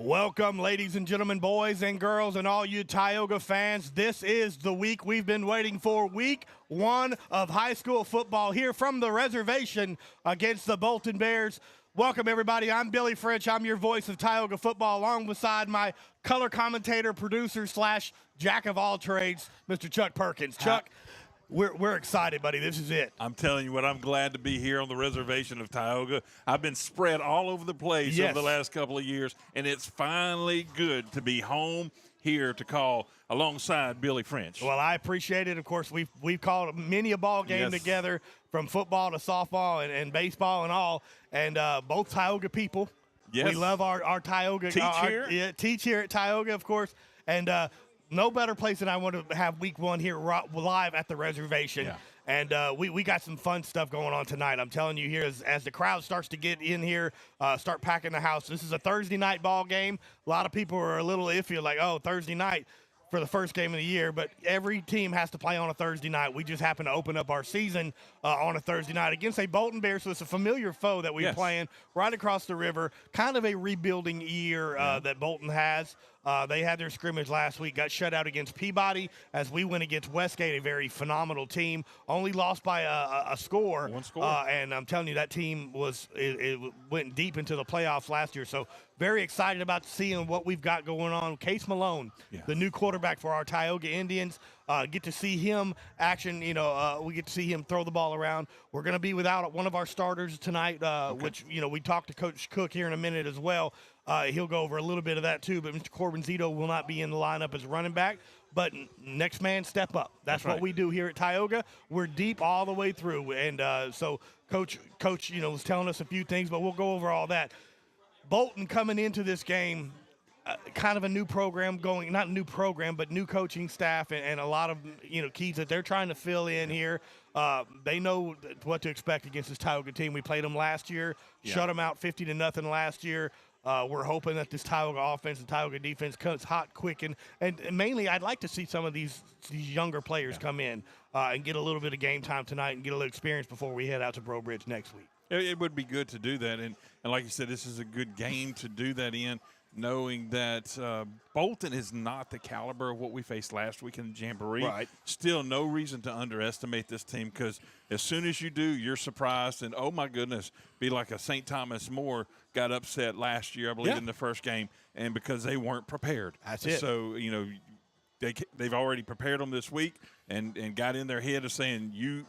Welcome, ladies and gentlemen, boys and girls, and all you Tioga fans. This is the week we've been waiting for, week one of high school football here from the reservation against the Bolton Bears. Welcome, everybody. I'm Billy French. I'm your voice of Tioga football, along beside my color commentator, producer, / jack of all trades, Mr. Chuck Perkins. Chuck, we're excited, buddy. This is it. I'm telling you what, I'm glad to be here on the reservation of Tioga. I've been spread all over the place over the last couple of years, and it's finally good to be home here to call alongside Billy French. Well, I appreciate it. Of course, we've called many a ball game together, from football to softball and baseball and all, and both Tioga people. Yes. We love our Tioga. Teach here at Tioga, of course. And no better place than I want to have week one here live at the reservation. Yeah. And we got some fun stuff going on tonight. I'm telling you here, as the crowd starts to get in here, start packing the house. This is a Thursday night ball game. A lot of people are a little iffy, like, oh, Thursday night for the first game of the year. But every team has to play on a Thursday night. We just happen to open up our season on a Thursday night against a Bolton Bears. So it's a familiar foe that we're playing right across the river. Kind of a rebuilding year that Bolton has. They had their scrimmage last week, got shut out against Peabody as we went against Westgate, a very phenomenal team. Only lost by a score. One score. And I'm telling you, that team it went deep into the playoffs last year. So very excited about seeing what we've got going on. Case Malone, the new quarterback for our Tioga Indians. Get to see him action. We get to see him throw the ball around. We're going to be without one of our starters tonight, which, we talked to Coach Cook here in a minute as well. He'll go over a little bit of that too, but Mr. Corbin Zito will not be in the lineup as running back. But next man step up. That's what we do here at Tioga. We're deep all the way through. And so Coach, was telling us a few things, but we'll go over all that. Bolton coming into this game, kind of a new program not new program, but new coaching staff and a lot of, keys that they're trying to fill in here. They know what to expect against this Tioga team. We played them last year, shut them out 50-0 last year. We're hoping that this Tioga offense and Tioga defense comes hot, quick, and mainly I'd like to see some of these younger players come in and get a little bit of game time tonight and get a little experience before we head out to Breaux Bridge next week. It would be good to do that, and like you said, this is a good game to do that in, knowing that Bolton is not the caliber of what we faced last week in the Jamboree. Right. Still no reason to underestimate this team, because as soon as you do, you're surprised, and oh my goodness, be like a St. Thomas More got upset last year, I believe, in the first game, and because they weren't prepared. That's it. So, they've already prepared them this week and got in their head of saying, you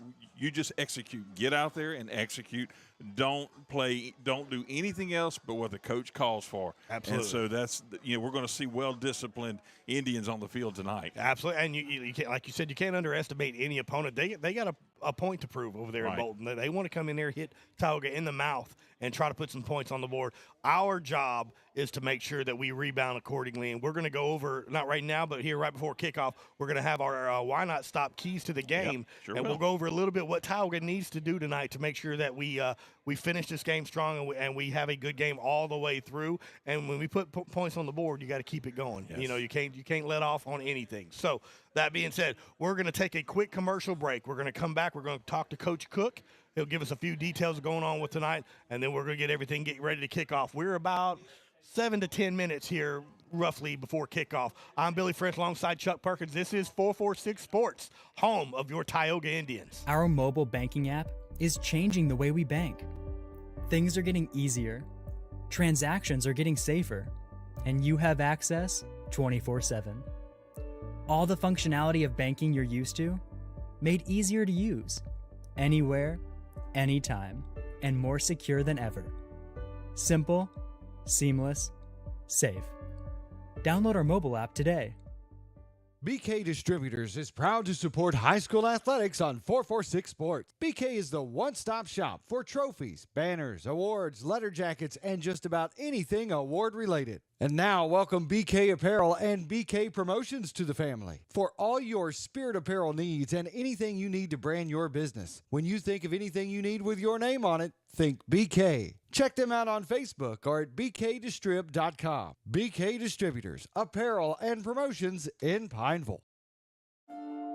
just execute. Get out there and execute. Don't do anything else but what the coach calls for. Absolutely. And so that's, we're going to see well-disciplined Indians on the field tonight. Absolutely. And you can't, like you said, you can't underestimate any opponent. They got a point to prove over there at Bolton. They want to come in there, hit Tioga in the mouth, and try to put some points on the board. Our job is to make sure that we rebound accordingly. And we're going to go over, not right now, but here right before kickoff, we're going to have our why not stop keys to the game. We'll go over a little bit what Tioga needs to do tonight to make sure that we finish this game strong and we have a good game all the way through. And when we put points on the board, you got to keep it going. Yes. You can't let off on anything. So that being said, we're going to take a quick commercial break. We're going to come back. We're going to talk to Coach Cook. He'll give us a few details going on with tonight, and then we're going to get ready to kick off. We're about 7 to 10 minutes here roughly before kickoff. I'm Billy French alongside Chuck Perkins. This is 446 Sports, home of your Tioga Indians. Our mobile banking app is changing the way we bank. Things are getting easier, transactions are getting safer, and you have access 24/7. All the functionality of banking you're used to, made easier to use, anywhere, anytime, and more secure than ever. Simple, seamless, safe. Download our mobile app today. BK Distributors is proud to support high school athletics on 446 Sports. BK is the one-stop shop for trophies, banners, awards, letter jackets, and just about anything award-related. And now, welcome BK Apparel and BK Promotions to the family. For all your spirit apparel needs and anything you need to brand your business. When you think of anything you need with your name on it, think BK. Check them out on Facebook or at bkdistrib.com. BK Distributors, Apparel and Promotions in Pineville.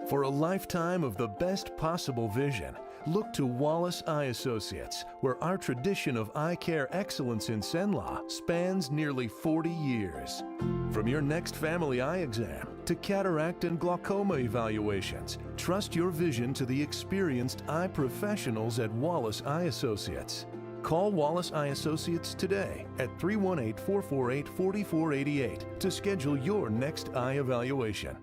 For a lifetime of the best possible vision, look to Wallace Eye Associates, where our tradition of eye care excellence in Cenla spans nearly 40 years. From your next family eye exam to cataract and glaucoma evaluations, trust your vision to the experienced eye professionals at Wallace Eye Associates. Call Wallace Eye Associates today at 318-448-4488 to schedule your next eye evaluation.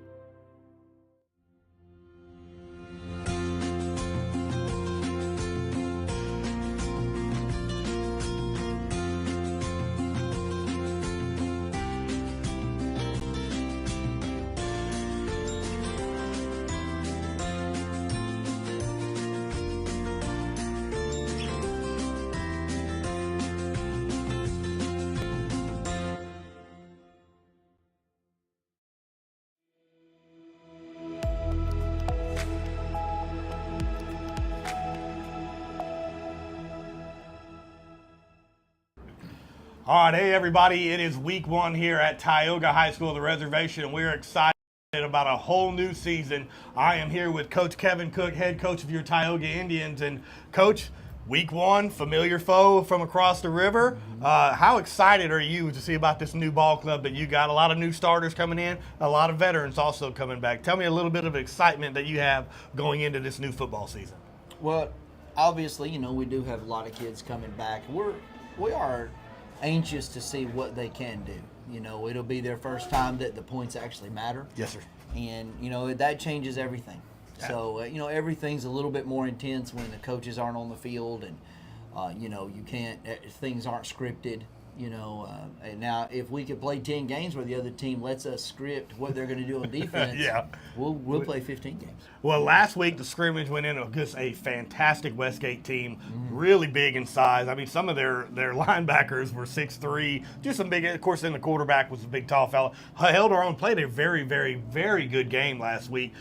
All right, hey everybody, it is week 1 here at Tioga High School, the reservation, and we're excited about a whole new season. I am here with Coach Kevin Cook, head coach of your Tioga Indians. And Coach, week 1, familiar foe from across the river. How excited are you to see about this new ball club that you got? A lot of new starters coming in, a lot of veterans also coming back. Tell me a little bit of excitement that you have going into this new football season. Well, obviously, we do have a lot of kids coming back. We are anxious to see what they can do. It'll be their first time that the points actually matter. Yes, sir. And, that changes everything. Yeah. So, everything's a little bit more intense when the coaches aren't on the field and, you can't, things aren't scripted. And now if we could play 10 games where the other team lets us script what they're going to do on defense, yeah, we'll play 15 games. Well, last week the scrimmage went in against a fantastic Westgate team, really big in size. I mean, some of their linebackers were 6'3", just some big. Of course, then the quarterback was a big, tall fella. Held our own, played a very, very, very good game last week.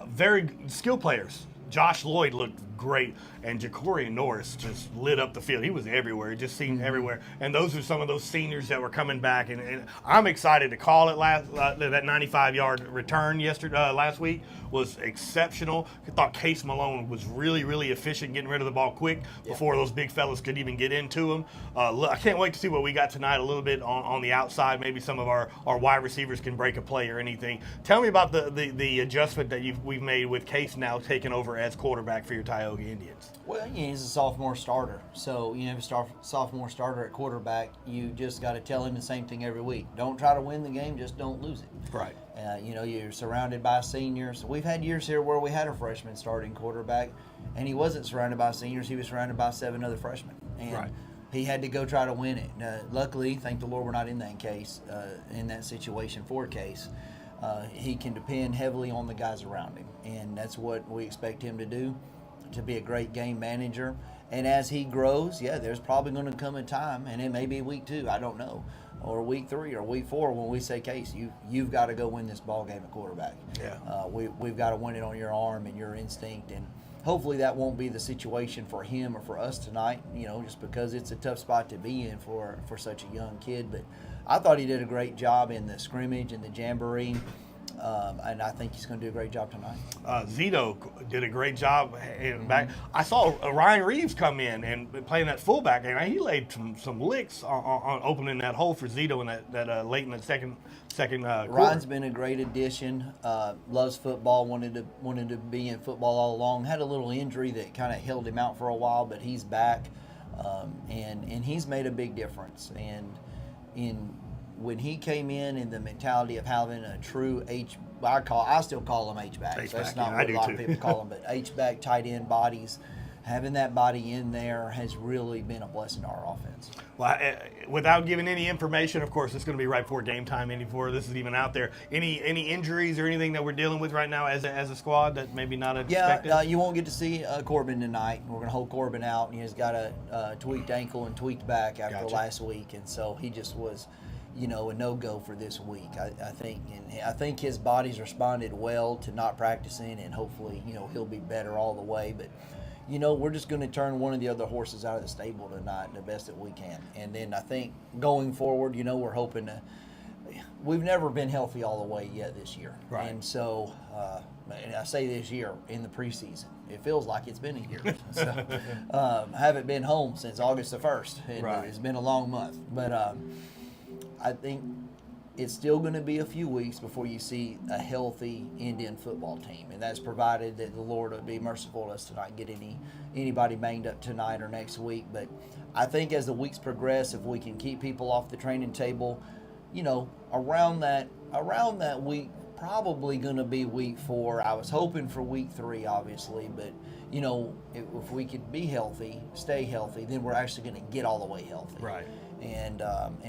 Very skilled players. Josh Lloyd looked great, and Jacorian Norris just lit up the field. He was everywhere. It just seemed everywhere. And those are some of those seniors that were coming back. And I'm excited to call it that 95-yard return last week was exceptional. I thought Case Malone was really, really efficient getting rid of the ball quick before those big fellas could even get into him. I can't wait to see what we got tonight a little bit on the outside. Maybe some of our wide receivers can break a play or anything. Tell me about the adjustment that we've made with Case now taking over as quarterback for your Tioga Indians. Well, he's a sophomore starter. So, sophomore starter at quarterback, you just got to tell him the same thing every week. Don't try to win the game, just don't lose it. Right. You're surrounded by seniors. We've had years here where we had a freshman starting quarterback, and he wasn't surrounded by seniors. He was surrounded by 7 other freshmen. And he had to go try to win it. Luckily, thank the Lord, we're not in that situation for Case. He can depend heavily on the guys around him, and that's what we expect him to do, to be a great game manager. And as he grows, there's probably going to come a time, and it may be week 2, I don't know, or week 3 or week 4 when we say, Case, you've got to go win this ball game at quarterback. Yeah. We've got to win it on your arm and your instinct, and hopefully that won't be the situation for him or for us tonight, just because it's a tough spot to be in for such a young kid. But I thought he did a great job in the scrimmage and the jamboree. And I think he's going to do a great job tonight. Zito did a great job back. I saw Ryan Reeves come in and playing that fullback, and he laid some licks on opening that hole for Zito in that late in the second quarter. Ryan's been a great addition. Loves football. Wanted to be in football all along. Had a little injury that kind of held him out for a while, but he's back, and he's made a big difference. And when he came in the mentality of having a true I still call them H-backs. That's not what a lot of people call them, but H-back tight end bodies, having that body in there has really been a blessing to our offense. Well, without giving any information, of course, it's going to be right before game time, before this is even out there. Any injuries or anything that we're dealing with right now as a squad that maybe not expected? Yeah, you won't get to see Corbin tonight. We're going to hold Corbin out. He's got a tweaked ankle and tweaked back after last week, and so he just was a no-go for this week. I think his body's responded well to not practicing, and hopefully, he'll be better all the way. But, we're just going to turn one of the other horses out of the stable tonight the best that we can. And then I think going forward, we're hoping to – we've never been healthy all the way yet this year. Right. And so and I say this year in the preseason. It feels like it's been a year. So, I haven't been home since August the 1st. It's been a long month. But I think it's still going to be a few weeks before you see a healthy Indian football team, and that's provided that the Lord will be merciful to us to not get anybody banged up tonight or next week. But I think as the weeks progress, if we can keep people off the training table, around that week, probably going to be week 4. I was hoping for week 3, obviously, but if we could be healthy, stay healthy, then we're actually going to get all the way healthy. Right. And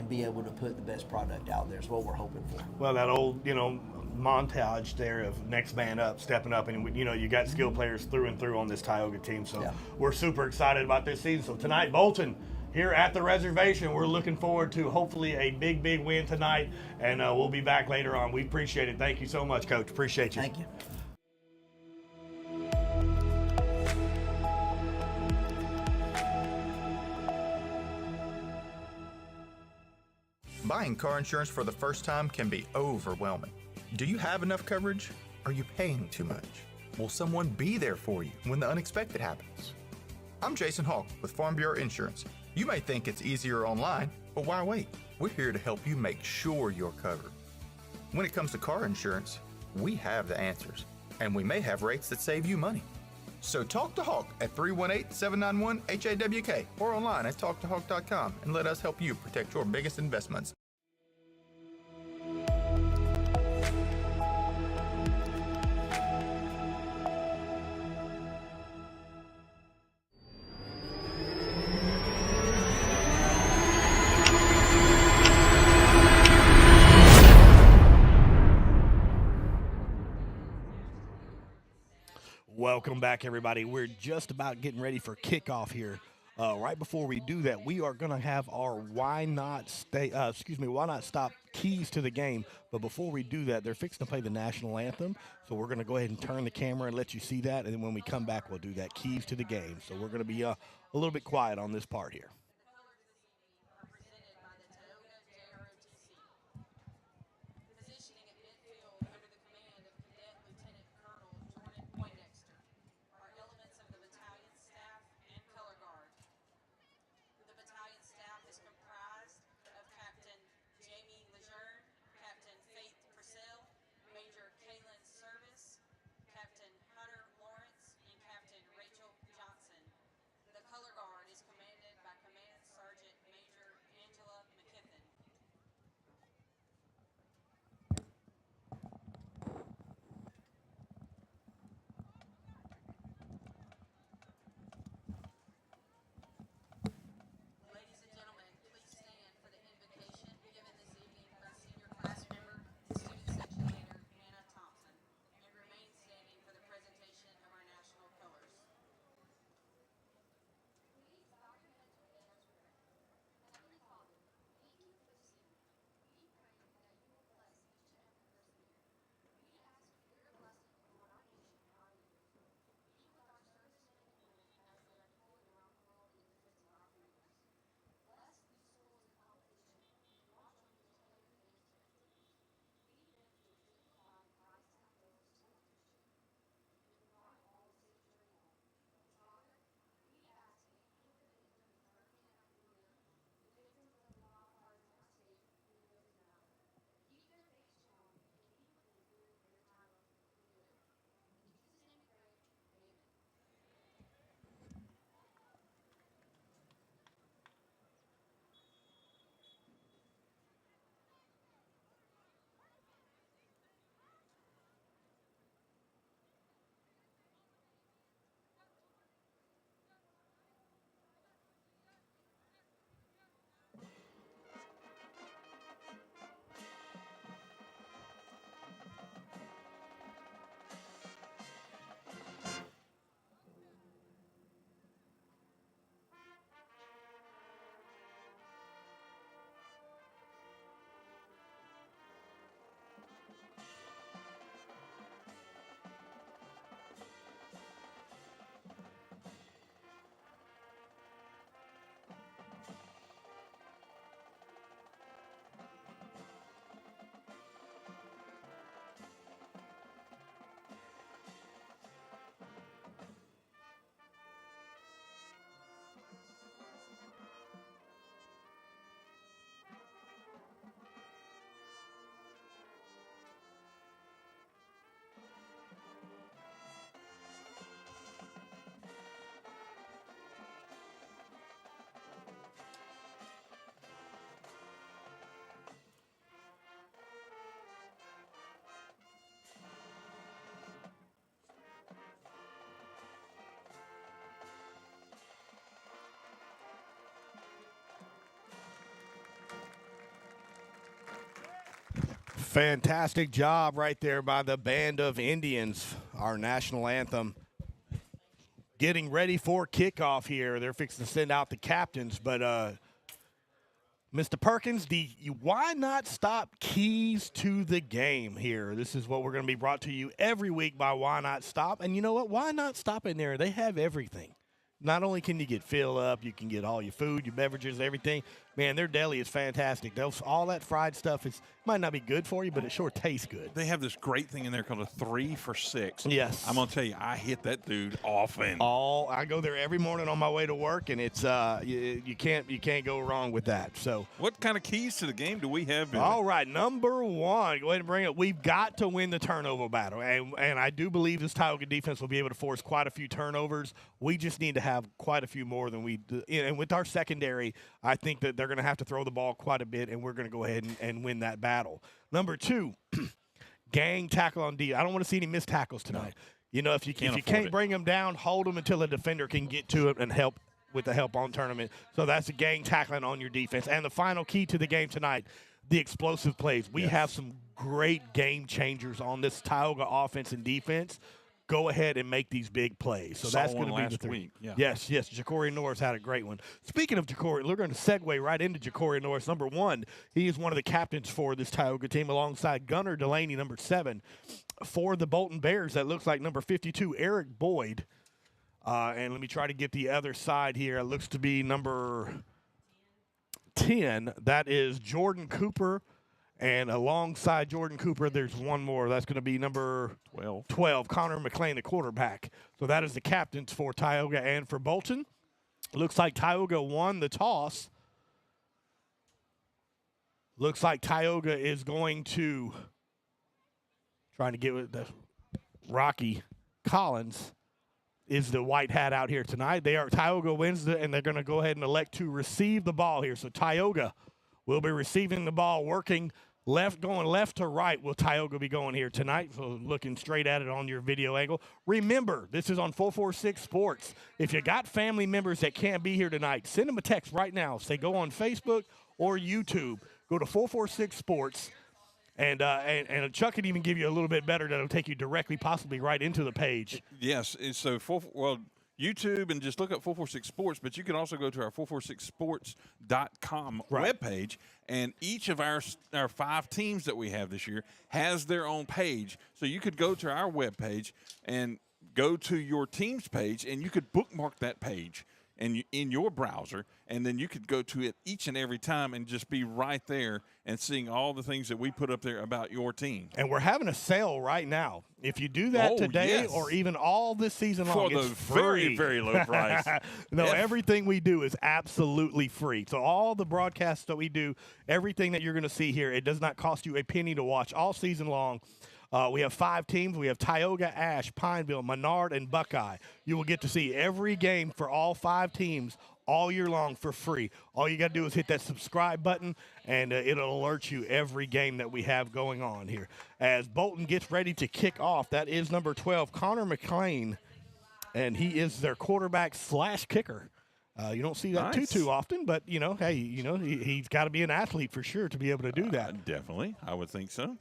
be able to put the best product out there is what we're hoping for. Well, that old, montage there of next man up, stepping up, and you got skilled players through and through on this Tioga team. So we're super excited about this season. So tonight, Bolton, here at the reservation, we're looking forward to hopefully a big win tonight, and we'll be back later on. We appreciate it. Thank you so much, Coach. Appreciate you. Thank you. Buying car insurance for the first time can be overwhelming. Do you have enough coverage? Are you paying too much? Will someone be there for you when the unexpected happens? I'm Jason Hawk with Farm Bureau Insurance. You may think it's easier online, but why wait? We're here to help you make sure you're covered. When it comes to car insurance, we have the answers, and we may have rates that save you money. So talk to Hawk at 318-791-HAWK or online at talktohawk.com and let us help you protect your biggest investments. Welcome back, everybody. We're just about getting ready for kickoff here. Right before we do that, we are going to have our why not stop keys to the game. But before we do that, they're fixing to play the national anthem. So we're going to go ahead and turn the camera and let you see that. And then when we come back, we'll do that keys to the game. So we're going to be a little bit quiet on this part here. Fantastic job right there by the Band of Indians, our national anthem. Getting ready for kickoff here. They're fixing to send out the captains, but Mr. Perkins, why not stop keys to the game here? This is what we're going to be brought to you every week by Why Not Stop. And you know what? Why not stop in there? They have everything. Not only can you get fill up, you can get all your food, your beverages, everything. Man, their deli is fantastic. All that fried stuff might not be good for you, but it sure tastes good. They have this great thing in there called a 3 for $6. Yes. I'm going to tell you, I hit that dude often. I go there every morning on my way to work, and it's you can't go wrong with that. So, what kind of keys to the game do we have? All right, number 1, go ahead and bring it. We've got to win the turnover battle, and I do believe this Tioga defense will be able to force quite a few turnovers. We just need to have quite a few more than we do. And with our secondary, I think that they're going to have to throw the ball quite a bit, and we're going to go ahead and win that battle. Number 2, gang tackle on D. I don't want to see any missed tackles tonight. No. You know, if you can't bring them down, hold them until a defender can get to it and help with the help on tournament. So that's a gang tackling on your defense. And the final key to the game tonight, the explosive plays. We have some great game changers on this Tioga offense and defense. Go ahead and make these big plays. So that's going to be the 3. Week. Yeah. Yes. Ja'Cory Norris had a great one. Speaking of Ja'Cory, we're going to segue right into Ja'Cory Norris. Number 1, he is one of the captains for this Tioga team alongside Gunnar Delaney, number 7. For the Bolton Bears, that looks like number 52, Eric Boyd. And let me try to get the other side here. It looks to be number 10. That is Jordan Cooper. And alongside Jordan Cooper, there's one more. That's going to be number 12, Connor McLean, the quarterback. So that is the captains for Tioga and for Bolton. Looks like Tioga won the toss. Looks like Tioga is going to trying to get with the Rocky Collins is the white hat out here tonight. Tioga wins and they're going to go ahead and elect to receive the ball here. So Tioga will be receiving the ball, going left to right. Will Tioga be going here tonight? So looking straight at it on your video angle. Remember, this is on 446 Sports. If you got family members that can't be here tonight, send them a text right now. Say go on Facebook or YouTube. Go to 446 Sports. And Chuck can even give you a little bit better that'll take you directly, possibly right into the page. Yes. So, YouTube and just look up 446 Sports, but you can also go to our 446sports.com webpage, and each of our 5 teams that we have this year has their own page. So you could go to our webpage and go to your team's page, and you could bookmark that page in your browser, and then you could go to it each and every time and just be right there and seeing all the things that we put up there about your team. And we're having a sale right now. If you do that today or even all this season long, it's very, very low price. Everything we do is absolutely free. So all the broadcasts that we do, everything that you're going to see here, it does not cost you a penny to watch all season long. We have 5 teams. We have Tioga, Ash, Pineville, Menard, and Buckeye. You will get to see every game for all 5 teams all year long for free. All you got to do is hit that subscribe button, and it'll alert you every game that we have going on here. As Bolton gets ready to kick off, that is number 12, Connor McLean, and he is their quarterback / kicker. You don't see that too often, but, he's got to be an athlete for sure to be able to do that. Definitely. I would think so.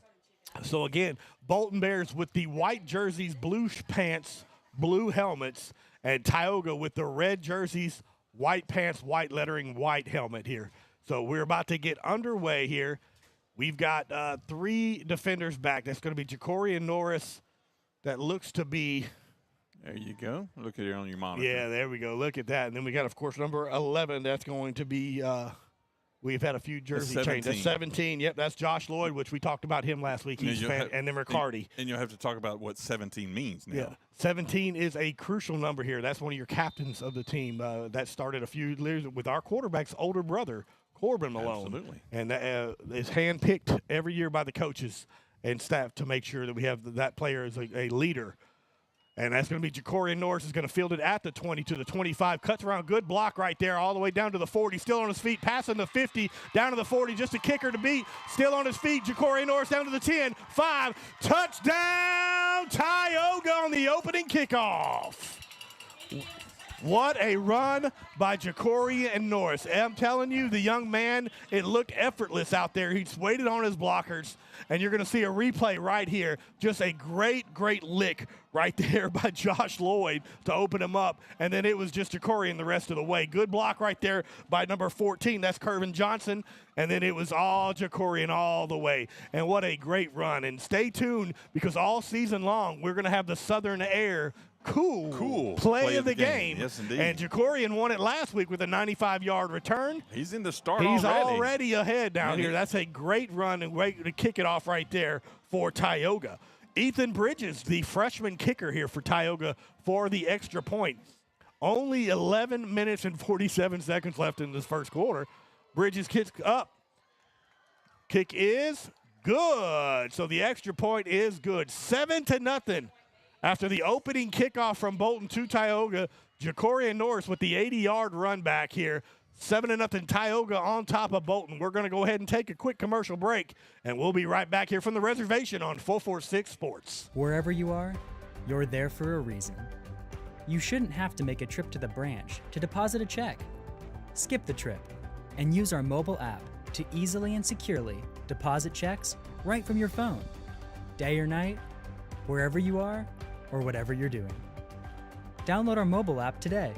So, again, Bolton Bears with the white jerseys, blue pants, blue helmets, and Tioga with the red jerseys, white pants, white lettering, white helmet here. So we're about to get underway here. We've got 3 defenders back. That's going to be Ja'Cory and Norris. That looks to be – there you go. Look at it on your monitor. Yeah, there we go. Look at that. And then we got, of course, number 11. That's going to be we've had a few jersey changes. 17. Yep, that's Josh Lloyd, which we talked about him last week. He's and then Riccardi. And you'll have to talk about what 17 means now. Yeah, 17 is a crucial number here. That's one of your captains of the team. That started a few years with our quarterback's older brother, Corbin Malone. Absolutely. And is handpicked every year by the coaches and staff to make sure that we have that player as a leader. And that's going to be Ja'Cory Norris is going to field it at the 20 to the 25. Cuts around, good block right there, all the way down to the 40. Still on his feet, passing the 50, down to the 40. Just a kicker to beat. Still on his feet, Ja'Cory Norris down to the 10, 5. Touchdown, Tioga on the opening kickoff. What a run by Ja'Cory and Norris. I'm telling you, the young man, it looked effortless out there. He's waited on his blockers, and you're going to see a replay right here. Just a great, great lick right there by Josh Lloyd to open him up, and then it was just Ja'Cory in the rest of the way. Good block right there by number 14. That's Kervin Johnson, and then it was all Ja'Cory and all the way. And what a great run. And stay tuned, because all season long we're going to have the Southern Air cool play of the game. Yes, indeed. And Jacorian won it last week with a 95-yard return. He's in the start He's already. already ahead down here. That's a great run and way to kick it off right there for Tioga. Ethan Bridges, the freshman kicker here for Tioga for the extra point. Only 11 minutes and 47 seconds left in this first quarter. Bridges kicks up. Kick is good. So the extra point is good. 7-0 after the opening kickoff from Bolton to Tioga. Jacorian Norris with the 80-yard run back here. 7-0 Tioga on top of Bolton. We're going to go ahead and take a quick commercial break, and we'll be right back here from the reservation on 446 Sports. Wherever you are, you're there for a reason. You shouldn't have to make a trip to the branch to deposit a check. Skip the trip and use our mobile app to easily and securely deposit checks right from your phone. Day or night, wherever you are, or whatever you're doing. Download our mobile app today.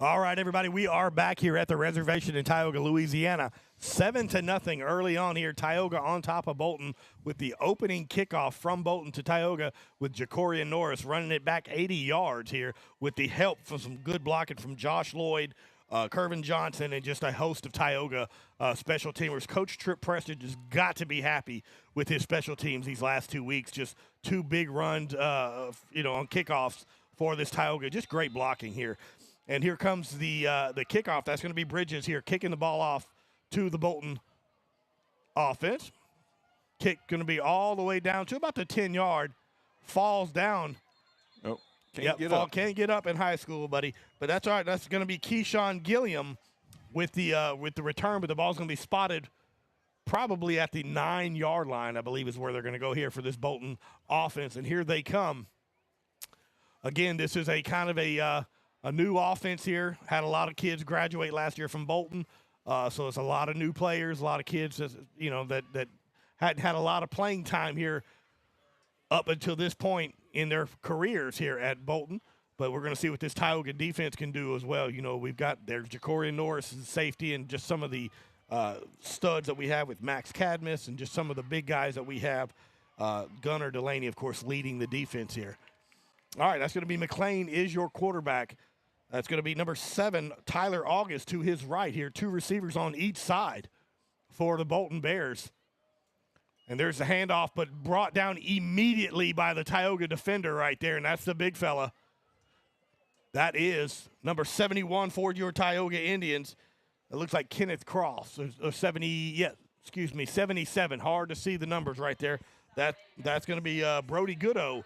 All right, everybody, we are back here at the reservation in Tioga, Louisiana. 7-0 early on here. Tioga on top of Bolton with the opening kickoff from Bolton to Tioga with Jacorian Norris running it back 80 yards here with the help from some good blocking from Josh Lloyd, Kervin Johnson, and just a host of Tioga special teamers. Coach Tripp Preston has got to be happy with his special teams these last 2 weeks. Just two big runs, on kickoffs for this Tioga. Just great blocking here. And here comes the kickoff. That's going to be Bridges here kicking the ball off to the Bolton offense. Kick going to be all the way down to about the 10-yard. Falls down. Oh, can't get up in high school, buddy. But that's all right. That's going to be Keyshawn Gilliam with the return, but the ball's going to be spotted probably at the 9-yard line, I believe is where they're going to go here for this Bolton offense. And here they come. Again, this is a kind of a new offense here. Had a lot of kids graduate last year from Bolton. So it's a lot of new players, a lot of kids that hadn't had a lot of playing time here up until this point in their careers here at Bolton. But we're going to see what this Tioga defense can do as well. We've got there's Jacorian Norris as safety and just some of the studs that we have with Max Cadmus and just some of the big guys that we have. Gunnar Delaney, of course, leading the defense here. All right, that's going to be McLean is your quarterback. That's going to be number 7, Tyler August to his right here. 2 receivers on each side for the Bolton Bears. And there's the handoff, but brought down immediately by the Tioga defender right there, and that's the big fella. That is number 71 for your Tioga Indians. It looks like Kenneth Cross, or 77. Hard to see the numbers right there. That's going to be Brody Goodo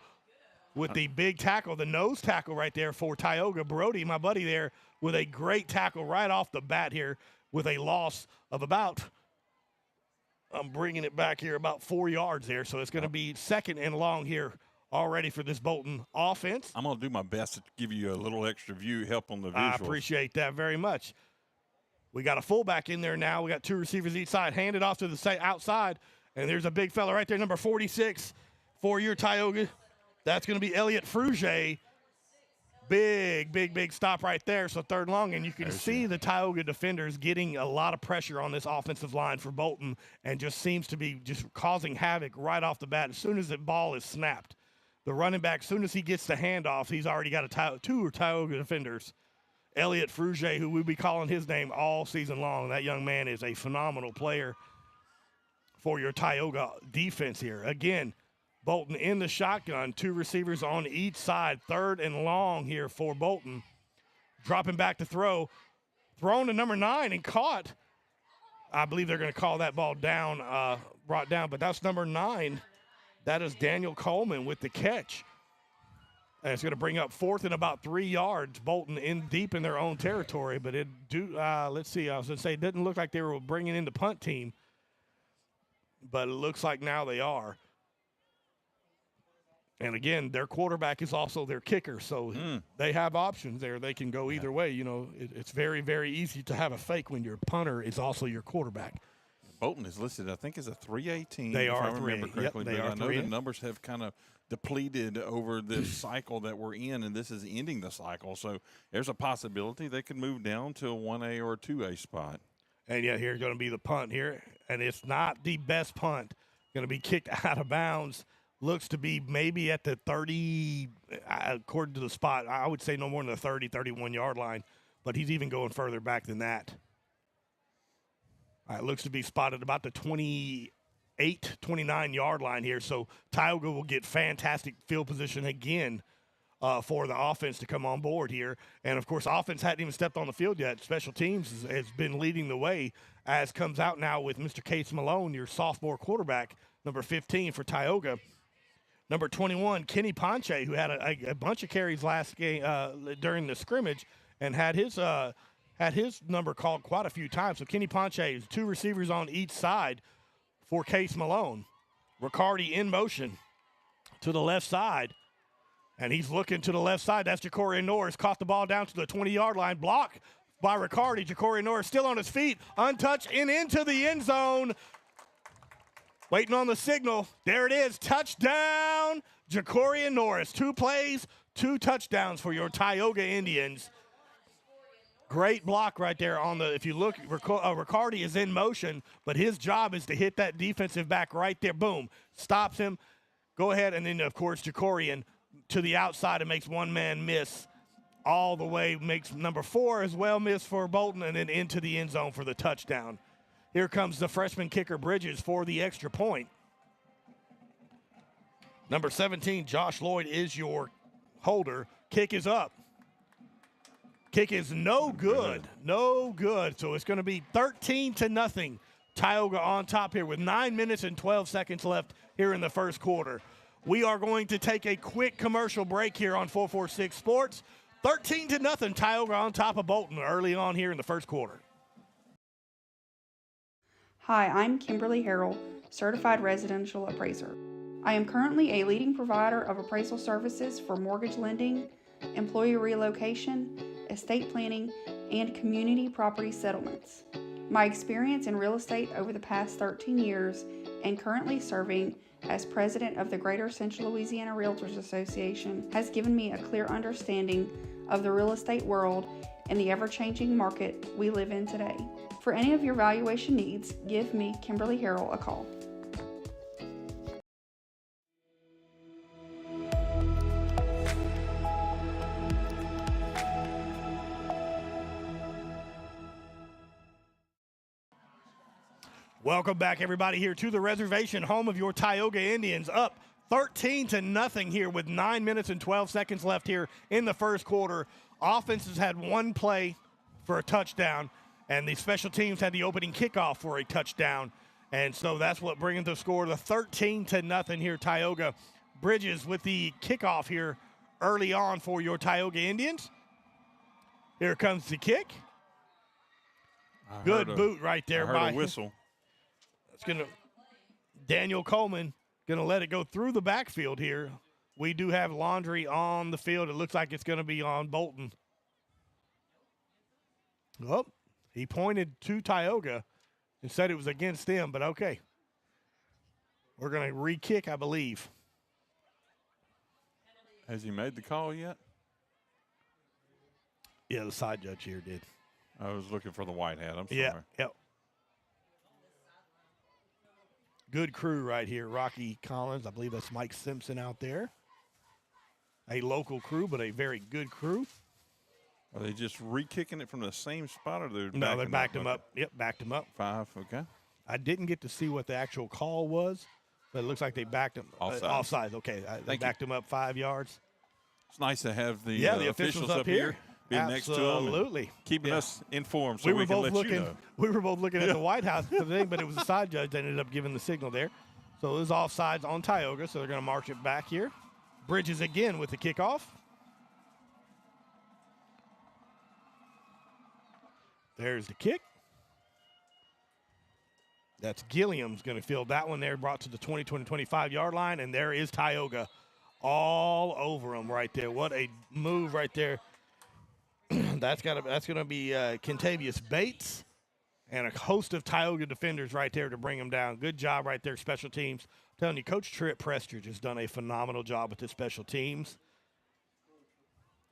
with the big tackle, the nose tackle right there for Tioga. Brody, my buddy there, with a great tackle right off the bat here with a loss of about, I'm bringing it back here, about 4 yards there. So it's going to be second and long here already for this Bolton offense. I'm going to do my best to give you a little extra view, help on the visuals. I appreciate that very much. We got a fullback in there now. We got 2 receivers each side. Hand it off to the outside, and there's a big fella right there, number 46 for your Tioga. That's going to be Elliot Frugier. Big stop right there. So 3rd and long, and you can see the Tioga defenders getting a lot of pressure on this offensive line for Bolton and just seems to be just causing havoc right off the bat as soon as the ball is snapped. The running back, as soon as he gets the handoff, he's already got 2 Tioga defenders. Elliot Frugier, who we'll be calling his name all season long. That young man is a phenomenal player for your Tioga defense here. Again, Bolton in the shotgun, 2 receivers on each side. 3rd and long here for Bolton. Dropping back to throw. Thrown to number 9 and caught. I believe they're going to call that ball down, brought down, but that's number 9. That is Daniel Coleman with the catch. And it's going to bring up 4th and about 3 yards. Bolton in deep in their own territory, but let's see. I was going to say it didn't look like they were bringing in the punt team, but it looks like now they are. And, again, their quarterback is also their kicker, so they have options there. They can go either way. It's very, very easy to have a fake when your punter is also your quarterback. Bolton is listed, I think, as a 3A team. They are if I remember 3A. correctly. Yep, they but are I know 3A. the numbers have kind of depleted over this cycle that we're in, and this is ending the cycle. So there's a possibility they could move down to a 1A or a 2A spot. And yeah, here's going to be the punt here, and it's not the best punt. Going to be kicked out of bounds. Looks to be maybe at the 30, according to the spot, I would say no more than the 30, 31-yard line, but he's even going further back than that. All right, looks to be spotted about the 28, 29-yard line here, so Tioga will get fantastic field position again for the offense to come on board here. And, of course, offense hadn't even stepped on the field yet. Special teams has been leading the way, as comes out now with Mr. Case Malone, your sophomore quarterback, number 15 for Tioga. Number 21, Kenny Ponche, who had a bunch of carries last game during the scrimmage and had his number called quite a few times. So Kenny Ponche is 2 receivers on each side for Case Malone. Riccardi in motion to the left side. And he's looking to the left side. That's Ja'Cory Norris. Caught the ball down to the 20-yard line. Block by Riccardi. Ja'Cory Norris still on his feet. Untouched and into the end zone. Waiting on the signal. There it is. Touchdown, Ja'Cory Norris. 2 plays, 2 touchdowns for your Tioga Indians. Great block right there on the, if you look, Riccardi is in motion, but his job is to hit that defensive back right there. Boom. Stops him. Go ahead, and then, of course, Ja'Cory to the outside and makes one man miss all the way. Makes number 4 as well miss for Bolton, and then into the end zone for the touchdown. Here comes the freshman kicker, Bridges, for the extra point. Number 17, Josh Lloyd, is your holder. Kick is up. Kick is no good. No good. So it's going to be 13-0. Tioga on top here with 9 minutes and 12 seconds left here in the first quarter. We are going to take a quick commercial break here on 446 Sports. 13-0. Tioga on top of Bolton early on here in the first quarter. Hi, I'm Kimberly Harrell, Certified Residential Appraiser. I am currently a leading provider of appraisal services for mortgage lending, employee relocation, estate planning, and community property settlements. My experience in real estate over the past 13 years and currently serving as president of the Greater Central Louisiana Realtors Association has given me a clear understanding of the real estate world and the ever-changing market we live in today. For any of your valuation needs, give me, Kimberly Harrell, a call. Welcome back, everybody, here to the reservation, home of your Tioga Indians, up 13-0 here with 9 minutes and 12 seconds left here in the first quarter. Offense has had 1 play for a touchdown, and the special teams had the opening kickoff for a touchdown. And so that's what brings the score to 13-0 here, Tioga. Bridges with the kickoff here early on for your Tioga Indians. Here comes the kick. Good boot right there. I heard a whistle. It's going to Daniel Coleman going to let it go through the backfield here. We do have Laundry on the field. It looks like it's going to be on Bolton. Oh, he pointed to Tioga and said it was against them, but okay. We're going to re-kick, I believe. Has he made the call yet? Yeah, the side judge here did. I was looking for the white hat. I'm sorry. Yeah, yep. Good crew right here. Rocky Collins, I believe that's Mike Simpson out there. A local crew, but a very good crew. Are they just re-kicking it from the same spot, or they're No, they backed him up. Yep, backed him up. 5, okay. I didn't get to see what the actual call was, but it looks like they backed him. Offside, okay. They backed him up 5 yards. It's nice to have the officials up here. Being next to them. Absolutely. Keeping us informed so we can let you know. We were both looking at the White House for the thing, but it was the side judge that ended up giving the signal there. So it was offsides on Tioga, so they're going to march it back here. Bridges again with the kickoff. There's the kick. That's Gilliam's going to field that one there, brought to the 25-yard line, and there is Tioga all over him right there. What a move right there. That's going to be Kentavious Bates and a host of Tioga defenders right there to bring him down. Good job right there, special teams telling you, Coach Tripp Prestridge has done a phenomenal job with his special teams.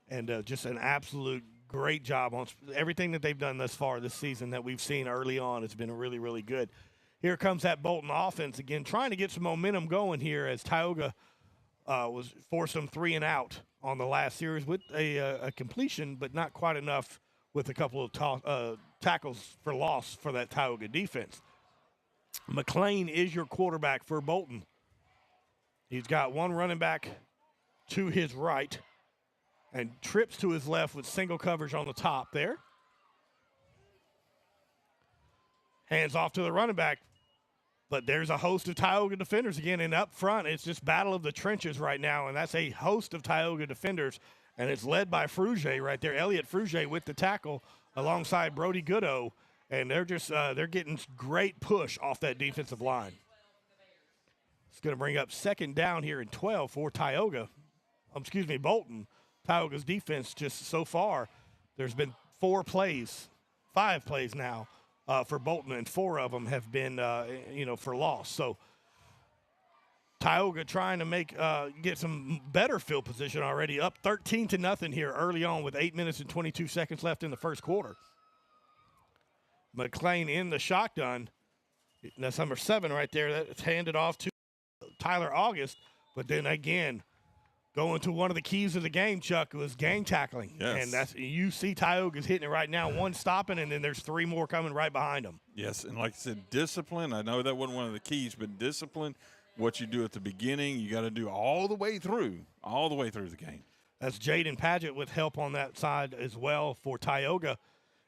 And just an absolute great job on everything that they've done thus far this season that we've seen early on. It's been really, really good. Here comes that Bolton offense again, trying to get some momentum going here as Tioga was forced them 3 and out on the last series with a completion, but not quite enough with a couple of tackles for loss for that Tioga defense. McLean is your quarterback for Bolton. He's got one running back to his right and trips to his left with single coverage on the top there. Hands off to the running back. But there's a host of Tioga defenders again, and up front, it's just battle of the trenches right now, and that's a host of Tioga defenders, and it's led by Frugier right there, Elliot Frugier with the tackle alongside Brody Goodo, and they're just they're getting great push off that defensive line. It's going to bring up second down here in 12 for Tioga. Bolton. Tioga's defense just so far, there's been 5 plays now. For Bolton, and 4 of them have been, for loss. So Tioga trying to get some better field position already, up 13-0 here early on with 8 minutes and 22 seconds left in the first quarter. McLean in the shotgun. That's number 7 right there. That's handed off to Tyler August, but then again, going to one of the keys of the game, Chuck, was gang tackling. Yes. And you see Tioga's hitting it right now, one stopping, and then there's 3 more coming right behind them. Yes, and like I said, discipline. I know that wasn't one of the keys, but discipline, what you do at the beginning, you got to do all the way through the game. That's Jaden Padgett with help on that side as well for Tioga.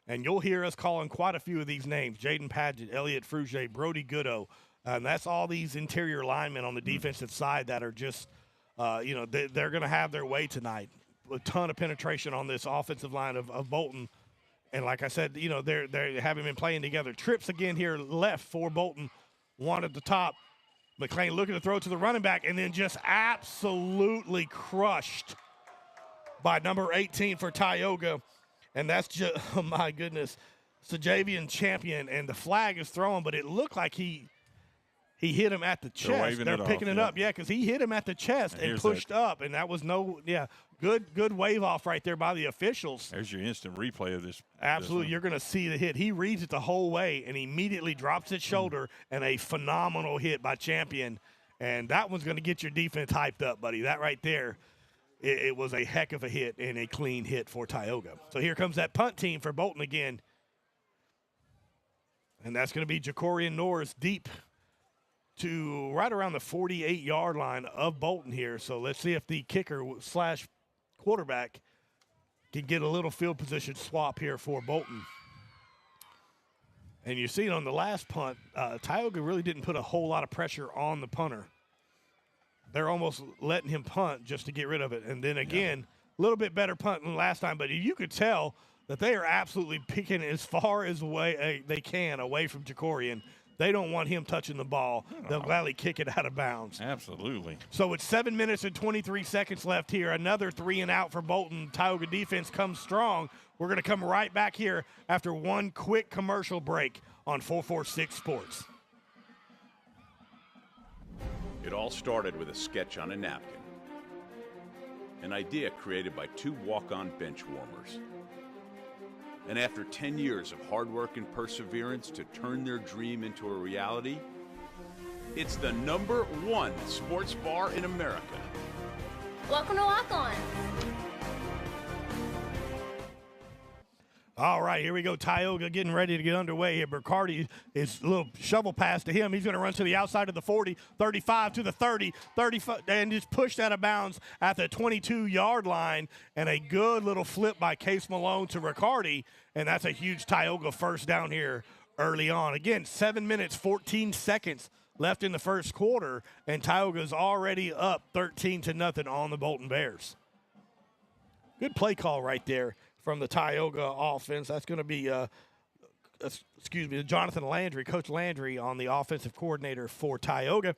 And you'll hear us calling quite a few of these names, Jaden Padgett, Elliot Frugier, Brody Goodo. And that's all these interior linemen on the defensive side that are just – they're going to have their way tonight. A ton of penetration on this offensive line of Bolton. And like I said, they haven't been playing together. Trips again here left for Bolton. One at the top. McLean looking to throw to the running back and then just absolutely crushed by number 18 for Tioga. And that's just, oh my goodness, Sajavian Champion. And the flag is thrown, but it looked like he hit him at the chest. They're picking it up, because he hit him at the chest and pushed up, and that was good wave off right there by the officials. There's your instant replay of this. Absolutely, you're going to see the hit. He reads it the whole way, and immediately drops his shoulder, and a phenomenal hit by Champion. And that one's going to get your defense hyped up, buddy. That right there, it was a heck of a hit and a clean hit for Tioga. So here comes that punt team for Bolton again. And that's going to be Jacorian Norris deep to right around the 48-yard line of Bolton here. So let's see if the kicker / quarterback can get a little field position swap here for Bolton. And you see it on the last punt, Tioga really didn't put a whole lot of pressure on the punter. They're almost letting him punt just to get rid of it. And then again, a little bit better punt than last time, but you could tell that they are absolutely picking as far as they can away from Jacorian. They don't want him touching the ball. They'll gladly kick it out of bounds. Absolutely. So it's 7 minutes and 23 seconds left here. Another 3 and out for Bolton. Tioga defense comes strong. We're going to come right back here after one quick commercial break on 446 Sports. It all started with a sketch on a napkin. An idea created by 2 walk-on bench warmers. And after 10 years of hard work and perseverance to turn their dream into a reality, it's the #1 sports bar in America. Welcome to Walk On. All right, here we go. Tioga getting ready to get underway here. Burcardi is a little shovel pass to him. He's going to run to the outside of the 40, 35 to the 30, 35, and just pushed out of bounds at the 22-yard line. And a good little flip by Case Malone to Riccardi, and that's a huge Tioga first down here early on. Again, 7 minutes, 14 seconds left in the first quarter, and Tioga's already up 13-0 on the Bolton Bears. Good play call right there from the Tioga offense. That's going to be, Jonathan Landry, Coach Landry on the offensive coordinator for Tioga.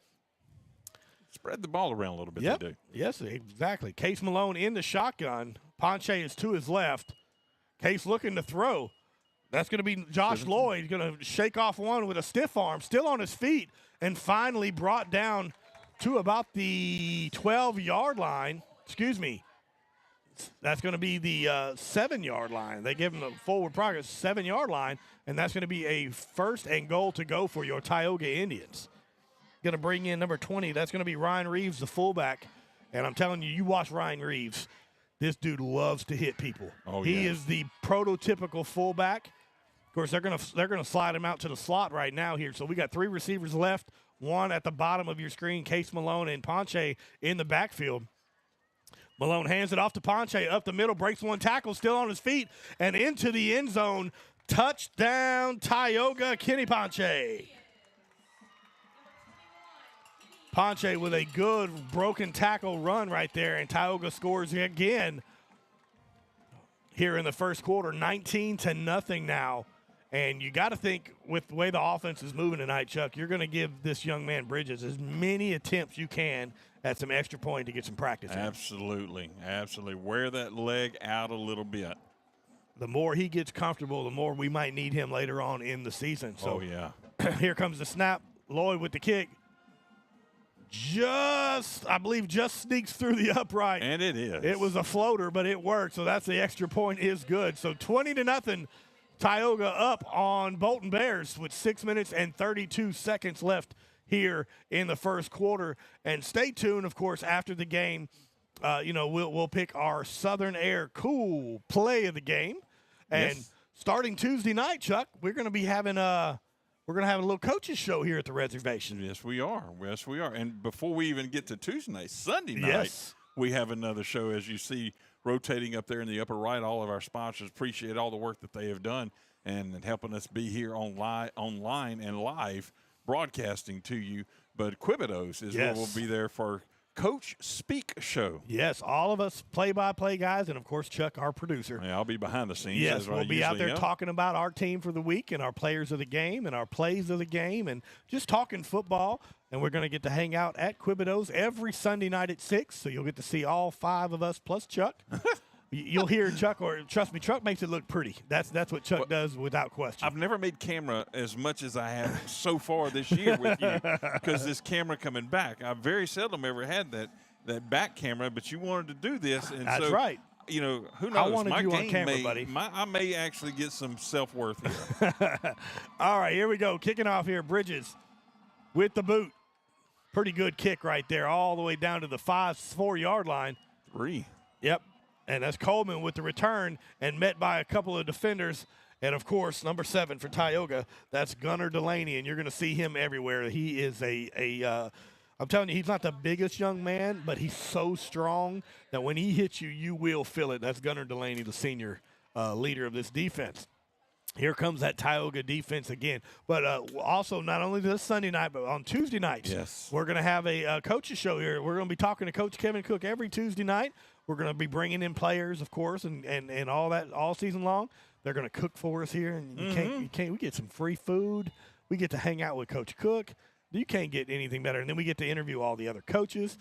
Spread the ball around a little bit. Yep. They do. Yes, exactly. Case Malone in the shotgun. Ponche is to his left. Case looking to throw. That's going to be Josh Lloyd going to shake off one with a stiff arm, still on his feet, and finally brought down to about the 12-yard line. Excuse me. That's going to be the 7-yard line. They give them a forward progress 7-yard line, and that's going to be a first and goal to go for your Tioga Indians. Going to bring in number 20. That's going to be Ryan Reeves, the fullback. And I'm telling you, you watch Ryan Reeves. This dude loves to hit people. Oh, he yes. is the prototypical fullback. Of course, they're gonna slide him out to the slot right now here. So we got 3 receivers left. One at the bottom of your screen, Case Malone and Ponche in the backfield. Malone hands it off to Ponche up the middle, breaks one tackle, still on his feet, and into the end zone. Touchdown, Tioga, Kenny Ponche. Ponche with a good broken tackle run right there, and Tioga scores again here in the first quarter, 19-0 now. And you got to think, with the way the offense is moving tonight, Chuck, you're going to give this young man Bridges as many attempts you can at some extra point to get some practice in. Absolutely. Wear that leg out a little bit. The more he gets comfortable, the more we might need him later on in the season. So here comes the snap. Lloyd with the kick. I believe just sneaks through the upright. And it is. It was a floater, but it worked. So that's the extra point is good. So 20-0. Tioga up on Bolton Bears with 6 minutes and 32 seconds left here in the first quarter. And stay tuned, of course, after the game. We'll pick our Southern Air Cool play of the game. And starting Tuesday night, Chuck, we're going to be having a little coaches show here at the reservation. Yes, we are. And before we even get to Tuesday night, Sunday night, we have another show, as you see, rotating up there in the upper right. All of our sponsors appreciate all the work that they have done and helping us be here online and live broadcasting to you. But Quibitos is where we'll be there for Coach Speak show. Yes, all of us play-by-play guys, and, of course, Chuck, our producer. Yeah, I'll be behind the scenes. Yes, we'll be out there talking about our team for the week and our players of the game and our plays of the game and just talking football. And we're going to get to hang out at Quibitos every Sunday night at 6, so you'll get to see all 5 of us plus Chuck. You'll hear Chuck, or trust me, Chuck makes it look pretty. That's what Chuck does without question. I've never made camera as much as I have so far this year with you because this camera coming back. I very seldom ever had that back camera, but you wanted to do this. And that's right. Who knows? I wanted you on camera, buddy. I may actually get some self-worth here. All right, here we go. Kicking off here, Bridges with the boot. Pretty good kick right there, all the way down to the 4-yard line. 3. Yep. And that's Coleman with the return and met by a couple of defenders. And, of course, number 7 for Tioga, that's Gunnar Delaney, and you're going to see him everywhere. He is I'm telling you, he's not the biggest young man, but he's so strong that when he hits you, you will feel it. That's Gunnar Delaney, the senior leader of this defense. Here comes that Tioga defense again. But also, not only this Sunday night, but on Tuesday nights, we're going to have a coaches show here. We're going to be talking to Coach Kevin Cook every Tuesday night. We're going to be bringing in players, of course, and all that all season long. They're going to cook for us here, and you can't. We get some free food. We get to hang out with Coach Cook. You can't get anything better. And then we get to interview all the other coaches.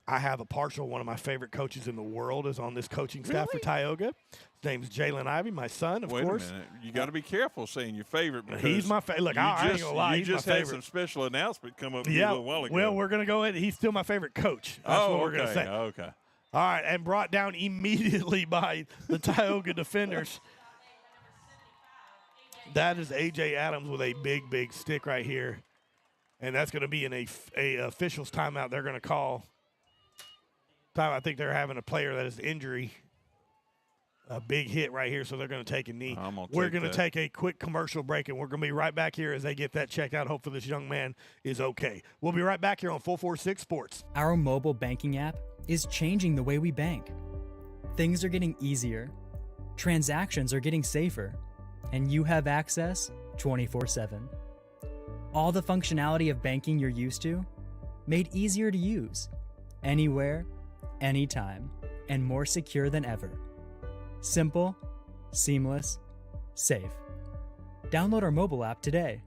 I have a partial. One of my favorite coaches in the world is on this coaching staff for Tioga. His name's Jalen Ivy, my son, of course. Wait a minute. You got to be careful saying your favorite. He's my favorite. Look, I ain't going to lie. You just had some special announcement come up a little while ago. Well, we're going to go ahead. He's still my favorite coach. That's what we're going to say. Okay. All right, and brought down immediately by the Tioga defenders. That is A.J. Adams with a big, big stick right here. And that's going to be in a official's timeout they're going to call. I think they're having a player that is injury. A big hit right here, so they're going to take a knee. We're going to take a quick commercial break, and we're going to be right back here as they get that checked out. Hopefully this young man is okay. We'll be right back here on 446 Sports. Our mobile banking app is changing the way we bank. Things are getting easier, transactions are getting safer, and you have access 24/7. All the functionality of banking you're used to, made easier to use, anywhere, anytime, and more secure than ever. Simple, seamless, safe. Download our mobile app today.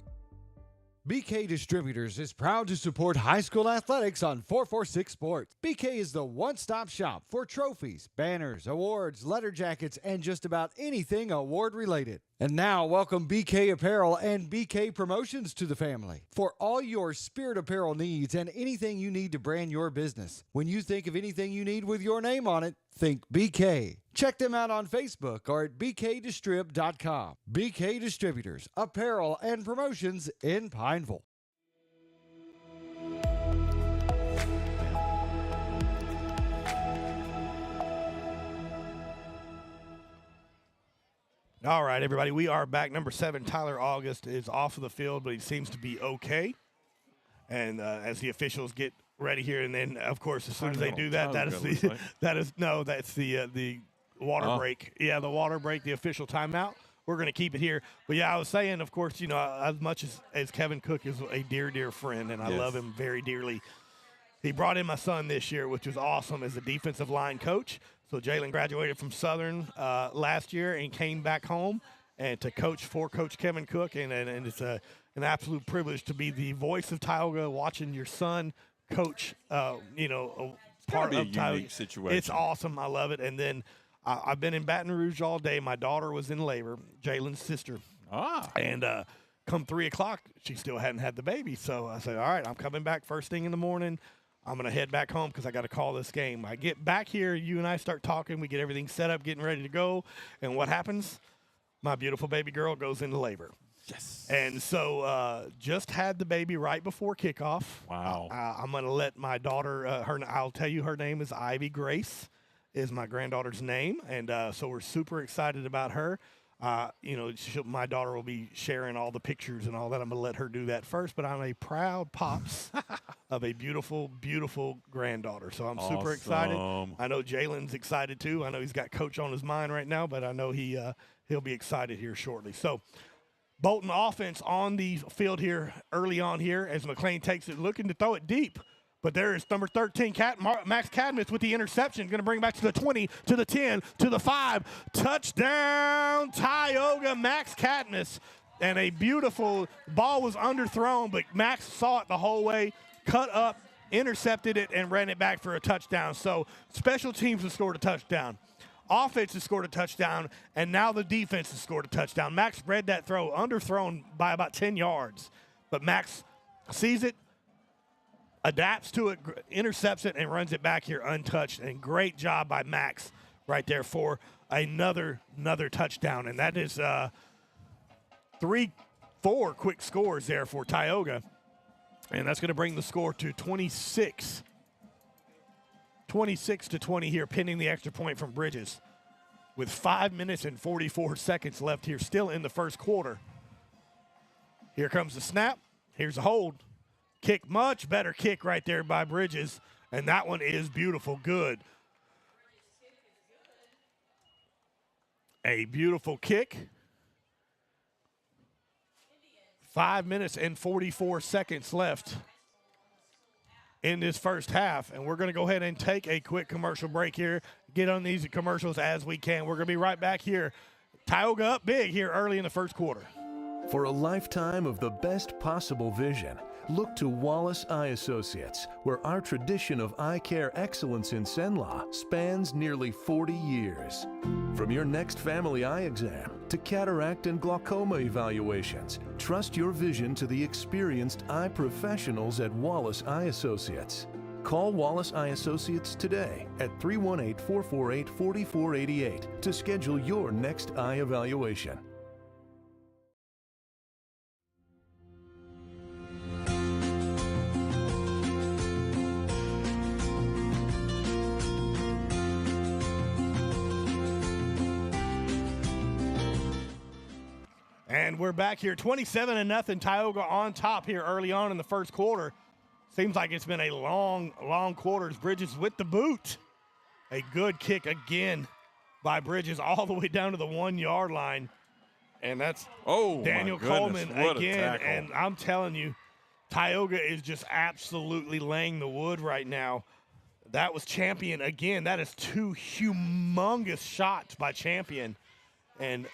BK Distributors is proud to support high school athletics on 446 Sports. BK is the one-stop shop for trophies, banners, awards, letter jackets, and just about anything award-related. And now, welcome BK Apparel and BK Promotions to the family for all your spirit apparel needs and anything you need to brand your business. When you think of anything you need with your name on it, think BK. Check them out on Facebook or at bkdistrib.com. BK Distributors, Apparel and Promotions in Pineville. All right, everybody, we are back. Number 7, Tyler August, is off of the field, but he seems to be okay. And as the officials get ready here, and then, of course, as soon as they do that, that's the water break. Yeah, the water break, the official timeout. We're going to keep it here. But, yeah, I was saying, of course, as much as Kevin Cook is a dear, dear friend, and I love him very dearly, he brought in my son this year, which was awesome, as a defensive line coach. So Jalen graduated from Southern last year and came back home and to coach for Coach Kevin Cook. And it's an absolute privilege to be the voice of Tioga, watching your son coach, a part of Tioga. Situation. It's awesome. I love it. And then I've been in Baton Rouge all day. My daughter was in labor, Jalen's sister. And come 3 o'clock, she still hadn't had the baby. So I said, all right, I'm coming back first thing in the morning. I'm going to head back home because I got to call this game. I get back here, you and I start talking. We get everything set up, getting ready to go. And what happens? My beautiful baby girl goes into labor. Yes. And so just had the baby right before kickoff. Wow. I'm going to let my daughter, I'll tell you her name is Ivy Grace, is my granddaughter's name. And so we're super excited about her. My daughter will be sharing all the pictures and all that. I'm going to let her do that first, but I'm a proud pops of a beautiful, beautiful granddaughter. So I'm super excited. I know Jalen's excited too. I know he's got coach on his mind right now, but I know he'll be excited here shortly. So Bolton offense on the field here early on here as McLean takes it, looking to throw it deep. But there is number 13, Max Cadmus with the interception. Going to bring it back to the 20, to the 10, to the 5. Touchdown, Tioga, Max Cadmus. And a beautiful ball was underthrown, but Max saw it the whole way, cut up, intercepted it, and ran it back for a touchdown. So special teams have scored a touchdown. Offense has scored a touchdown, and now the defense has scored a touchdown. Max read that throw, underthrown by about 10 yards. But Max sees it, adapts to it, intercepts it, and runs it back here untouched. And great job by Max right there for another touchdown. And that is 3-4 quick scores there for Tioga. And that's going to bring the score to 26 to 20 here, pending the extra point from Bridges. With 5 minutes and 44 seconds left here, still in the first quarter. Here comes the snap. Here's a hold. Kick, much better kick right there by Bridges, and that one is beautiful, good. A beautiful kick. 5 minutes and 44 seconds left in this first half, and we're going to go ahead and take a quick commercial break here, get on these commercials as we can. We're going to be right back here. Tioga up big here early in the first quarter. For a lifetime of the best possible vision, look to Wallace Eye Associates, where our tradition of eye care excellence in Cenla spans nearly 40 years. From your next family eye exam to cataract and glaucoma evaluations, trust your vision to the experienced eye professionals at Wallace Eye Associates. Call Wallace Eye Associates today at 318-448-4488 to schedule your next eye evaluation. And we're back here, 27-0, Tioga on top here early on in the first quarter. Seems like it's been a long quarter. Bridges with the boot. A good kick again by Bridges all the way down to the 1-yard line. And that's Daniel Coleman again. And I'm telling you, Tioga is just absolutely laying the wood right now. That was Champion again. That is 2 humongous shots by Champion. And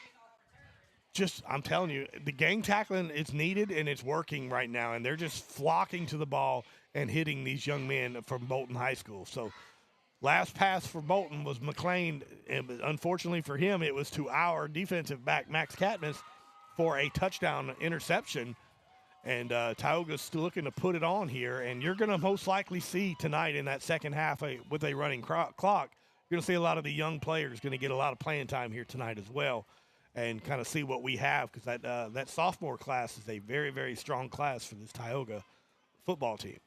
I'm telling you, the gang tackling is needed, and it's working right now, and they're just flocking to the ball and hitting these young men from Bolton High School. So last pass for Bolton was McLean, and unfortunately for him, it was to our defensive back, Max Katniss, for a touchdown interception. And Tioga's still looking to put it on here, and you're going to most likely see tonight in that second half with a running clock, you're going to see a lot of the young players going to get a lot of playing time here tonight as well, and kind of see what we have, because that sophomore class is a very, very strong class for this Tioga football team.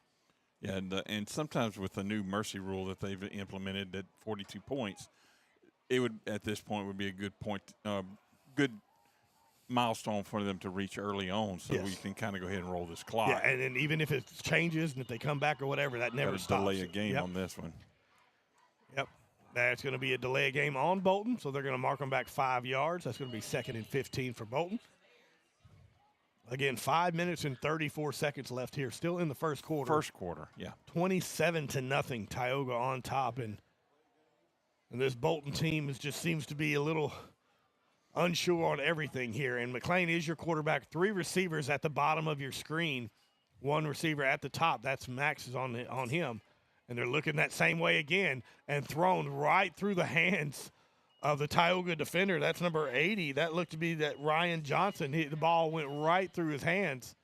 Yeah, and sometimes with the new mercy rule that they've implemented at 42 points, it would at this point would be a good point, good milestone for them to reach early on, so we can kind of go ahead and roll this clock. Yeah, and even if it changes and if they come back or whatever, that never stops. Delay a game on this one. Yep. That's going to be a delay game on Bolton, so they're going to mark them back 5 yards. That's going to be 2nd and 15 for Bolton. Again, 5 minutes and 34 seconds left here, still in the first quarter. 27-0, Tioga on top, and this Bolton team just seems to be a little unsure on everything here. And McLean is your quarterback. 3 receivers at the bottom of your screen, 1 receiver at the top. That's Max is on him. And they're looking that same way again and thrown right through the hands of the Tioga defender. That's number 80. That looked to be that Ryan Johnson. The ball went right through his hands.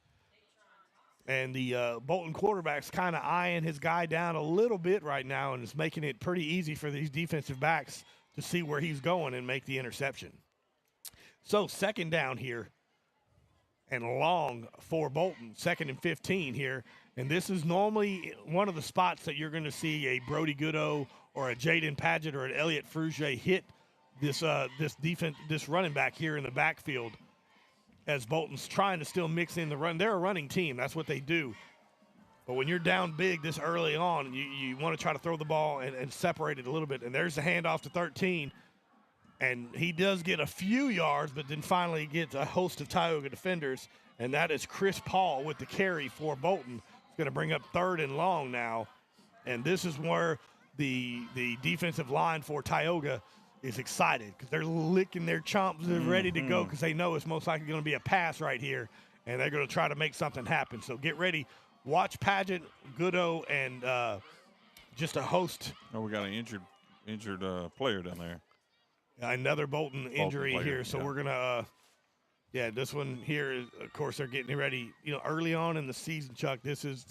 And the Bolton quarterback's kind of eyeing his guy down a little bit right now, and it's making it pretty easy for these defensive backs to see where he's going and make the interception. So 2nd down here and long for Bolton, 2nd and 15 here. And this is normally one of the spots that you're going to see a Brody Goodo or a Jaden Padgett or an Elliott Frugier hit this running back here in the backfield, as Bolton's trying to still mix in the run. They're a running team. That's what they do. But when you're down big this early on, you want to try to throw the ball and separate it a little bit. And there's the handoff to 13. And he does get a few yards, but then finally gets a host of Tioga defenders, and that is Chris Paul with the carry for Bolton. He's going to bring up 3rd and long now. And this is where the defensive line for Tioga is excited, because they're licking their chomps. They're ready to go, because they know it's most likely going to be a pass right here, and they're going to try to make something happen. So get ready. Watch Padgett, Goodo, and just a host. Oh, we got an injured player down there. Another Bolton injury here, so we're going to this one here is, of course, they're getting ready, early on in the season, Chuck. This is,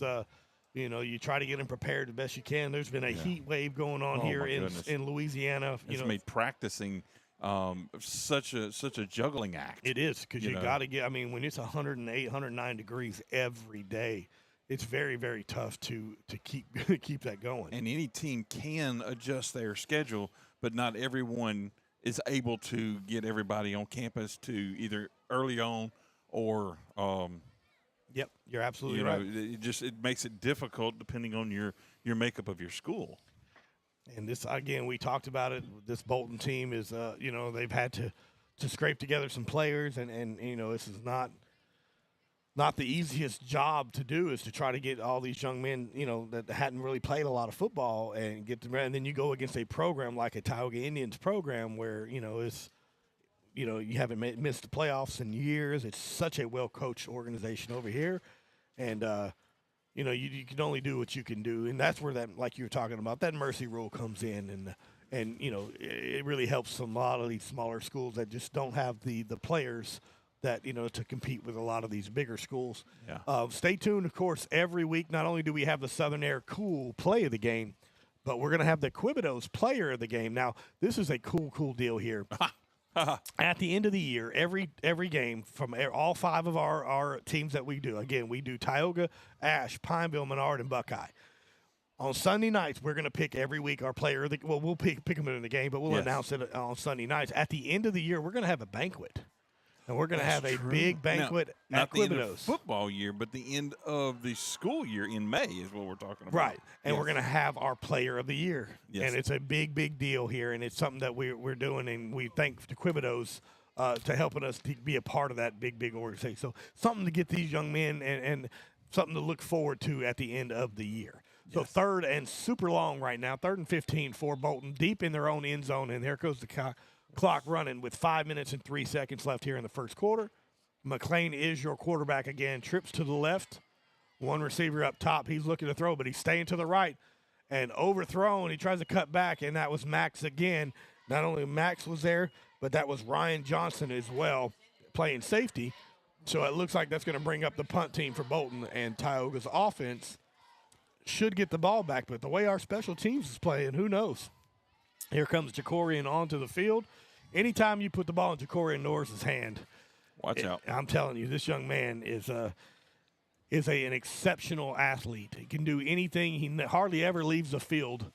you try to get them prepared the best you can. There's been a heat wave going on here in Louisiana. It's made practicing such a juggling act. It is, because you got to get, when it's 108, 109 degrees every day, it's very, very tough to keep that going. And any team can adjust their schedule, but not everyone is able to get everybody on campus to either early on or Yep, you're absolutely right. It makes it difficult depending on your makeup of your school. And this, again, we talked about it. This Bolton team is, they've had to scrape together some players, and this is not the easiest job to do, is to try to get all these young men, that hadn't really played a lot of football, and get them. And then you go against a program like a Tioga Indians program where, it's, you haven't missed the playoffs in years. It's such a well-coached organization over here. And, you can only do what you can do. And that's where that, like you were talking about, that mercy rule comes in. And it really helps a lot of these smaller schools that just don't have the players that, to compete with a lot of these bigger schools. Yeah. Stay tuned, of course, every week. Not only do we have the Southern Air Cool play of the game, but we're going to have the Quibidos player of the game. Now, this is a cool deal here. At the end of the year, every game from all 5 of our teams that we do, again, we do Tioga, Ash, Pineville, Menard, and Buckeye. On Sunday nights, we're going to pick every week our player. We'll pick them in the game, but we'll announce it on Sunday nights. At the end of the year, we're going to have a banquet. And we're going to have a big banquet at Quibidos. Not the end of football year, but the end of the school year in May is what we're talking about. Right. And we're going to have our player of the year. Yes. And it's a big deal here, and it's something that we're doing, and we thank the Quibidos to helping us to be a part of that big organization. So something to get these young men and something to look forward to at the end of the year. So 3rd and super long right now, 3rd and 15 for Bolton, deep in their own end zone, and there goes the Clock running with 5 minutes and 3 seconds left here in the first quarter. McLean is your quarterback again. Trips to the left. One receiver up top. He's looking to throw, but he's staying to the right. And overthrown. He tries to cut back, and that was Max again. Not only Max was there, but that was Ryan Johnson as well playing safety. So it looks like that's going to bring up the punt team for Bolton, and Tioga's offense should get the ball back. But the way our special teams is playing, who knows? Here comes Jacorian onto the field. Anytime you put the ball in Jacorian Norris's hand, watch out. I'm telling you, this young man is an exceptional athlete. He can do anything. He hardly ever leaves the field.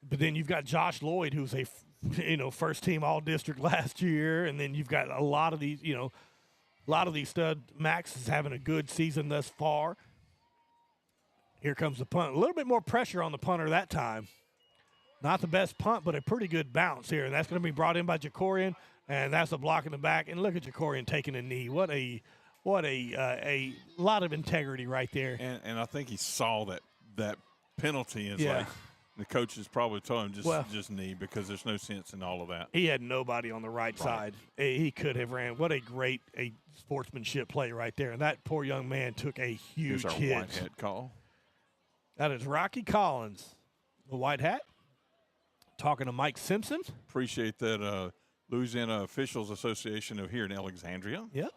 But then you've got Josh Lloyd, who's a first team All-District last year, and then you've got a lot of these stud. Max is having a good season thus far. Here comes the punt. A little bit more pressure on the punter that time. Not the best punt, but a pretty good bounce here, and that's going to be brought in by Jacorian, and that's a block in the back. And look at Jacorian taking a knee. What a lot of integrity right there. And I think he saw that penalty. Is Yeah. like the coaches probably told him just knee, because there's no sense in all of that. He had nobody on the right side. He could have ran. What a great sportsmanship play right there. And that poor young man took a huge Here's our hit. white hat call. That is Rocky Collins, the white hat, talking to Mike Simpson. Appreciate that Louisiana Officials Association of here in Alexandria. Yep.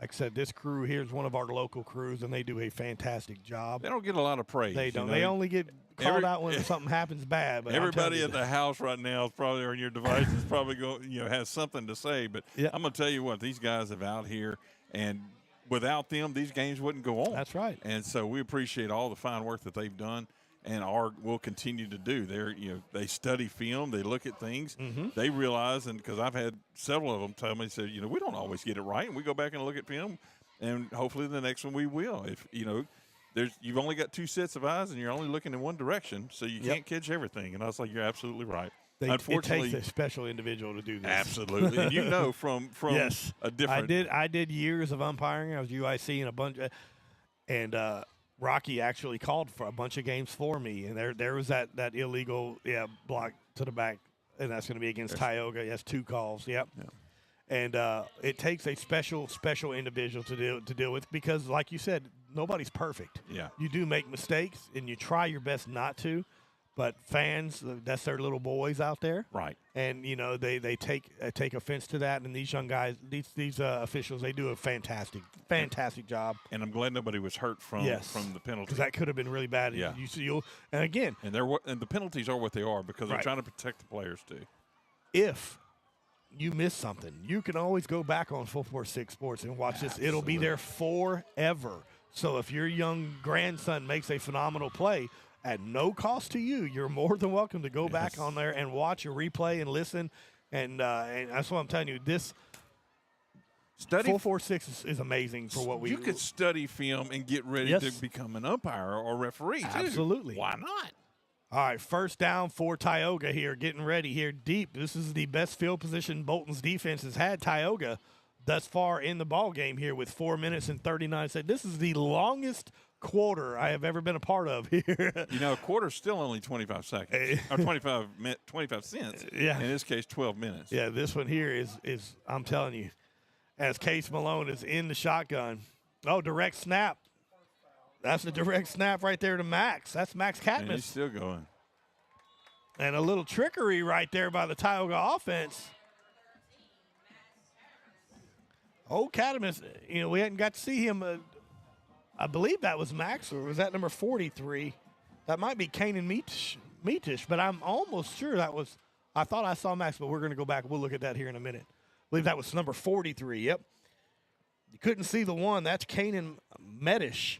Like I said, this crew here is one of our local crews, and they do a fantastic job. They don't get a lot of praise. They don't. You know? They only get called out when something happens bad. But everybody at the house right now is probably on your device is probably going, has something to say. But I'm going to tell you what, these guys have out here, and without them, these games wouldn't go on. That's right. And so we appreciate all the fine work that they've done, and will continue to do. They study film, they look at things, they realize, and because I've had several of them tell me, said, we don't always get it right, and we go back and look at film, and hopefully the next one we will. If you've only got two sets of eyes, and you're only looking in one direction, so you can't catch everything. And I was like, you're absolutely right. Unfortunately, it takes a special individual to do this. Absolutely, and from yes, a different. I did years of umpiring. I was UIC and a bunch, and Rocky actually called for a bunch of games for me, and there was that illegal block to the back, and that's going to be against Tioga. Yes, 2 calls. Yep. Yeah. And it takes a special individual to deal with, because, like you said, nobody's perfect. Yeah. You do make mistakes, and you try your best not to. But fans, that's their little boys out there, right? And they take offense to that. And these young guys, these officials, they do a fantastic job. And I'm glad nobody was hurt from the penalty, because that could have been really bad. Yeah. And the penalties are what they are, because they're trying to protect the players too. If you miss something, you can always go back on 446 Sports and watch this. It'll be there forever. So if your young grandson makes a phenomenal play, at no cost to you, you're more than welcome to go back on there and watch a replay and listen. And that's what I'm telling you. This study 446 is amazing for what we. You could study film and get ready to become an umpire or referee. Absolutely. Why not? All right, first down for Tioga here, getting ready here deep. This is the best field position Bolton's defense has had. Tioga thus far in the ball game here with 4 minutes and 39 seconds. This is the longest quarter I have ever been a part of here. A quarter's still only 25 seconds, or 25 cents. Yeah. In this case, 12 minutes. Yeah, this one here is I'm telling you, as Case Malone is in the shotgun. Oh, direct snap. That's a direct snap right there to Max. That's Max Catmus. And he's still going. And a little trickery right there by the Tioga offense. Oh, Catmus, we hadn't got to see him. I believe that was Max, or was that number 43? That might be Kanan Meetish, but I'm almost sure that was – I thought I saw Max, but we're going to go back. We'll look at that here in a minute. I believe that was number 43, yep. You couldn't see the one. That's Kanan Meetish.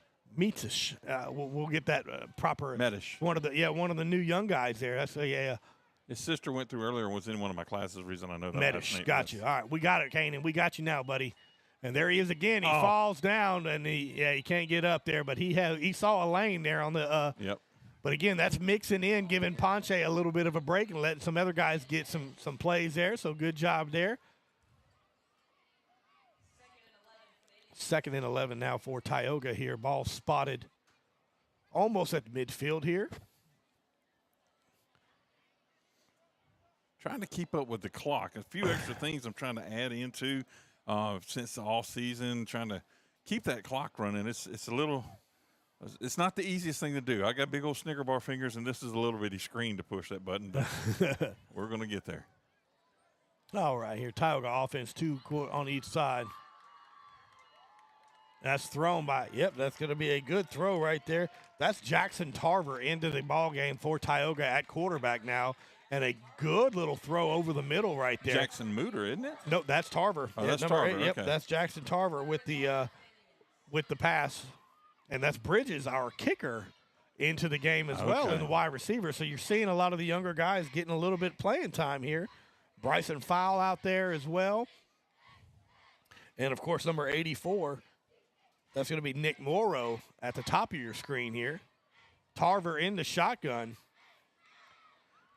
We'll get that proper – Meetish. One of the new young guys there. That's His sister went through earlier and was in one of my classes. The reason I know that. Meetish, got you. All right, we got it, Kanan. We got you now, buddy. And there he is again. He falls down, and he can't get up there. But he saw a lane there on the. Yep. But again, that's mixing in, giving Ponche a little bit of a break and letting some other guys get some plays there. So good job there. 2nd and 11 now for Tioga here. Ball spotted almost at the midfield here. trying to keep up with the clock. A few extra things I'm trying to add into since the off season, trying to keep that clock running. It's not the easiest thing to do. I got big old Snicker bar fingers, and this is a little bitty screen to push that button, but we're going to get there. All right, here, Tioga offense, 2 on each side. That's thrown by, that's going to be a good throw right there. That's Jackson Tarver into the ball game for Tioga at quarterback now, and a good little throw over the middle right there. Jackson Mooter, isn't it? No, that's Tarver. Oh, that's Tarver. 8. Yep, okay. that's Jackson Tarver with the pass, and that's Bridges, our kicker, into the game as well, in the wide receiver. So you're seeing a lot of the younger guys getting a little bit playing time here. Bryson Fowle out there as well. And, of course, number 84, that's going to be Nick Morrow at the top of your screen here. Tarver in the shotgun.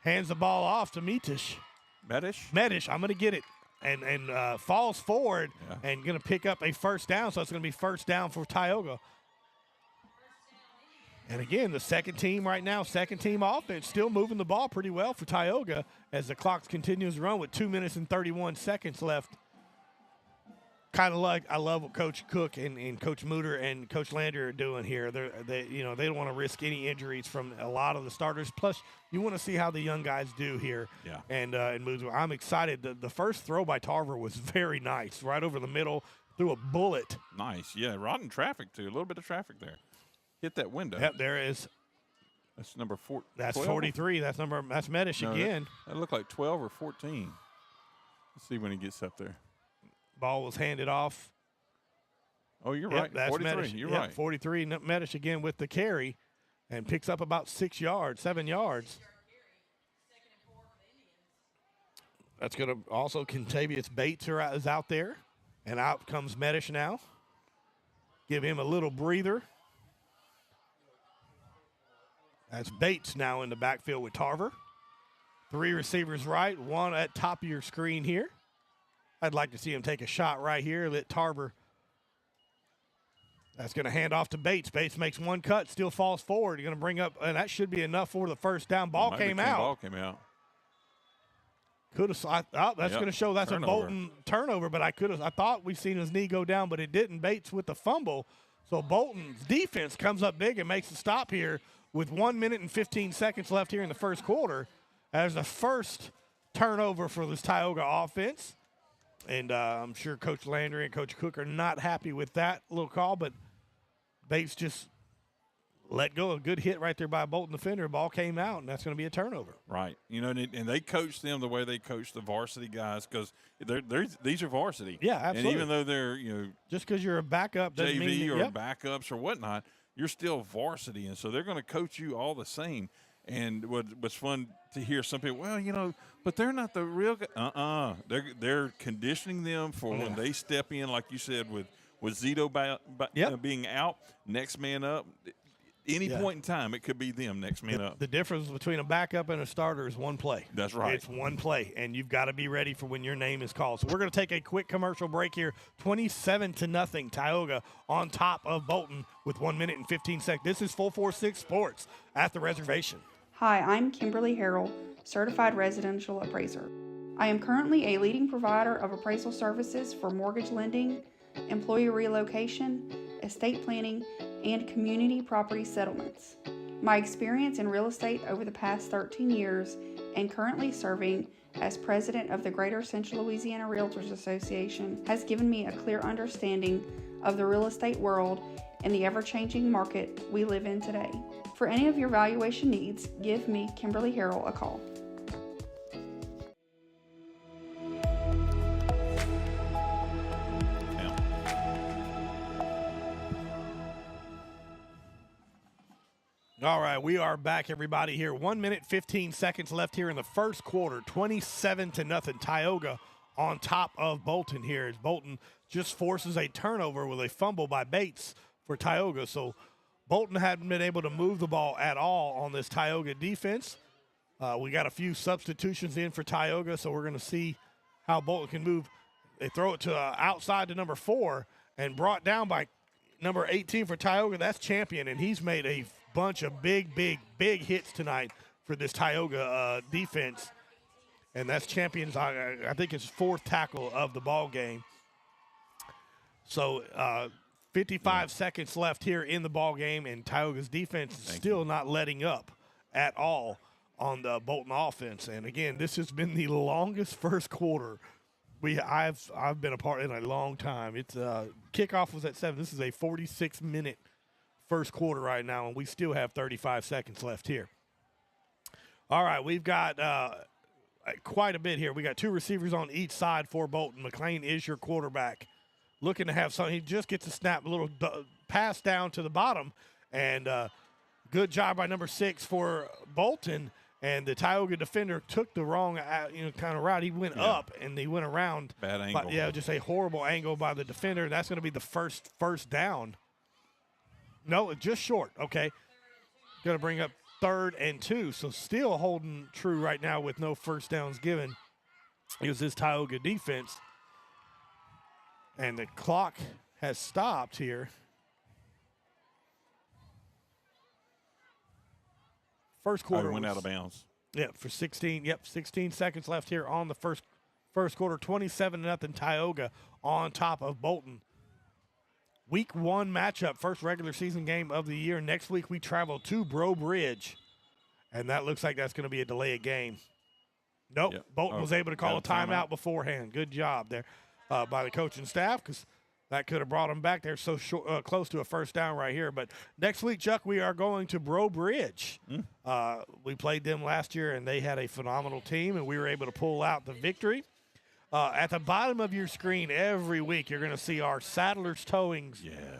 Hands the ball off to Medish. I'm going to get it. And falls forward and going to pick up a first down. So it's going to be first down for Tioga. And, again, the second team right now, second team offense, still moving the ball pretty well for Tioga as the clock continues to run with 2 minutes and 31 seconds left. Kind of like I love what Coach Cook and Coach Mooter and Coach Lander are doing here. They don't want to risk any injuries from a lot of the starters. Plus, you want to see how the young guys do here. Yeah. And I'm excited. The first throw by Tarver was very nice, right over the middle, threw a bullet. Nice, yeah. Rotten traffic too. A little bit of traffic there. Hit that window. Yep, there is. That's number 4. That's 12? 43. That's Medish again. That looked like 12 or 14. Let's see when he gets up there. Ball was handed off. Oh, you're right. That's 43. Medish. You're right. 43. Medish again with the carry and picks up about 7 yards. That's going to also Contavious Bates is out there. And out comes Medish now. Give him a little breather. That's Bates now in the backfield with Tarver. 3 receivers right, 1 at top of your screen here. I'd like to see him take a shot right here. Let Tarver. That's going to hand off to Bates. Bates makes 1 cut, still falls forward. You're going to bring up, and that should be enough for the first down. Ball came out. Ball came out. That's going to show that's turnover. A Bolton turnover, but I thought we seen his knee go down, but it didn't. Bates with the fumble. So Bolton's defense comes up big and makes a stop here with 1 minute and 15 seconds left here in the first quarter. As the first turnover for this Tioga offense. And I'm sure Coach Landry and Coach Cook are not happy with that little call, but Bates just let go. A good hit right there by a Bolton defender. Ball came out, and that's going to be a turnover. Right. And they coach them the way they coach the varsity guys because these are varsity. Yeah, absolutely. And even though they're, just because you're a backup doesn't JV mean or backups or whatnot, you're still varsity. And so they're going to coach you all the same. And what's fun to hear some people, but they're not the real guy. They're conditioning them for when they step in, like you said, with Zito being out, next man up. Any point in time, it could be them next man up. The difference between a backup and a starter is 1 play. That's right. It's 1 play, and you've got to be ready for when your name is called. So we're going to take a quick commercial break here. 27-0, Tioga on top of Bolton with 1 minute and 15 seconds. This is 446 Sports at the Reservation. Hi, I'm Kimberly Harrell, Certified Residential Appraiser. I am currently a leading provider of appraisal services for mortgage lending, employee relocation, estate planning, and community property settlements. My experience in real estate over the past 13 years and currently serving as president of the Greater Central Louisiana Realtors Association has given me a clear understanding of the real estate world and the ever-changing market we live in today. For any of your valuation needs, give me, Kimberly Harrell, a call. All right, we are back, everybody, here. 1 minute, 15 seconds left here in the first quarter. 27-0, Tioga on top of Bolton here as Bolton just forces a turnover with a fumble by Bates for Tioga. So Bolton hadn't been able to move the ball at all on this Tioga defense. We got a few substitutions in for Tioga, so we're going to see how Bolton can move. They throw it to outside to number 4 and brought down by number 18 for Tioga. That's Champion, and he's made a bunch of big hits tonight for this Tioga defense. and that's Champions. I think it's 4th tackle of the ball game. So 55 seconds left here in the ball game, and Tioga's defense is still not letting up at all on the Bolton offense. And again, this has been the longest first quarter I've been a part in a long time. It's kickoff was at 7. This is a 46-minute first quarter right now, and we still have 35 seconds left here. All right, we've got quite a bit here. We got 2 receivers on each side for Bolton. McLean is your quarterback, looking to have something. He just gets a snap, a little pass down to the bottom, and good job by number 6 for Bolton. And the Tioga defender took the wrong kind of route. He went up, and he went around. Bad angle. Just a horrible angle by the defender. That's going to be the first down. No, just short. Okay. Going to bring up 3rd and 2. So still holding true right now with no first downs given. It was this Tioga defense. And the clock has stopped here. First quarter went out of bounds. Yeah, for 16. Yep, 16 seconds left here on the first quarter. 27-0 Tioga on top of Bolton. Week 1 matchup, first regular season game of the year. Next week we travel to Breaux Bridge, and that looks like that's going to be a delay of game. Nope, Bolton was able to call a timeout beforehand. Good job there by the coaching staff, because that could have brought them back. They're so close to a first down right here. But next week, Chuck, we are going to Breaux Bridge. We played them last year, and they had a phenomenal team, and we were able to pull out the victory. At the bottom of your screen every week, you're going to see our Saddler's Towing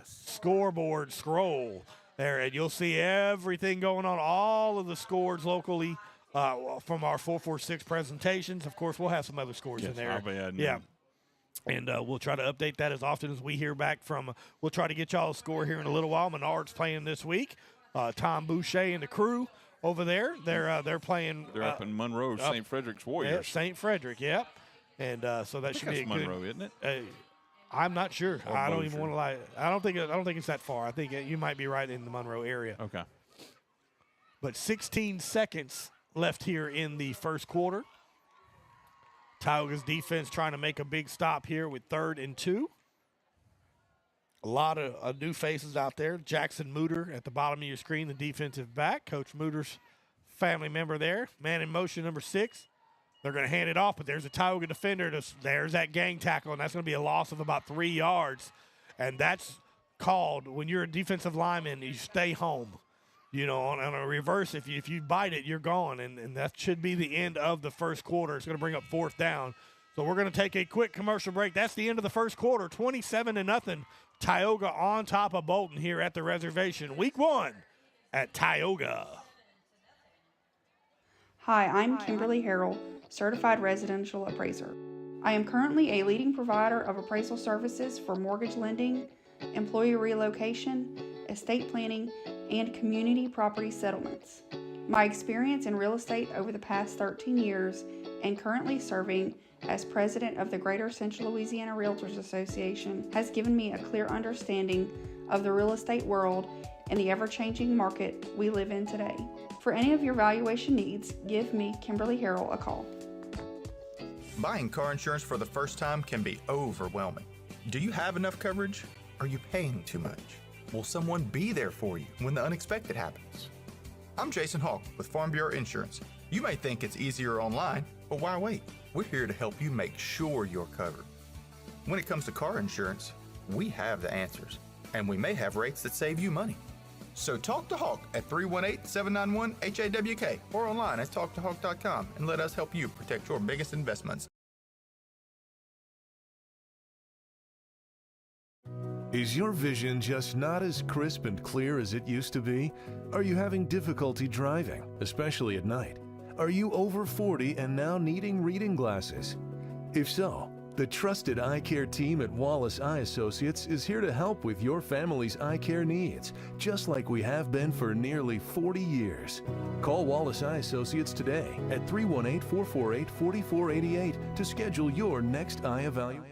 scoreboard scroll there, and you'll see everything going on, all of the scores locally from our 446 presentations. Of course, we'll have some other scores in there. And we'll try to update that as often as we hear back from. We'll try to get y'all a score here in a little while. Menard's playing this week. Tom Boucher and the crew over there. They're playing. They're up in Monroe, St. Frederick's Warriors. Yeah, St. Frederick. Yep. And so that should be a Monroe, good. isn't it? I'm not sure. I don't even want to lie. I don't think it's that far. I think you might be right in the Monroe area. Okay. But 16 seconds left here in the first quarter. Tioga's defense trying to make a big stop here with 3rd and 2. A lot of new faces out there. Jackson Mooter at the bottom of your screen, the defensive back. Coach Mooter's family member there. Man in motion, number 6. They're going to hand it off, but there's a Tioga defender. There's that gang tackle, and that's going to be a loss of about 3 yards. And that's called, when you're a defensive lineman, you stay home. You know, on a reverse, if you bite it, you're gone, and that should be the end of the first quarter. It's going to bring up 4th down. So we're going to take a quick commercial break. That's the end of the first quarter, 27-0. Tioga on top of Bolton here at the reservation. Week 1 at Tioga. Hi, I'm Kimberly Harrell, Certified Residential Appraiser. I am currently a leading provider of appraisal services for mortgage lending, employee relocation, estate planning, and community property settlements. My experience in real estate over the past 13 years and currently serving as president of the Greater Central Louisiana Realtors Association has given me a clear understanding of the real estate world and the ever-changing market we live in today. For any of your valuation needs, give me, Kimberly Harrell, a call. Buying car insurance for the first time can be overwhelming. Do you have enough coverage? Are you paying too much? Will someone be there for you when the unexpected happens? I'm Jason Hawk with Farm Bureau Insurance. You may think it's easier online, but why wait? We're here to help you make sure you're covered. When it comes to car insurance, we have the answers, and we may have rates that save you money. So talk to Hawk at 318-791-HAWK or online at talktohawk.com and let us help you protect your biggest investments. Is your vision just not as crisp and clear as it used to be? Are you having difficulty driving, especially at night? Are you over 40 and now needing reading glasses? If so, the trusted eye care team at Wallace Eye Associates is here to help with your family's eye care needs, just like we have been for nearly 40 years. Call Wallace Eye Associates today at 318-448-4488 to schedule your next eye evaluation.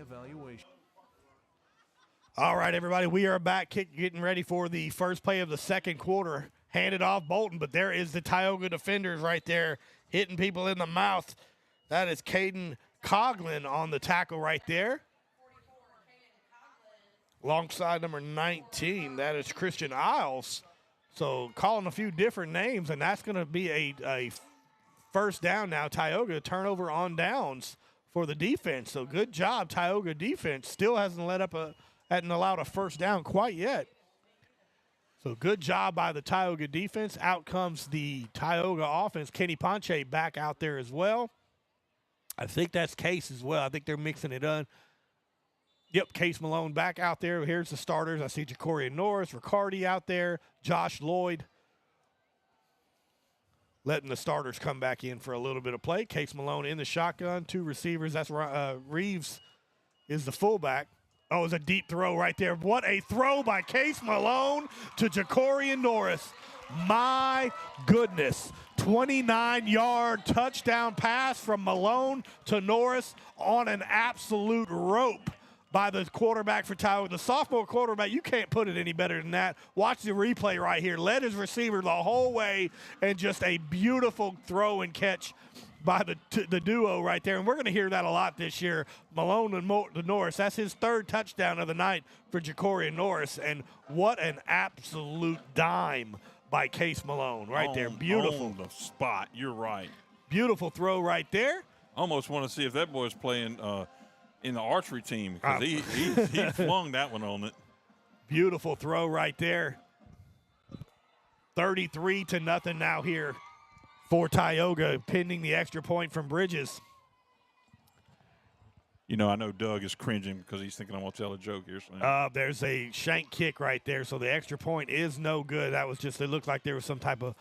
All right, everybody, we are back getting ready for the first play of the second quarter. Handed off Bolton, but there is the Tioga defenders right there hitting people in the mouth. That is Caden Coughlin on the tackle right there. Alongside number 19, that is Christian Isles. So calling a few different names, and that's going to be a first down now. Tioga turnover on downs for the defense. So good job, Tioga defense. Still hasn't allowed a first down quite yet. So good job by the Tioga defense. Out comes the Tioga offense. Kenny Ponche back out there as well. I think that's Case as well. I think they're mixing it up. Yep, Case Malone back out there. Here's the starters. I see Jacorian Norris, Riccardi out there, Josh Lloyd. Letting the starters come back in for a little bit of play. Case Malone in the shotgun, 2 receivers. That's Reeves is the fullback. Oh, it's a deep throw right there. What a throw by Case Malone to Jacorian Norris. My goodness. 29-yard touchdown pass from Malone to Norris on an absolute rope by the quarterback for Tioga. The sophomore quarterback, you can't put it any better than that. Watch the replay right here. Led his receiver the whole way, and just a beautiful throw and catch by the duo right there. And we're going to hear that a lot this year. Malone and Norris. That's his 3rd touchdown of the night for Jacorian Norris. And what an absolute dime by Case Malone right there. Beautiful. On the spot. You're right. Beautiful throw right there. Almost want to see if that boy's playing in the archery team, because he flung that one on it. Beautiful throw right there. 33-0 now here for Tioga, pending the extra point from Bridges. You know, I know Doug is cringing because he's thinking I'm going to tell a joke here. There's a shank kick right there, so the extra point is no good. That was just, it looked like there was some type of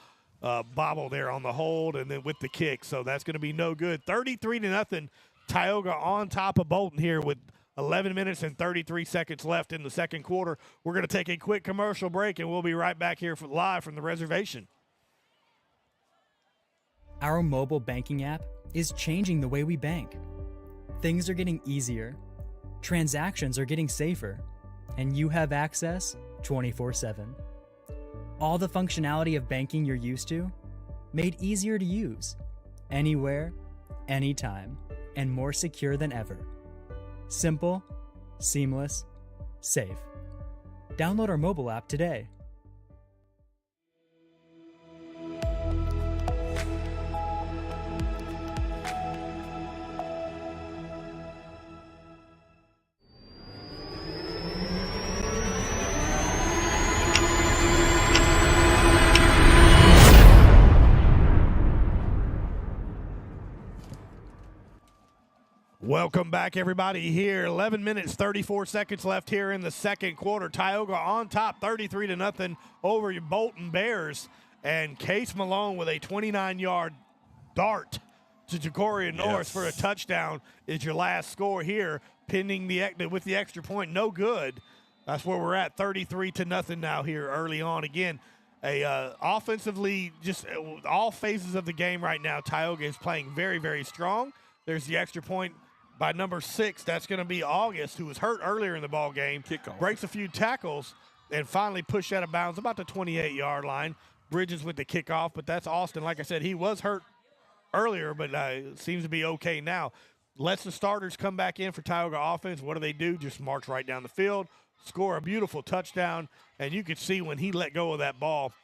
bobble there on the hold and then with the kick, so that's going to be no good. 33-0. Tioga on top of Bolton here with 11 minutes and 33 seconds left in the second quarter. We're going to take a quick commercial break, and we'll be right back here live from the reservation. Our mobile banking app is changing the way we bank. Things are getting easier, transactions are getting safer, and you have access 24/7. All the functionality of banking you're used to, made easier to use, anywhere, anytime, and more secure than ever. Simple, seamless, safe. Download our mobile app today. Welcome back, everybody, here. 11 minutes, 34 seconds left here in the second quarter. Tioga on top, 33-0 over your Bolton Bears. And Case Malone with a 29-yard dart to Jacorian Norris for a touchdown is your last score here, pending with the extra point. No good. That's where we're at, 33-0 now here early on. Again, offensively, just all phases of the game right now, Tioga is playing very, very strong. There's the extra point by number 6. That's going to be August, who was hurt earlier in the ball game. Kickoff. Breaks a few tackles and finally pushed out of bounds about the 28-yard line. Bridges with the kickoff, but that's Austin. Like I said, he was hurt earlier, but seems to be okay now. Lets the starters come back in for Tioga offense. What do? Just march right down the field, score a beautiful touchdown, and you can see when he let go of that ball,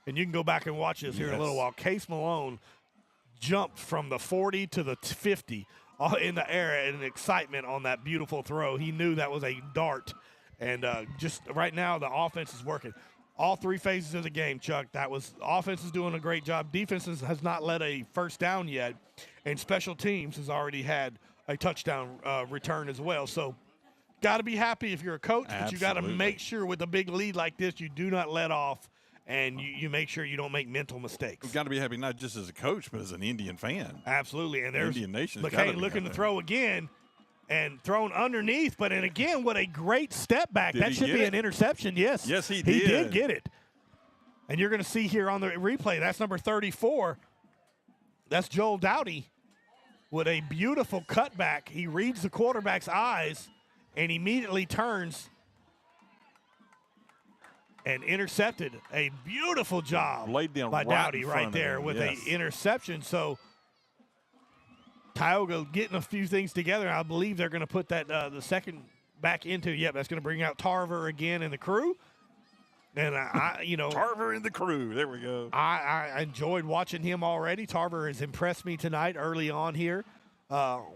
and you can go back and watch this here in a little while. Case Malone jumped from the 40 to the 50 in the air in excitement on that beautiful throw. He knew that was a dart. And just right now, the offense is working. All 3 phases of the game, Chuck. Offense is doing a great job. Defense has not led a first down yet. And special teams has already had a touchdown return as well. So got to be happy if you're a coach, but you got to make sure with a big lead like this, you do not let off. And you make sure you don't make mental mistakes. We've got to be happy not just as a coach, but as an Indian fan. Absolutely. And there's Indian Nation McCain looking to throw again and thrown underneath. But, and again, what a great step back. That should be an interception. Yes. Yes, he did. He did get it. And you're going to see here on the replay, that's number 34. That's Joel Dowdy with a beautiful cutback. He reads the quarterback's eyes and immediately turns and intercepted. A beautiful job laid down by right Dowdy in right front there of him. with an interception. So Tioga getting a few things together. I believe they're going to put that the second back into. Yep, that's going to bring out Tarver again and the crew. And Tarver and the crew. There we go. I enjoyed watching him already. Tarver has impressed me tonight early on here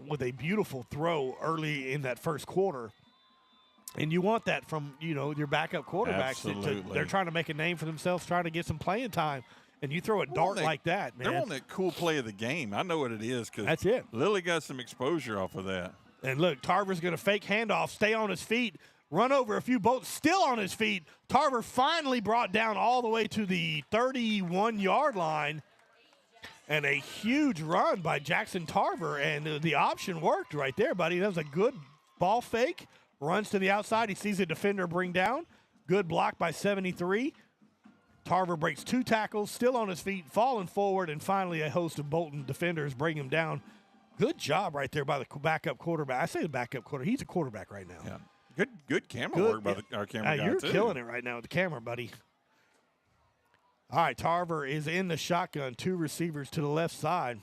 with a beautiful throw early in that first quarter. And you want that from, your backup quarterbacks. Absolutely. They're trying to make a name for themselves, trying to get some playing time. And you throw a dart like that, man. They're on that cool play of the game. I know what it is because that's it. Lily got some exposure off of that. And look, Tarver's going to fake handoff, stay on his feet, run over a few Bolts, still on his feet. Tarver finally brought down all the way to the 31-yard line. And a huge run by Jackson Tarver. And the option worked right there, buddy. That was a good ball fake. Runs to the outside. He sees a defender bring down. Good block by 73. Tarver breaks 2 tackles, still on his feet, falling forward, and finally a host of Bolton defenders bring him down. Good job right there by the backup quarterback. I say the backup quarterback. He's a quarterback right now. Yeah. Good camera work by our camera guy, you're too. killing it right now with the camera, buddy. All right, Tarver is in the shotgun. 2 receivers to the left side.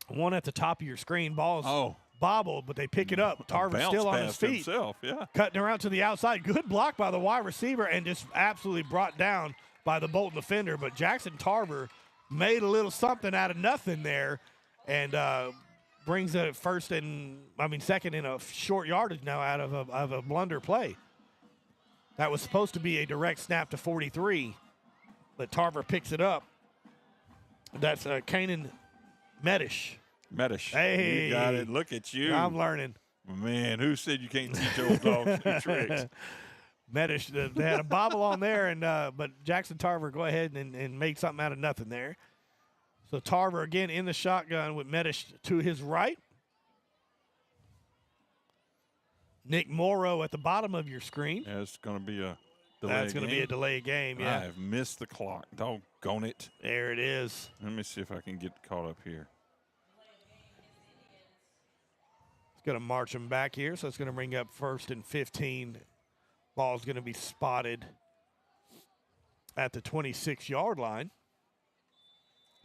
One at the top of your screen. Ball's bobbled, but they pick it up. Tarver's still on his feet. Himself, cutting around to the outside. Good block by the wide receiver and just absolutely brought down by the Bolton defender. But Jackson Tarver made a little something out of nothing there and brings it second in a short yardage now out of a blunder play. That was supposed to be a direct snap to 43, but Tarver picks it up. That's Kanan Medish. Hey. You got it. Look at you. I'm learning. Man, who said you can't teach old dogs new tricks? Medish, they had a bobble on there, but Jackson Tarver go ahead and make something out of nothing there. So Tarver again in the shotgun with Medish to his right. Nick Morrow at the bottom of your screen. Yeah, it's going to be a delay. That's going to be a delay game, yeah. I have missed the clock. Doggone it. There it is. Let me see if I can get caught up here. It's going to march him back here, so it's going to bring up 1st and 15. Ball's going to be spotted at the 26-yard line.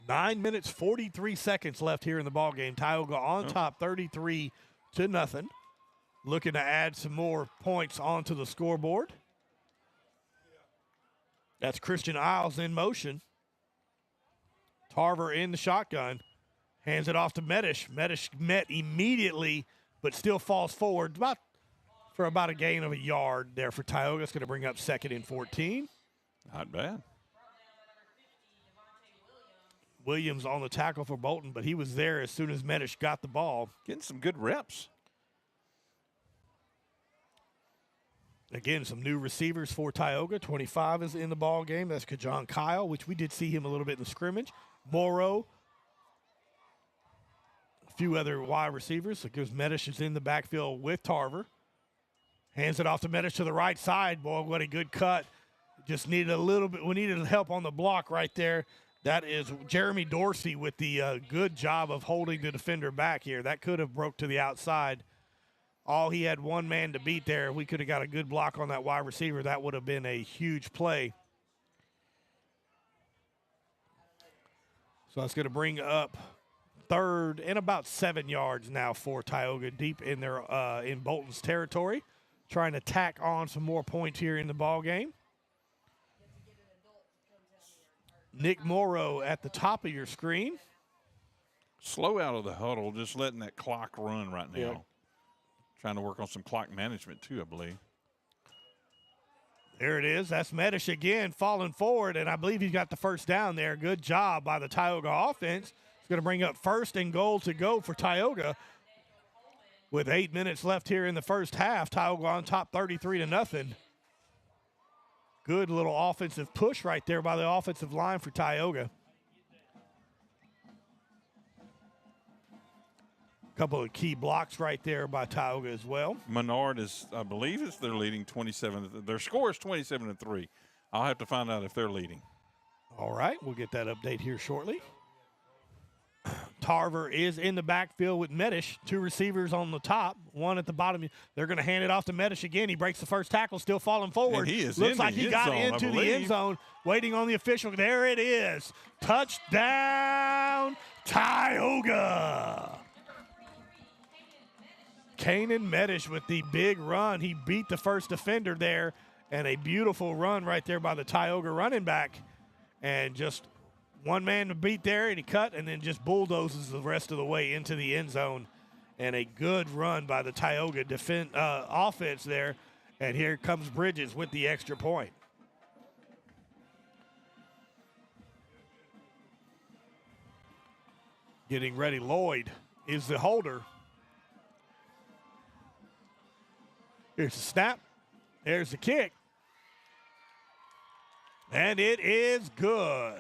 9 minutes, 43 seconds left here in the ball game. Tioga on top, 33-0. Looking to add some more points onto the scoreboard. That's Christian Isles in motion. Tarver in the shotgun. Hands it off to Medish. Medish met immediately, but still falls forward for about a gain of a yard there for Tioga. It's going to bring up 2nd and 14. Not bad. Williams on the tackle for Bolton, but he was there as soon as Medish got the ball. Getting some good reps. Again, some new receivers for Tioga. 25 is in the ball game. That's Kajon Kyle, which we did see him a little bit in the scrimmage. Morrow. A few other wide receivers. Because Medish is in the backfield with Tarver. Hands it off to Medish to the right side. Boy, what a good cut. Just needed a little bit. We needed help on the block right there. That is Jeremy Dorsey with the good job of holding the defender back here. That could have broke to the outside. All he had one man to beat there. We could have got a good block on that wide receiver. That would have been a huge play. So it's going to bring up 3rd and about 7 yards now for Tioga, deep in their in Bolton's territory, trying to tack on some more points here in the ball game. Nick Morrow at the top of your screen. Slow out of the huddle, just letting that clock run right now. Yeah. Trying to work on some clock management too, I believe. There it is. That's Medish again falling forward, and I believe he's got the first down there. Good job by the Tioga offense. It's going to bring up 1st and goal to go for Tioga. With 8 minutes left here in the first half, Tioga on top 33-0. Good little offensive push right there by the offensive line for Tioga. Couple of key blocks right there by Tioga as well. Menard is, I believe, is their leading 27. Their score is 27-3. I'll have to find out if they're leading. All right, we'll get that update here shortly. Tarver is in the backfield with Medish. 2 receivers on the top, 1 at the bottom. They're going to hand it off to Medish again. He breaks the first tackle, still falling forward. And he is Looks in like the he end got zone, into the end zone, waiting on the official. There it is. Touchdown, Tioga. Kanan Medish with the big run. He beat the first defender there, and a beautiful run right there by the Tioga running back. And just one man to beat there, and he cut, and then just bulldozes the rest of the way into the end zone. And a good run by the Tioga offense there. And here comes Bridges with the extra point. Getting ready, Lloyd is the holder. Here's the snap. There's the kick. And it is good.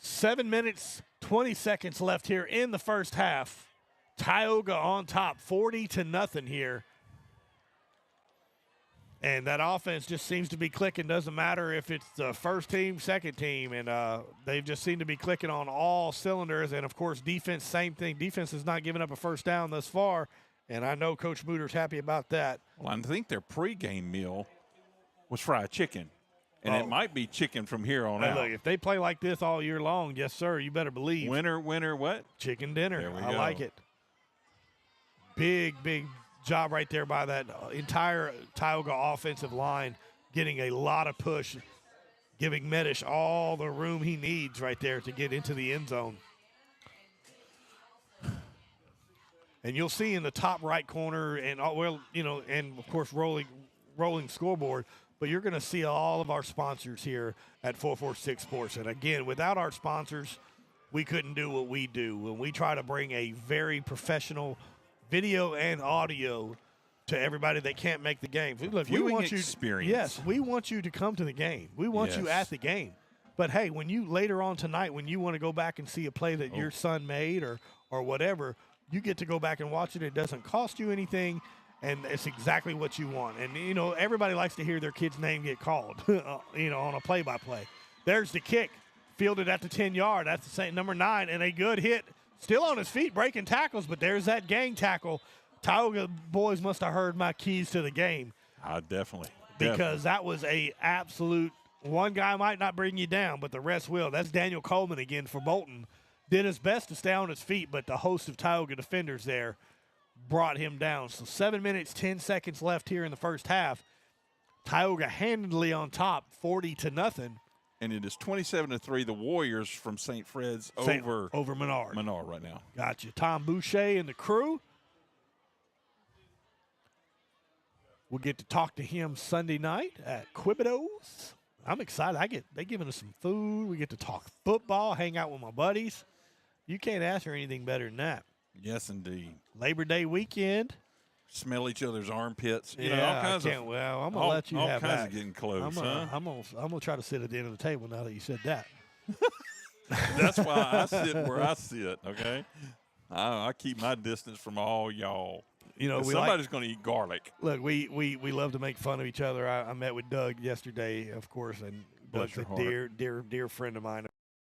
7 minutes, 20 seconds left here in the first half. Tioga on top, 40-0 here. And that offense just seems to be clicking. Doesn't matter if it's the first team, second team. And they just seem to be clicking on all cylinders. And, of course, defense, same thing. Defense has not given up a first down thus far. And I know Coach Mooter's happy about that. Well, I think their pregame meal was fried chicken. And it might be chicken from here on out. Look, if they play like this all year long, yes, sir, you better believe. Winner, what? Chicken dinner. There we I go. like it. Big job right there by that entire Tioga offensive line, getting a lot of push, giving Medish all the room he needs right there to get into the end zone. And you'll see in the top right corner, and and of course rolling scoreboard. But you're going to see all of our sponsors here at 446 Sports. And again, without our sponsors, we couldn't do what we do. When we try to bring a very professional video and audio to everybody that can't make the game. Look, we want you experience. Yes, we want you to come to the game. We want you at the game. But hey, when you later on tonight, when you want to go back and see a play that your son made or whatever, you get to go back and watch it. It doesn't cost you anything. And it's exactly what you want. And, everybody likes to hear their kid's name get called, on a play-by-play. There's the kick, fielded at the 10-yard. That's the same, number 9, and a good hit. Still on his feet, breaking tackles, but there's that gang tackle. Tioga boys must have heard my keys to the game. Definitely. Because that was a absolute – one guy might not bring you down, but the rest will. That's Daniel Coleman again for Bolton. Did his best to stay on his feet, but the host of Tioga defenders there brought him down. So 7 minutes, 10 seconds left here in the first half. Tioga handily on top, 40-0. And it is 27-3. The Warriors from St. Fred's over Menard. Menard right now. Gotcha. Tom Boucher and the crew. We'll get to talk to him Sunday night at Quibido's. I'm excited. They're giving us some food. We get to talk football, hang out with my buddies. You can't ask for anything better than that. Yes, indeed. Labor Day weekend. Smell each other's armpits. All kinds of. Well, I'm gonna let you have that. All kinds of getting close, I'm gonna try to sit at the end of the table now that you said that. That's why I sit where I sit. Okay, I keep my distance from all y'all. Somebody's going to eat garlic. Look, we love to make fun of each other. I met with Doug yesterday, of course, and Doug's a dear friend of mine.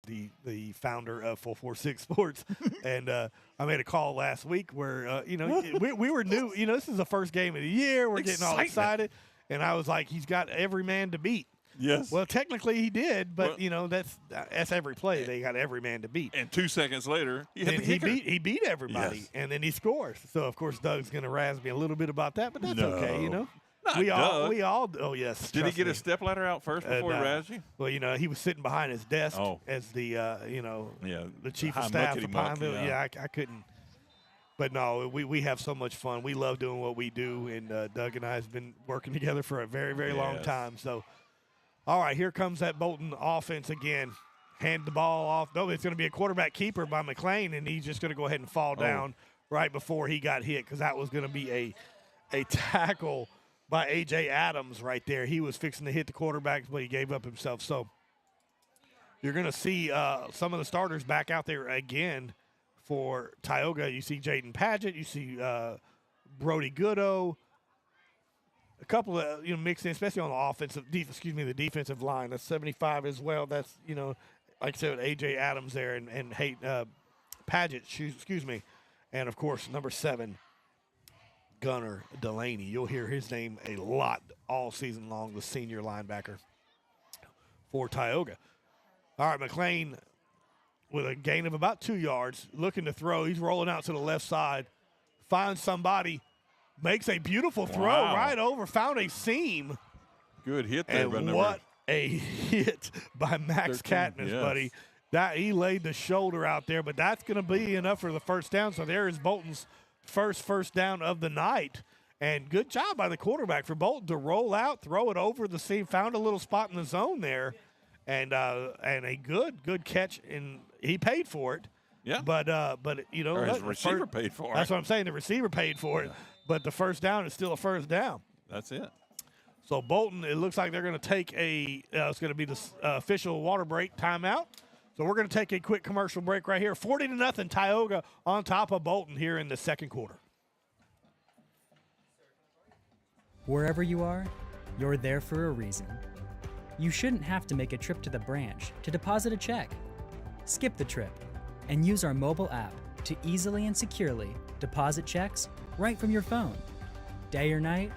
The founder of 446 Sports, and I made a call last week where we were new. This is the first game of the year. We're getting all excited, and I was like, he's got every man to beat. Yes. Well, technically he did, but that's every play. They got every man to beat. And 2 seconds later, he beat everybody, and then he scores. So of course Doug's going to razz me a little bit about that, but that's okay. We all. Oh yes. Did he get a stepladder out first before he razzed you? Well, he was sitting behind his desk as the the chief of staff of Pineville. Yeah, I couldn't. But no, we have so much fun. We love doing what we do, and Doug and I have been working together for a very, very long time. So, all right, here comes that Bolton offense again. Hand the ball off. No, it's going to be a quarterback keeper by McLean, and he's just going to go ahead and fall down right before he got hit because that was going to be a tackle by A.J. Adams right there. He was fixing to hit the quarterback, but he gave up himself. So you're going to see some of the starters back out there again for Tioga. You see Jaden Padgett. You see Brody Goodo. A couple of mixed in, especially on the the defensive line. That's 75 as well. That's like I said, A.J. Adams there and Padgett. Excuse me, and of course number 7. Gunnar Delaney. You'll hear his name a lot all season long, the senior linebacker for Tioga. All right, McLean with a gain of about 2 yards, looking to throw. He's rolling out to the left side, finds somebody, makes a beautiful throw right over, found a seam. Good hit there. And what a hit by Max Katniss, buddy. That he laid the shoulder out there, but that's going to be enough for the first down. So there is Bolton's first down of the night. And good job by the quarterback for Bolton to roll out, throw it over the seam, found a little spot in the zone there, and a good catch. And he paid for it. Yeah. But you know, his receiver paid for it. That's what I'm saying. The receiver paid for it, but the first down is still a first down. That's it. So Bolton, it looks like they're going to take it's going to be the official water break timeout. So we're going to take a quick commercial break right here. 40-0 Tioga on top of Bolton here in the second quarter. Wherever you are, you're there for a reason. You shouldn't have to make a trip to the branch to deposit a check. Skip the trip and use our mobile app to easily and securely deposit checks right from your phone. Day or night,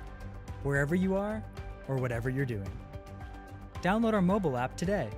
wherever you are, or whatever you're doing. Download our mobile app today.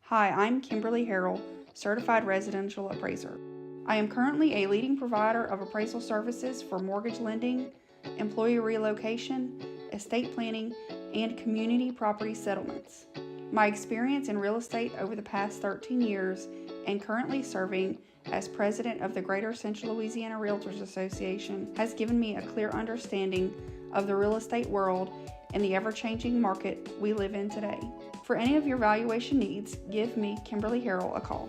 Hi, I'm Kimberly Harrell, Certified Residential Appraiser. I am currently a leading provider of appraisal services for mortgage lending, employee relocation, estate planning, and community property settlements. My experience in real estate over the past 13 years and currently serving as president of the Greater Central Louisiana Realtors Association has given me a clear understanding of the real estate world and the ever-changing market we live in today. For any of your valuation needs, give me, Kimberly Harrell, a call.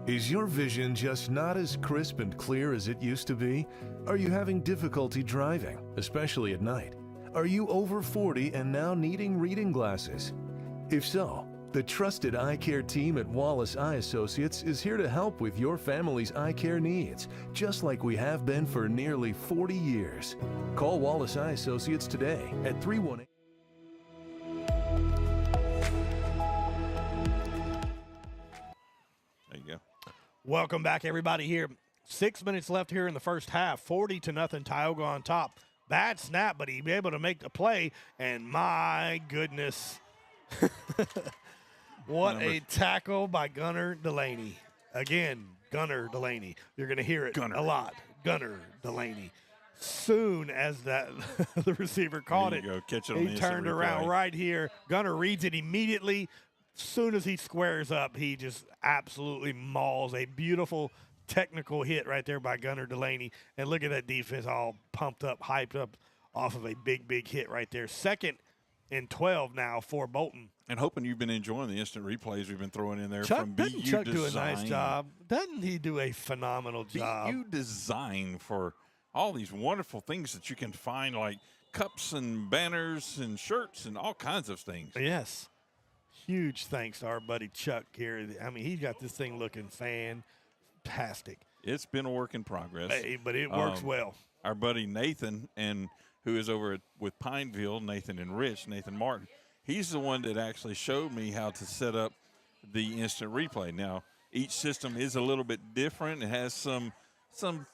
Is your vision just not as crisp and clear as it used to be? Are you having difficulty driving, especially at night? Are you over 40 and now needing reading glasses? If so, the trusted eye care team at Wallace Eye Associates is here to help with your family's eye care needs, just like we have been for nearly 40 years. Call Wallace Eye Associates today at 318. There you go. Welcome back, everybody, here. 6 minutes left here in the first half. 40-0 Tioga on top. Bad snap, but he'd be able to make the play. And my goodness, what a tackle by Gunnar Delaney. Again, Gunnar Delaney. You're going to hear it a lot. Gunnar Delaney. Soon as that the receiver caught it, he turned around right here. Gunnar reads it immediately. Soon as he squares up, he just absolutely mauls a beautiful technical hit right there by Gunnar Delaney. And look at that defense all pumped up, hyped up off of a big hit right there. 2nd and 12 now for Bolton. And hoping you've been enjoying the instant replays we've been throwing in there Chuck, from doesn't BU Chuck Design. do a nice job? Doesn't he do a phenomenal job? BU Design for all these wonderful things that you can find, like cups and banners and shirts and all kinds of things. Yes. Huge thanks to our buddy Chuck here. I mean, he's got this thing looking fantastic. It's been a work in progress. But it works well. Our buddy Nathan, and who is over with Pineville, Nathan and Rich, Nathan Martin, he's the one that actually showed me how to set up the instant replay. Now, each system is a little bit different. It has some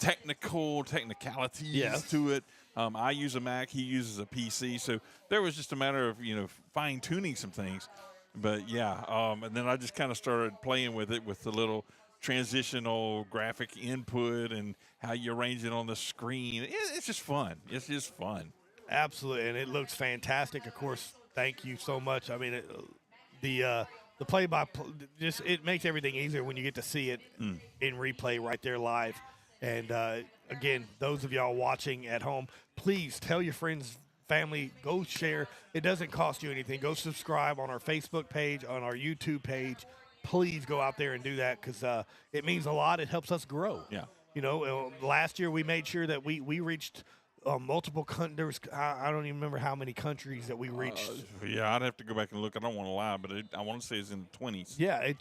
technicalities to it. I use a Mac, he uses a PC, so there was just a matter of fine-tuning some things. But yeah, and then I just kind of started playing with it with the little transitional graphic input and how you arrange it on the screen. It's just fun. It's just fun. Absolutely, and it looks fantastic. Of course, thank you so much. I mean, the play-by-play, just it makes everything easier when you get to see it in replay right there live. And again, those of y'all watching at home, please tell your friends, family, go share. It doesn't cost you anything. Go subscribe on our Facebook page, on our YouTube page. Please go out there and do that because it means a lot. It helps us grow. Yeah. Last year we made sure that we reached multiple countries. I don't even remember how many countries that we reached. Yeah, I'd have to go back and look. I don't want to lie, but I want to say it's in the 20s. Yeah,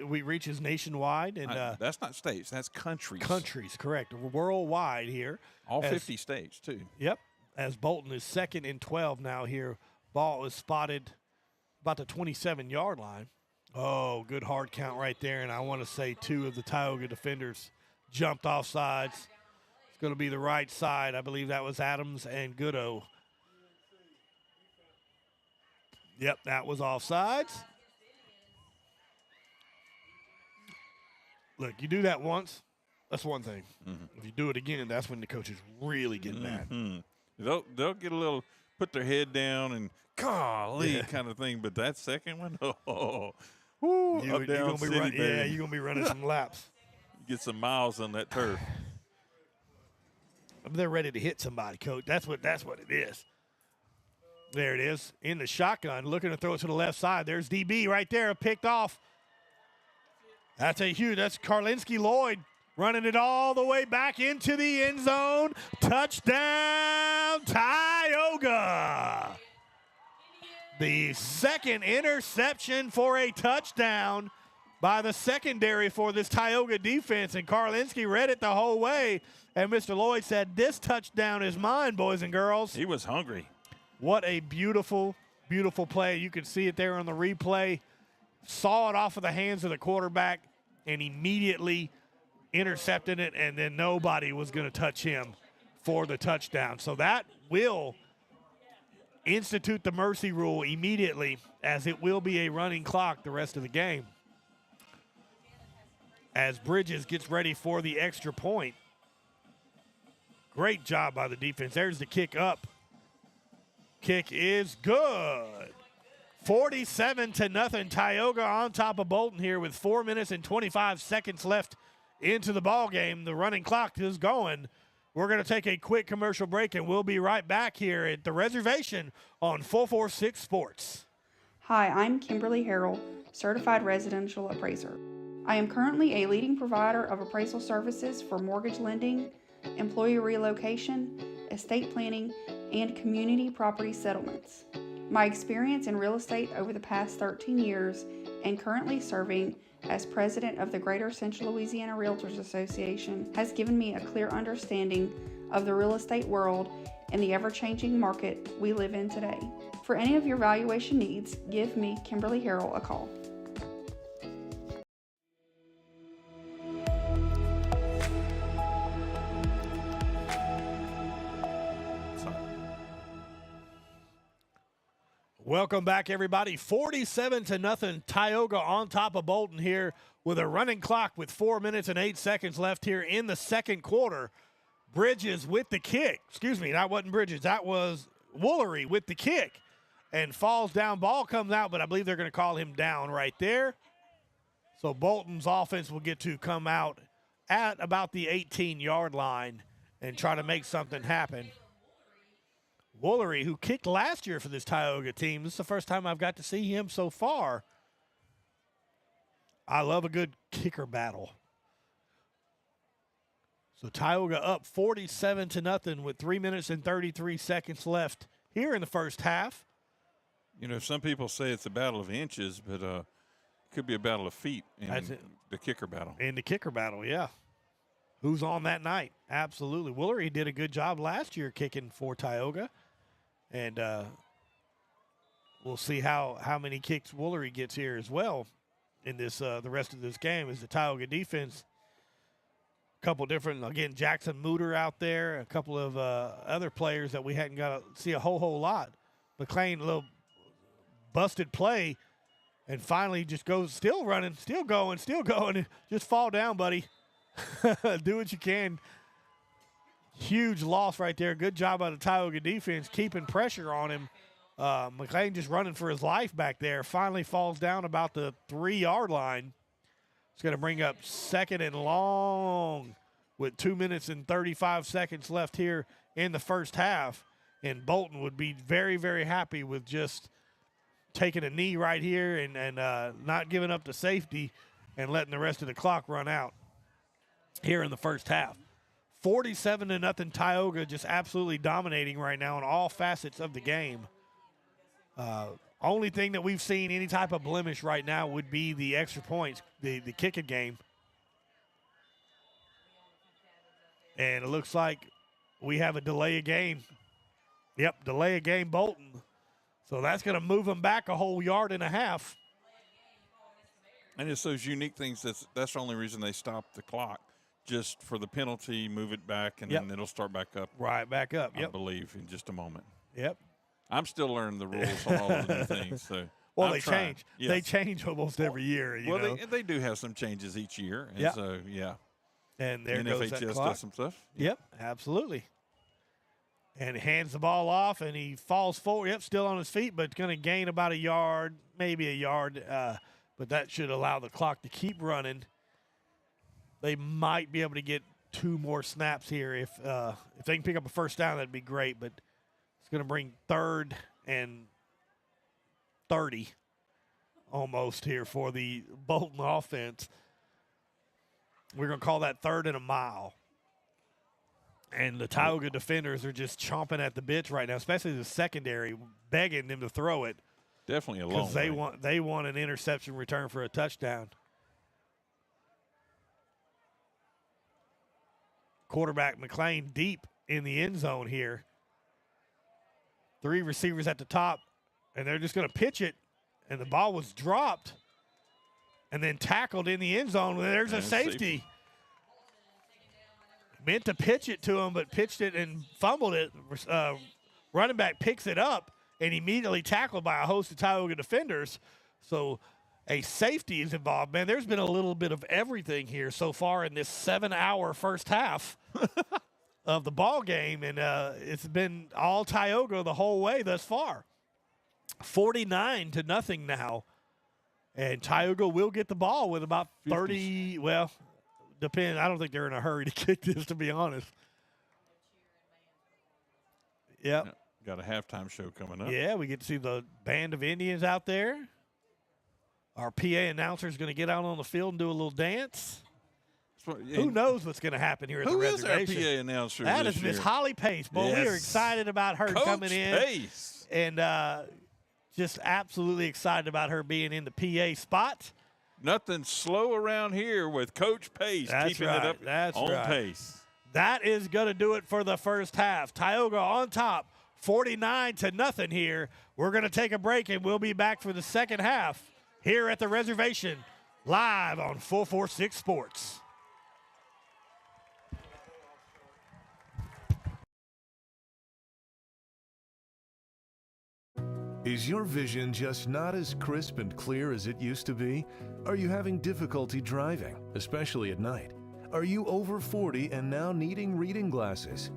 we reaches nationwide. And that's not states. That's countries. Countries, correct. Worldwide here. All 50 states, too. Yep. As Bolton is 2nd and 12 now here. Ball is spotted about the 27-yard line. Oh, good hard count right there. And I want to say 2 of the Tioga defenders jumped off sides. It's going to be the right side. I believe that was Adams and Goodo. Yep, that was offsides. Look, you do that once, that's one thing. If you do it again, that's when the coaches really get mad. They'll get a little, put their head down and golly kind of thing. But that second one, You're gonna be running some laps. Get some miles on that turf. They're ready to hit somebody, Coach. That's what it is. There it is in the shotgun, looking to throw it to the left side. There's DB right there, picked off. That's Karlinski Lloyd running it all the way back into the end zone. Touchdown, Tioga. The second interception for a touchdown by the secondary for this Tioga defense, and Karlinski read it the whole way, and Mr. Lloyd said, "This touchdown is mine, boys and girls." He was hungry. What a beautiful, beautiful play. You can see it there on the replay. Saw it off of the hands of the quarterback and immediately intercepted it, and then nobody was going to touch him for the touchdown. So that will institute the mercy rule immediately, as it will be a running clock the rest of the game, as Bridges gets ready for the extra point. Great job by the defense. There's the kick up. Kick is good. 47-0. Tioga on top of Bolton here with 4 minutes and 25 seconds left into the ball game. The running clock is going. We're going to take a quick commercial break, and we'll be right back here at the reservation on 446 Sports. Hi, I'm Kimberly Harrell, Certified Residential Appraiser. I am currently a leading provider of appraisal services for mortgage lending, employee relocation, estate planning, and community property settlements. My experience in real estate over the past 13 years and currently serving as president of the Greater Central Louisiana Realtors Association has given me a clear understanding of the real estate world and the ever-changing market we live in today. For any of your valuation needs, give me, Kimberly Harrell, a call. Welcome back, everybody. 47-0. Tioga on top of Bolton here with a running clock with 4 minutes and 8 seconds left here in the second quarter. Bridges with the kick. Excuse me, that wasn't Bridges. That was Woolery with the kick. And falls down. Ball comes out, but I believe they're going to call him down right there. So Bolton's offense will get to come out at about the 18-yard line and try to make something happen. Woolery, who kicked last year for this Tioga team. This is the first time I've got to see him so far. I love a good kicker battle. So Tioga up 47-0 with 3 minutes and 33 seconds left here in the first half. You know, some people say it's a battle of inches, but it could be a battle of feet in the kicker battle. In the kicker battle, yeah. Who's on that night? Absolutely. Woolery did a good job last year kicking for Tioga. And we'll see how many kicks Woolery gets here as well in this the rest of this game. As the Tioga defense, a couple different, again, Jackson Mooter out there, a couple of other players that we hadn't got to see a whole lot. McLean, a little busted play, and finally just goes, still running, still going, just fall down, buddy. Do what you can. Huge loss right there. Good job by the Tioga defense keeping pressure on him. McLean just running for his life back there. Finally falls down about the 3-yard line. It's going to bring up second and long with 2 minutes and 35 seconds left here in the first half. And Bolton would be very, very happy with just taking a knee right here and not giving up the safety and letting the rest of the clock run out here in the first half. 47-0 Tioga, just absolutely dominating right now in all facets of the game. Only thing that we've seen any type of blemish right now would be the extra points, the kicking game. And it looks like we have a delay of game. Yep, delay of game Bolton. So that's going to move them back a whole yard and a half. And it's those unique things that's the only reason they stop the clock. Just for the penalty, move it back, and then it'll start back up. Right, back up, I believe, in just a moment. Yep. I'm still learning the rules on all of the new things. So. Well, I'm trying. change. Yes. They change almost every year. You know? They do have some changes each year. And Yeah. so, yeah. And there NFHS goes that does clock. some stuff. Yep, absolutely. And hands the ball off, and he falls forward. Yep, still on his feet, but going to gain about a yard, maybe a yard. But that should allow the clock to keep running. They might be able to get 2 more snaps here. If they can pick up a first down, that'd be great. But it's going to bring 3rd and 30 almost here for the Bolton offense. We're going to call that 3rd and a mile. And the Tioga defenders are just chomping at the bits right now, especially the secondary, begging them to throw it. Definitely a long Because they want an interception return for a touchdown. Quarterback McLean deep in the end zone here. 3 receivers at the top, and they're just going to pitch it. And the ball was dropped and then tackled in the end zone. There's a safety. Meant to pitch it to him, but pitched it and fumbled it. Running back picks it up and immediately tackled by a host of Tioga defenders. So a safety is involved. Man, there's been a little bit of everything here so far in this 7-hour first half of the ball game, and it's been all Tioga the whole way thus far. 49-0 now, and Tioga will get the ball with about 30. Well, depends. I don't think they're in a hurry to kick this, to be honest. Yep. Got a halftime show coming up. Yeah, we get to see the band of Indians out there. Our PA announcer is going to get out on the field and do a little dance. Who knows what's going to happen here at the reservation? Who is our PA announcer That this is Miss year? Holly Pace. Boy, we are excited about her Coach coming in. Pace. And just absolutely excited about her being in the PA spot. Nothing slow around here with Coach Pace keeping it up on pace. That is going to do it for the first half. Tioga on top, 49-0 here. We're going to take a break, and we'll be back for the second half here at the reservation, live on 446 Sports. Is your vision just not as crisp and clear as it used to be? Are you having difficulty driving, especially at night? Are you over 40 and now needing reading glasses?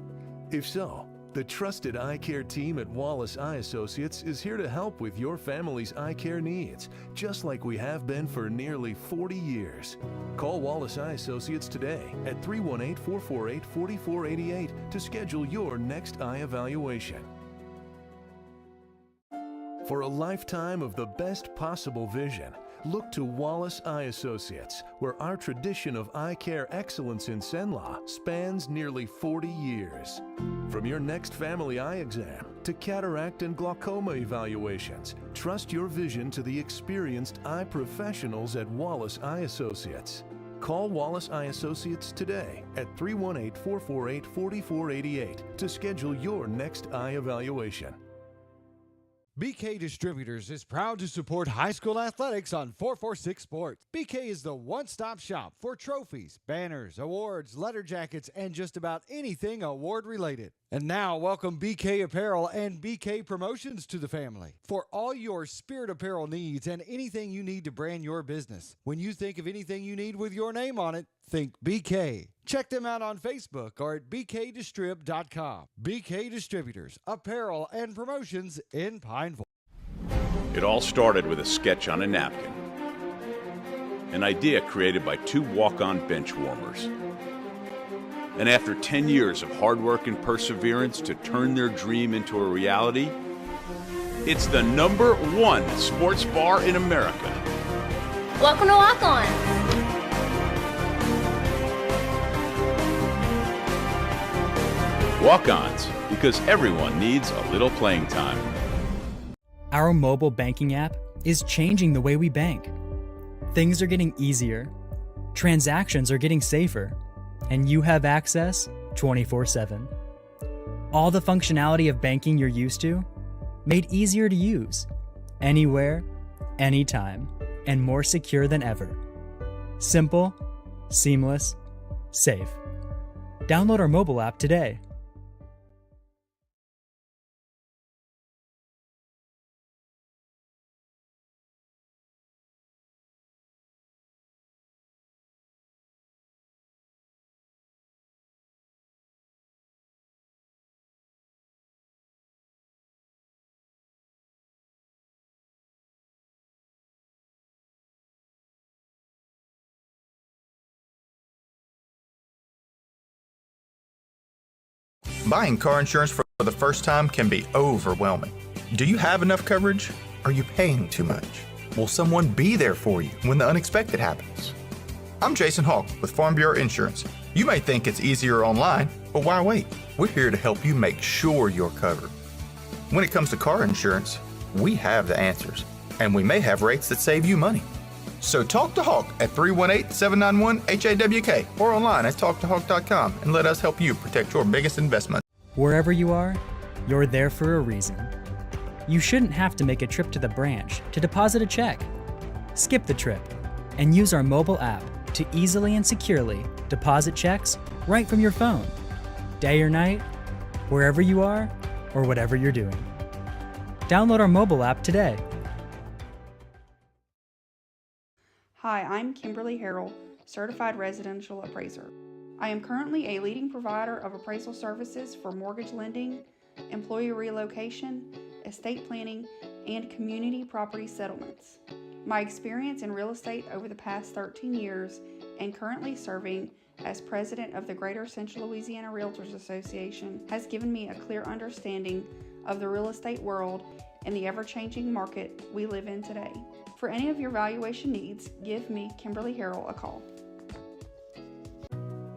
If so, the trusted eye care team at Wallace Eye Associates is here to help with your family's eye care needs, just like we have been for nearly 40 years. Call Wallace Eye Associates today at 318-448-4488 to schedule your next eye evaluation. For a lifetime of the best possible vision, look to Wallace Eye Associates, where our tradition of eye care excellence in Cenla spans nearly 40 years. From your next family eye exam to cataract and glaucoma evaluations, trust your vision to the experienced eye professionals at Wallace Eye Associates. Call Wallace Eye Associates today at 318-448-4488 to schedule your next eye evaluation. BK Distributors is proud to support high school athletics on 446 Sports. BK is the one-stop shop for trophies, banners, awards, letter jackets, and just about anything award-related. And now, welcome BK Apparel and BK Promotions to the family for all your spirit apparel needs and anything you need to brand your business. When you think of anything you need with your name on it, think BK. Check them out on Facebook or at bkdistrib.com. BK Distributors, apparel and promotions in Pineville. It all started with a sketch on a napkin. An idea created by 2 walk-on bench warmers. And after 10 years of hard work and perseverance to turn their dream into a reality, it's the #1 sports bar in America. Welcome to Walk On. Walk-ons, because everyone needs a little playing time. Our mobile banking app is changing the way we bank. Things are getting easier, transactions are getting safer, and you have access 24/7. All the functionality of banking you're used to, made easier to use, anywhere, anytime, and more secure than ever. Simple, seamless, safe. Download our mobile app today. Buying car insurance for the first time can be overwhelming. Do you have enough coverage? Are you paying too much? Will someone be there for you when the unexpected happens? I'm Jason Hawk with Farm Bureau Insurance. You may think it's easier online, but why wait? We're here to help you make sure you're covered. When it comes to car insurance, we have the answers, and we may have rates that save you money. So talk to Hawk at 318-791-HAWK or online at talktohawk.com and let us help you protect your biggest investment. Wherever you are, you're there for a reason. You shouldn't have to make a trip to the branch to deposit a check. Skip the trip and use our mobile app to easily and securely deposit checks right from your phone. Day or night, wherever you are, or whatever you're doing. Download our mobile app today. Hi, I'm Kimberly Harrell, Certified Residential Appraiser. I am currently a leading provider of appraisal services for mortgage lending, employee relocation, estate planning, and community property settlements. My experience in real estate over the past 13 years and currently serving as president of the Greater Central Louisiana Realtors Association has given me a clear understanding of the real estate world and the ever-changing market we live in today. For any of your valuation needs, give me, Kimberly Harrell, a call.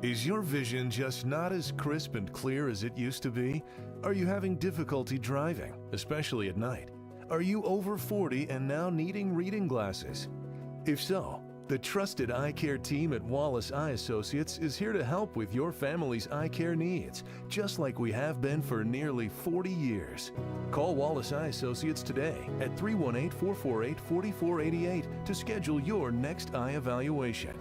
Is your vision just not as crisp and clear as it used to be? Are you having difficulty driving, especially at night? Are you over 40 and now needing reading glasses? If so, the trusted eye care team at Wallace Eye Associates is here to help with your family's eye care needs, just like we have been for nearly 40 years. Call Wallace Eye Associates today at 318-448-4488 to schedule your next eye evaluation.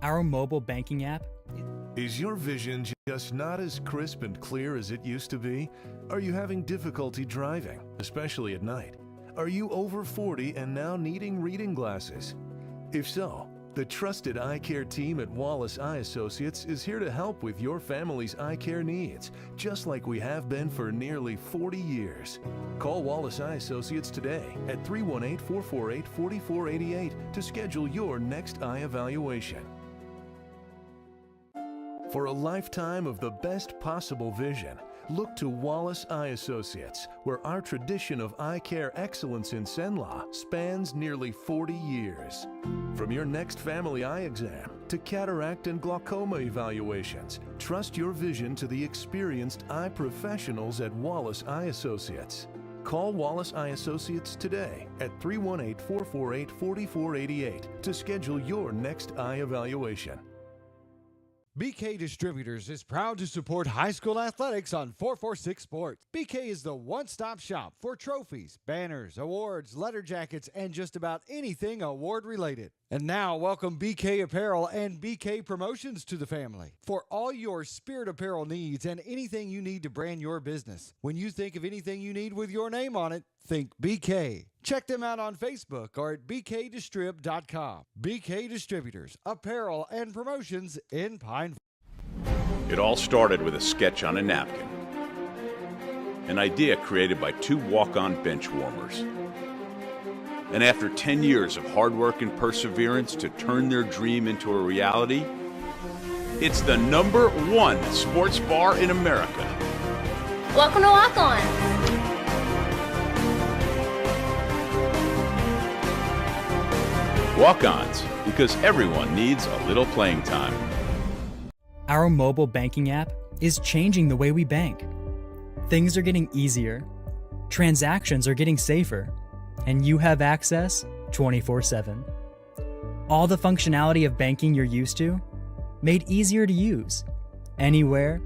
Our mobile banking app. Is your vision just not as crisp and clear as it used to be? Are you having difficulty driving, especially at night? Are you over 40 and now needing reading glasses? If so, the trusted eye care team at Wallace Eye Associates is here to help with your family's eye care needs, just like we have been for nearly 40 years. Call Wallace Eye Associates today at 318-448-4488 to schedule your next eye evaluation. For a lifetime of the best possible vision, look to Wallace Eye Associates, where our tradition of eye care excellence in Cenla spans nearly 40 years. From your next family eye exam to cataract and glaucoma evaluations, trust your vision to the experienced eye professionals at Wallace Eye Associates. Call Wallace Eye Associates today at 318-448-4488 to schedule your next eye evaluation. BK Distributors is proud to support high school athletics on 446 Sports. BK is the one-stop shop for trophies, banners, awards, letter jackets, and just about anything award-related. And now, welcome BK Apparel and BK Promotions to the family for all your spirit apparel needs and anything you need to brand your business. When you think of anything you need with your name on it, think BK. Check them out on Facebook or at bkdistrib.com. BK Distributors, apparel and promotions in Pineville. It all started with a sketch on a napkin. An idea created by two walk-on bench warmers. And after 10 years of hard work and perseverance to turn their dream into a reality, it's the #1 sports bar in America. Welcome to Walk On. Walk-ons, because everyone needs a little playing time. Our mobile banking app is changing the way we bank. Things are getting easier, transactions are getting safer, and you have access 24/7. All the functionality of banking you're used to, made easier to use, anywhere,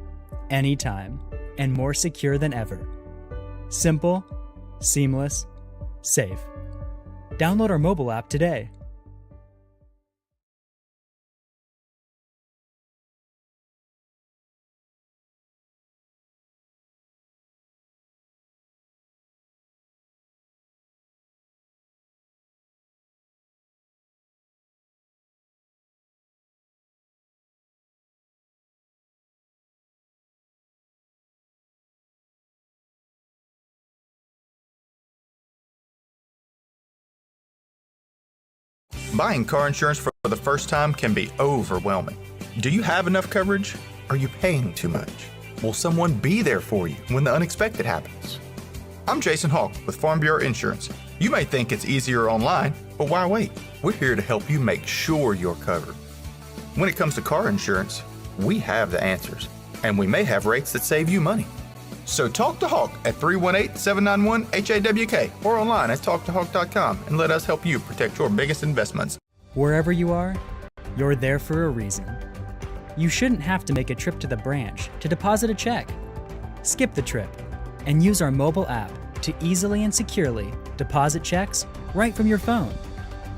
anytime, and more secure than ever. Simple, seamless, safe. Download our mobile app today. Buying car insurance for the first time can be overwhelming. Do you have enough coverage? Are you paying too much? Will someone be there for you when the unexpected happens? I'm Jason Hawk with Farm Bureau Insurance. You may think it's easier online, but why wait? We're here to help you make sure you're covered. When it comes to car insurance, we have the answers, and we may have rates that save you money. So talk to Hawk at 318-791-HAWK or online at talktohawk.com and let us help you protect your biggest investments. Wherever you are, you're there for a reason. You shouldn't have to make a trip to the branch to deposit a check. Skip the trip and use our mobile app to easily and securely deposit checks right from your phone,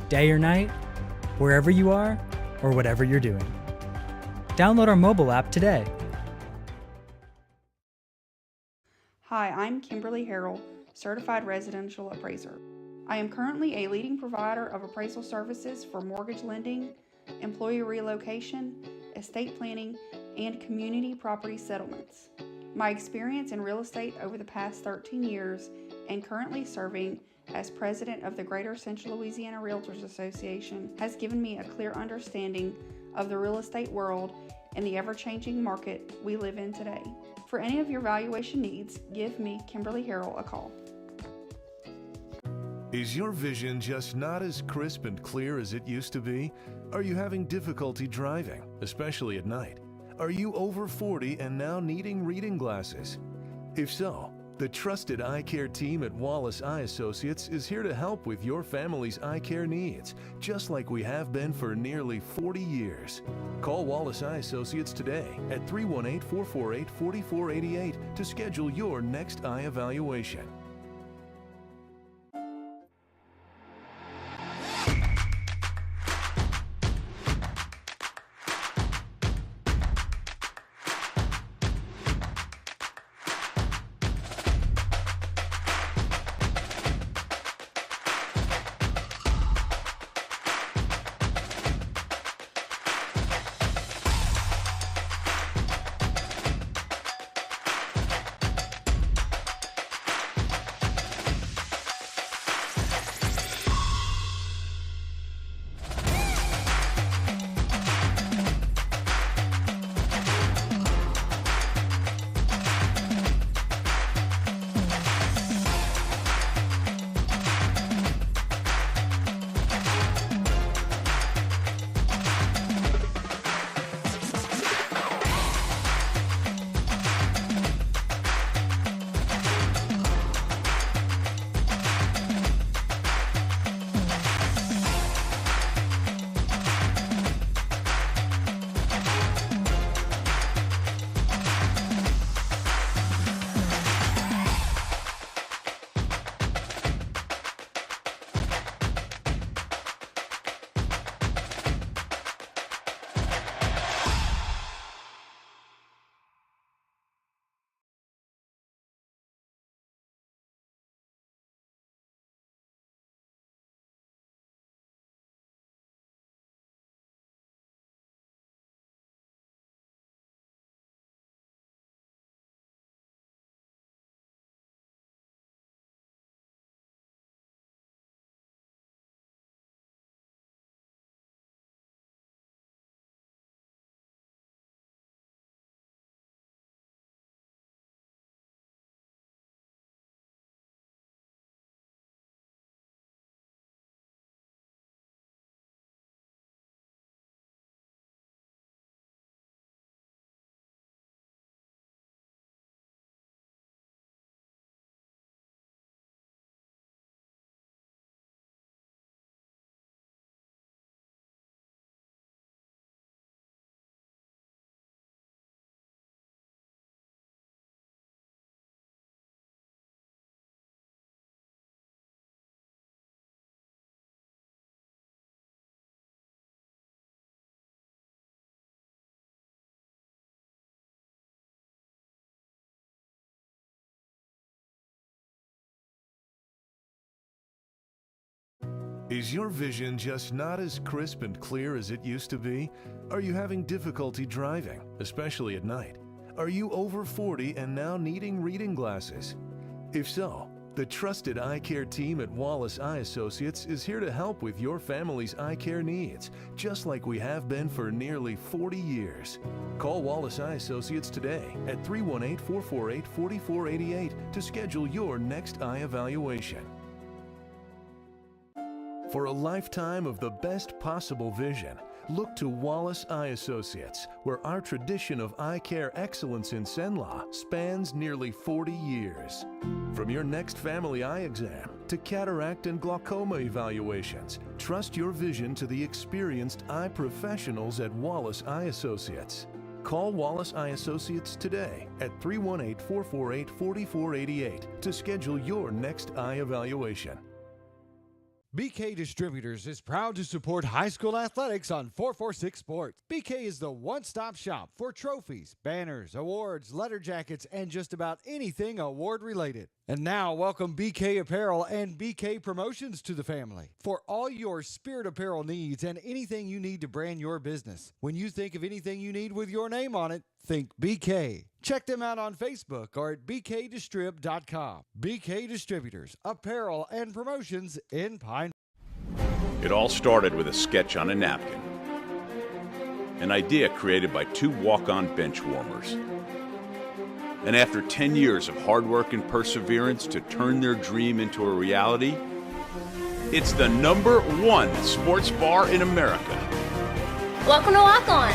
day or night, wherever you are or whatever you're doing. Download our mobile app today. Hi, I'm Kimberly Harrell, Certified Residential Appraiser. I am currently a leading provider of appraisal services for mortgage lending, employee relocation, estate planning, and community property settlements. My experience in real estate over the past 13 years and currently serving as president of the Greater Central Louisiana Realtors Association has given me a clear understanding of the real estate world and the ever-changing market we live in today. For any of your valuation needs, give me, Kimberly Harrell, a call. Is your vision just not as crisp and clear as it used to be? Are you having difficulty driving, especially at night? Are you over 40 and now needing reading glasses? If so, the trusted eye care team at Wallace Eye Associates is here to help with your family's eye care needs, just like we have been for nearly 40 years. Call Wallace Eye Associates today at 318-448-4488 to schedule your next eye evaluation. Is your vision just not as crisp and clear as it used to be? Are you having difficulty driving, especially at night? Are you over 40 and now needing reading glasses? If so, the trusted eye care team at Wallace Eye Associates is here to help with your family's eye care needs, just like we have been for nearly 40 years. Call Wallace Eye Associates today at 318-448-4488 to schedule your next eye evaluation. For a lifetime of the best possible vision, look to Wallace Eye Associates, where our tradition of eye care excellence in Cenla spans nearly 40 years. From your next family eye exam to cataract and glaucoma evaluations, trust your vision to the experienced eye professionals at Wallace Eye Associates. Call Wallace Eye Associates today at 318-448-4488 to schedule your next eye evaluation. BK Distributors is proud to support high school athletics on 446 Sports. BK is the one-stop shop for trophies, banners, awards, letter jackets, and just about anything award-related. And now, welcome BK Apparel and BK Promotions to the family for all your spirit apparel needs and anything you need to brand your business. When you think of anything you need with your name on it, think BK. Check them out on Facebook or at bkdistrib.com. BK Distributors, apparel and promotions in Pine. It all started with a sketch on a napkin. An idea created by two walk-on bench warmers. And after 10 years of hard work and perseverance to turn their dream into a reality, it's the #1 sports bar in America. Welcome to Walk On.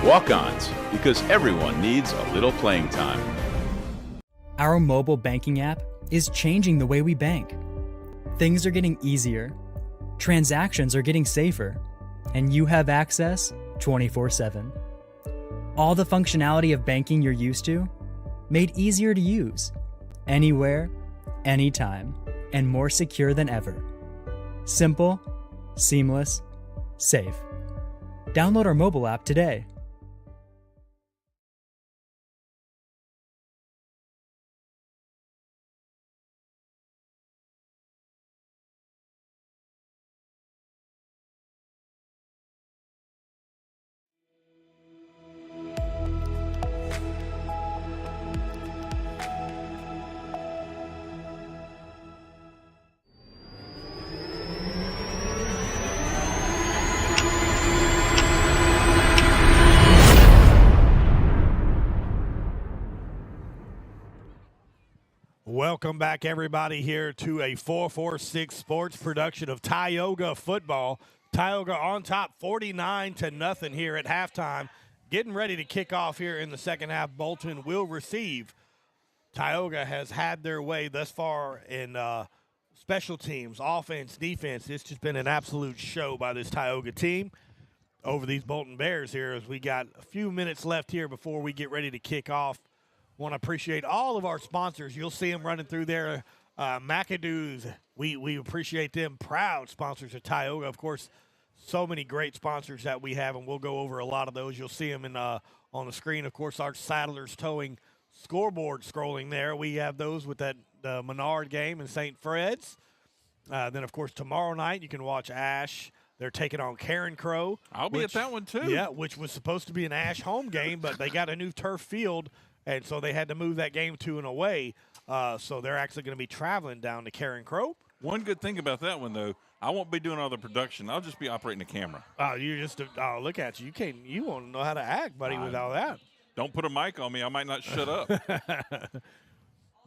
Walk-ons, because everyone needs a little playing time. Our mobile banking app is changing the way we bank. Things are getting easier, transactions are getting safer, and you have access 24/7. All the functionality of banking you're used to, made easier to use, anywhere, anytime, and more secure than ever. Simple, seamless, safe. Download our mobile app today. Welcome back, everybody, here to a 446 Sports production of Tioga football. Tioga on top 49-0 here at halftime. Getting ready to kick off here in the second half. Bolton will receive. Tioga has had their way thus far in special teams, offense, defense. It's just been an absolute show by this Tioga team over these Bolton Bears here as we got a few minutes left here before we get ready to kick off. Want to appreciate all of our sponsors. You'll see them running through there. McAdoo's, we appreciate them. Proud sponsors of Tioga. Of course, so many great sponsors that we have, and we'll go over a lot of those. You'll see them on the screen. Of course, our Saddlers Towing scoreboard scrolling there. We have those with that Menard game in St. Fred's. Then, of course, tomorrow night you can watch Ash. They're taking on Karen Crow. I'll be at that one, too. Yeah, which was supposed to be an Ash home game, but they got a new turf field, and so they had to move that game to an away. So they're actually going to be traveling down to Karen Crow. One good thing about that one, though, I won't be doing all the production. I'll just be operating the camera. Oh, you just look at you. You won't know how to act, buddy, without that. Don't put a mic on me. I might not shut up.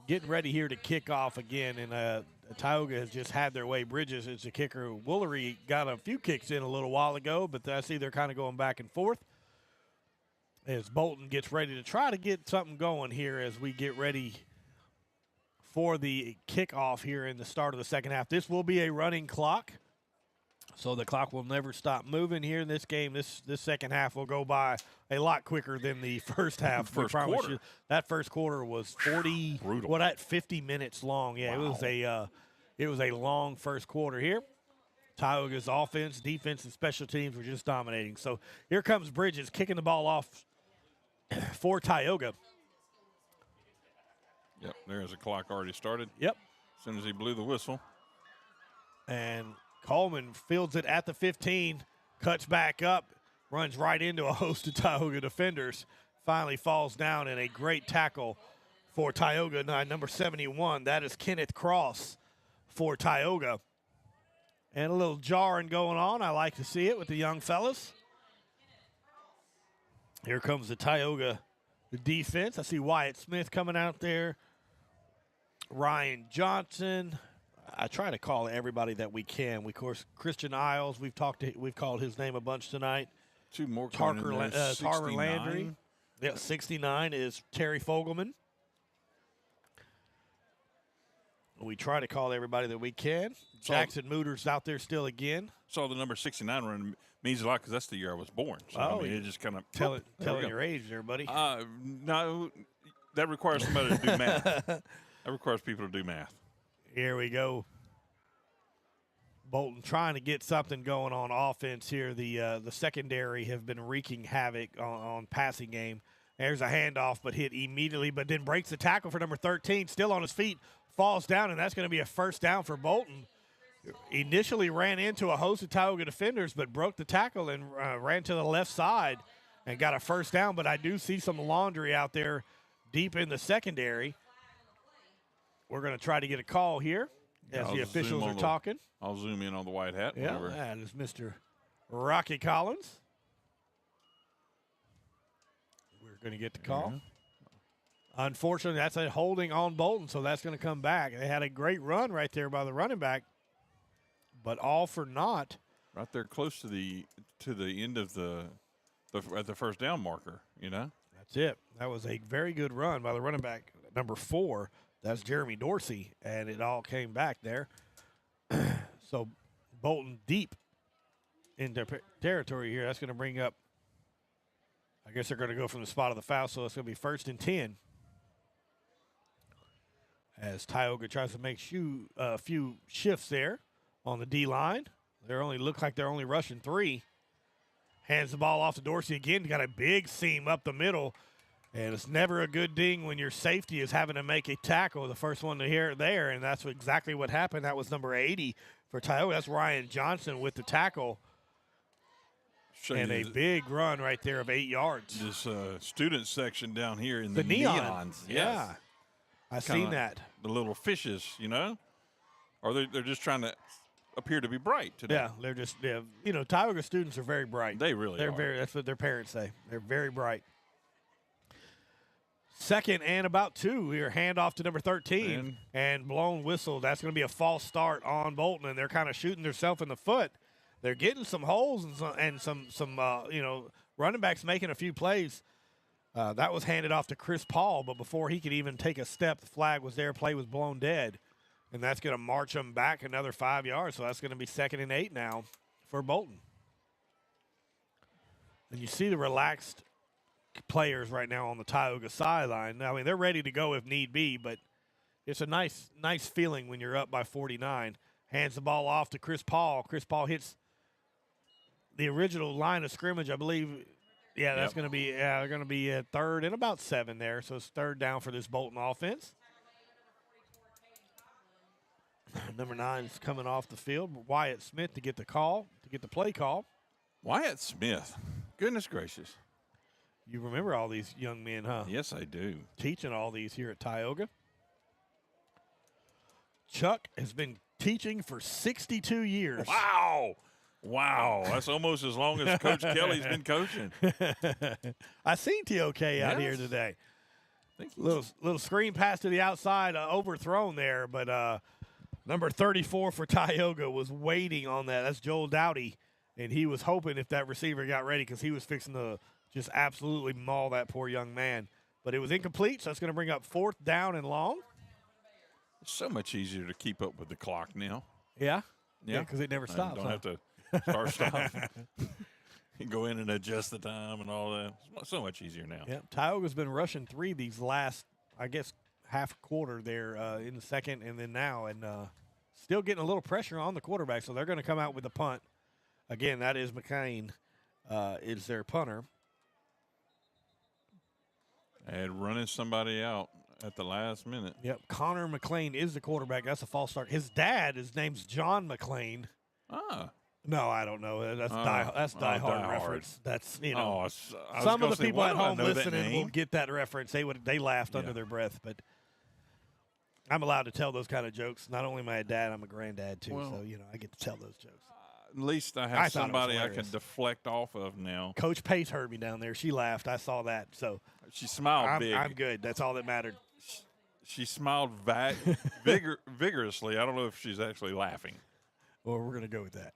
Getting ready here to kick off again, and Tioga has just had their way. Bridges is the kicker. Woolery got a few kicks in a little while ago, but I see they're kind of going back and forth as Bolton gets ready to try to get something going here as we get ready for the kickoff here in the start of the second half. This will be a running clock, so the clock will never stop moving here in this game. This second half will go by a lot quicker than the first half. First quarter. That first quarter was 50 minutes long. Yeah, wow. It was a long first quarter here. Tioga's offense, defense, and special teams were just dominating. So here comes Bridges kicking the ball off for Tioga. Yep, there's a clock already started. Yep. As soon as he blew the whistle. And Coleman fields it at the 15, cuts back up, runs right into a host of Tioga defenders, finally falls down in a great tackle for Tioga, number 71. That is Kenneth Cross for Tioga. And a little jarring going on. I like to see it with the young fellas. Here comes the Tioga defense. I see Wyatt Smith coming out there. Ryan Johnson. I try to call everybody that we can. Of course, Christian Isles. We've called his name a bunch tonight. Two more. Tarver Landry. Yeah, 69 is Terry Fogelman. We try to call everybody that we can. Jackson Mooter's out there still again. Saw the number 69 run. Means a lot because that's the year I was born. So, I mean, it just kind of telling your age there, buddy. No, that requires somebody to do math. That requires people to do math. Here we go. Bolton trying to get something going on offense here. The secondary have been wreaking havoc on passing game. There's a handoff, but hit immediately, but then breaks the tackle for number 13, still on his feet, falls down, and that's going to be a first down for Bolton. Initially ran into a host of Tioga defenders, but broke the tackle and ran to the left side and got a first down. But I do see some laundry out there deep in the secondary. We're going to try to get a call here as the officials are talking. I'll zoom in on the white hat. Yeah, that is Mr. Rocky Collins. We're going to get the call. Unfortunately, that's a holding on Bolton, so that's going to come back. They had a great run right there by the running back, but all for naught. Right there, close to the end of the first down marker. You know, that's it. That was a very good run by the running back, number 4. That's Jeremy Dorsey, and it all came back there. So Bolton deep into territory here. That's going to bring up. I guess they're going to go from the spot of the foul, so it's going to be 1st and 10. As Tioga tries to make a few shifts there on the D-line. They look like they're only rushing 3. Hands the ball off to Dorsey again. Got a big seam up the middle. And it's never a good ding when your safety is having to make a tackle, the first one to hear it there, and that's exactly what happened. That was number 80 for Tioga. That's Ryan Johnson with the tackle. And a big run right there of 8 yards. This student section down here in the neons. Yes. Yeah. I've seen that. The little fishes, you know? Or they're just trying to appear to be bright today. Yeah, they're just, Tioga students are very bright. They really are. That's what their parents say. They're very bright. 2nd and about 2 here, handoff to number 13, and blown whistle. That's going to be a false start on Bolton, and they're kind of shooting themselves in the foot. They're getting some holes and some running backs making a few plays. That was handed off to Chris Paul, but before he could even take a step, the flag was there. Play was blown dead, and that's going to march them back another 5 yards. So that's going to be 2nd and 8 now for Bolton. And you see the relaxed players right now on the Tioga sideline. I mean, they're ready to go if need be, but it's a nice feeling when you're up by 49. Hands the ball off to Chris Paul. Chris Paul hits the original line of scrimmage, I believe. Yeah, that's going to be they're going to be at 3rd and about 7 there. So it's 3rd down for this Bolton offense. Number 9 is coming off the field. Wyatt Smith to get the play call. Wyatt Smith. Goodness gracious. You remember all these young men, huh? Yes, I do. Teaching all these here at Tioga. Chuck has been teaching for 62 years. Wow. That's almost as long as Coach Kelly's been coaching. I seen TOK out here today. Little screen pass to the outside, overthrown there, but number 34 for Tioga was waiting on that. That's Joel Dowdy, and he was hoping if that receiver got ready because he was fixing to just absolutely maul that poor young man. But it was incomplete, so that's going to bring up 4th down and long. It's so much easier to keep up with the clock now. Yeah, because it never stops. Don't have to stop. You go in and adjust the time and all that. It's so much easier now. Yeah, Tioga's been rushing 3 these last, I guess, half quarter there in the 2nd and then now, and still getting a little pressure on the quarterback, so they're going to come out with a punt. Again, that is McCain is their punter. And running somebody out. at the last minute. Yep, Connor McLean is the quarterback. That's a false start. His dad, his name's John McLean. Ah. No, I don't know. That's Die Hard reference. That's, you know. Some of the people at home listening will get that reference. They laughed under their breath, but I'm allowed to tell those kind of jokes. Not only my dad, I'm a granddad too, so I get to tell those jokes. At least I have somebody I can deflect off of now. Coach Pace heard me down there. She laughed. I saw that. So she smiled big. I'm good. That's all that mattered. She smiled vigorously. I don't know if she's actually laughing. Well, we're going to go with that.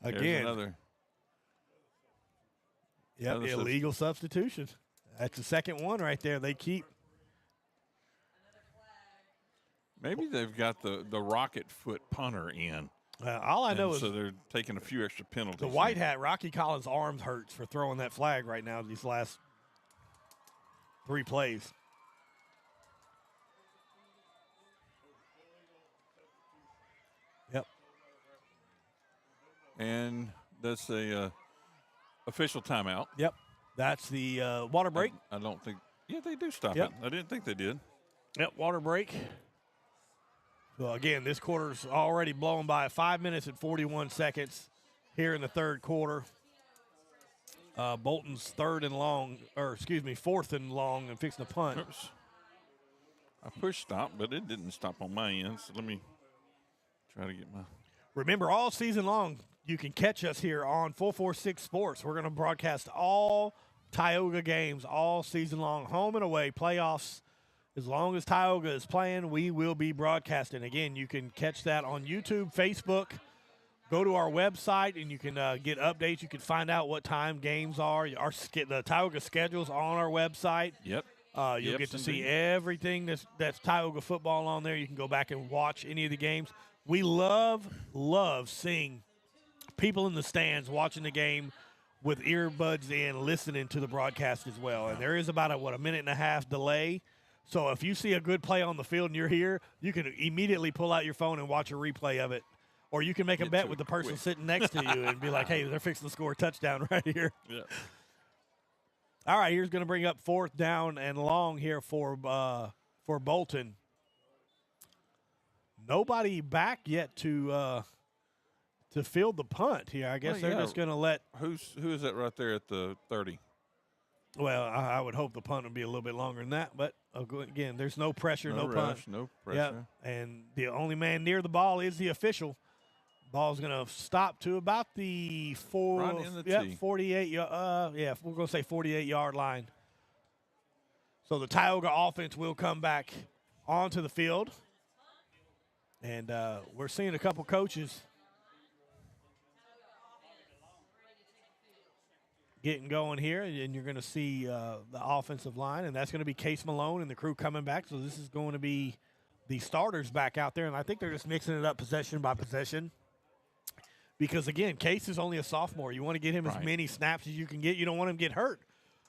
There's Again. another illegal substitution. That's the second one right there. They keep. Maybe they've got the rocket foot punter in. All I know is so they're taking a few extra penalties. The white hat, Rocky Collins' arms hurts for throwing that flag right now these last 3 plays. Yep. And that's a official timeout. Yep. That's the water break. I don't think. Yeah, they do stop it. I didn't think they did. Yep, water break. Well, again, this quarter's already blown by 5 minutes and 41 seconds here in the third quarter. Bolton's fourth and long and fixing the punt. Oops. I pushed stop, but it didn't stop on my end. So let me try to get my. Remember, all season long, you can catch us here on 446 Sports. We're going to broadcast all Tioga games all season long, home and away, playoffs. As long as Tioga is playing, we will be broadcasting. Again, you can catch that on YouTube, Facebook. Go to our website, and you can get updates. You can find out what time games are. The Tioga schedule's on our website. Yep. You'll get to see everything that's Tioga football on there. You can go back and watch any of the games. We love seeing people in the stands watching the game with earbuds in, listening to the broadcast as well. And there is about a minute and a half delay. So if you see a good play on the field and you're here, you can immediately pull out your phone and watch a replay of it. Or you can make a bet with the person sitting next to you and be like, hey, they're fixing to score a touchdown right here. Yeah. All right, here's going to bring up 4th down and long here for Bolton. Nobody back yet to field the punt here. I guess they're just going to let. Who is that right there at the 30? Well, I would hope the punt would be a little bit longer than that, but again, there's no pressure, no punt. No pressure. Yeah, and the only man near the ball is the official. Ball's going to stop to about the 48. We're going to say 48-yard line. So the Tioga offense will come back onto the field, and we're seeing a couple coaches getting going here, and you're going to see the offensive line, and that's going to be Case Malone and the crew coming back. So this is going to be the starters back out there, and I think they're just mixing it up possession by possession because, again, Case is only a sophomore. You want to get him as many snaps as you can get. You don't want him to get hurt,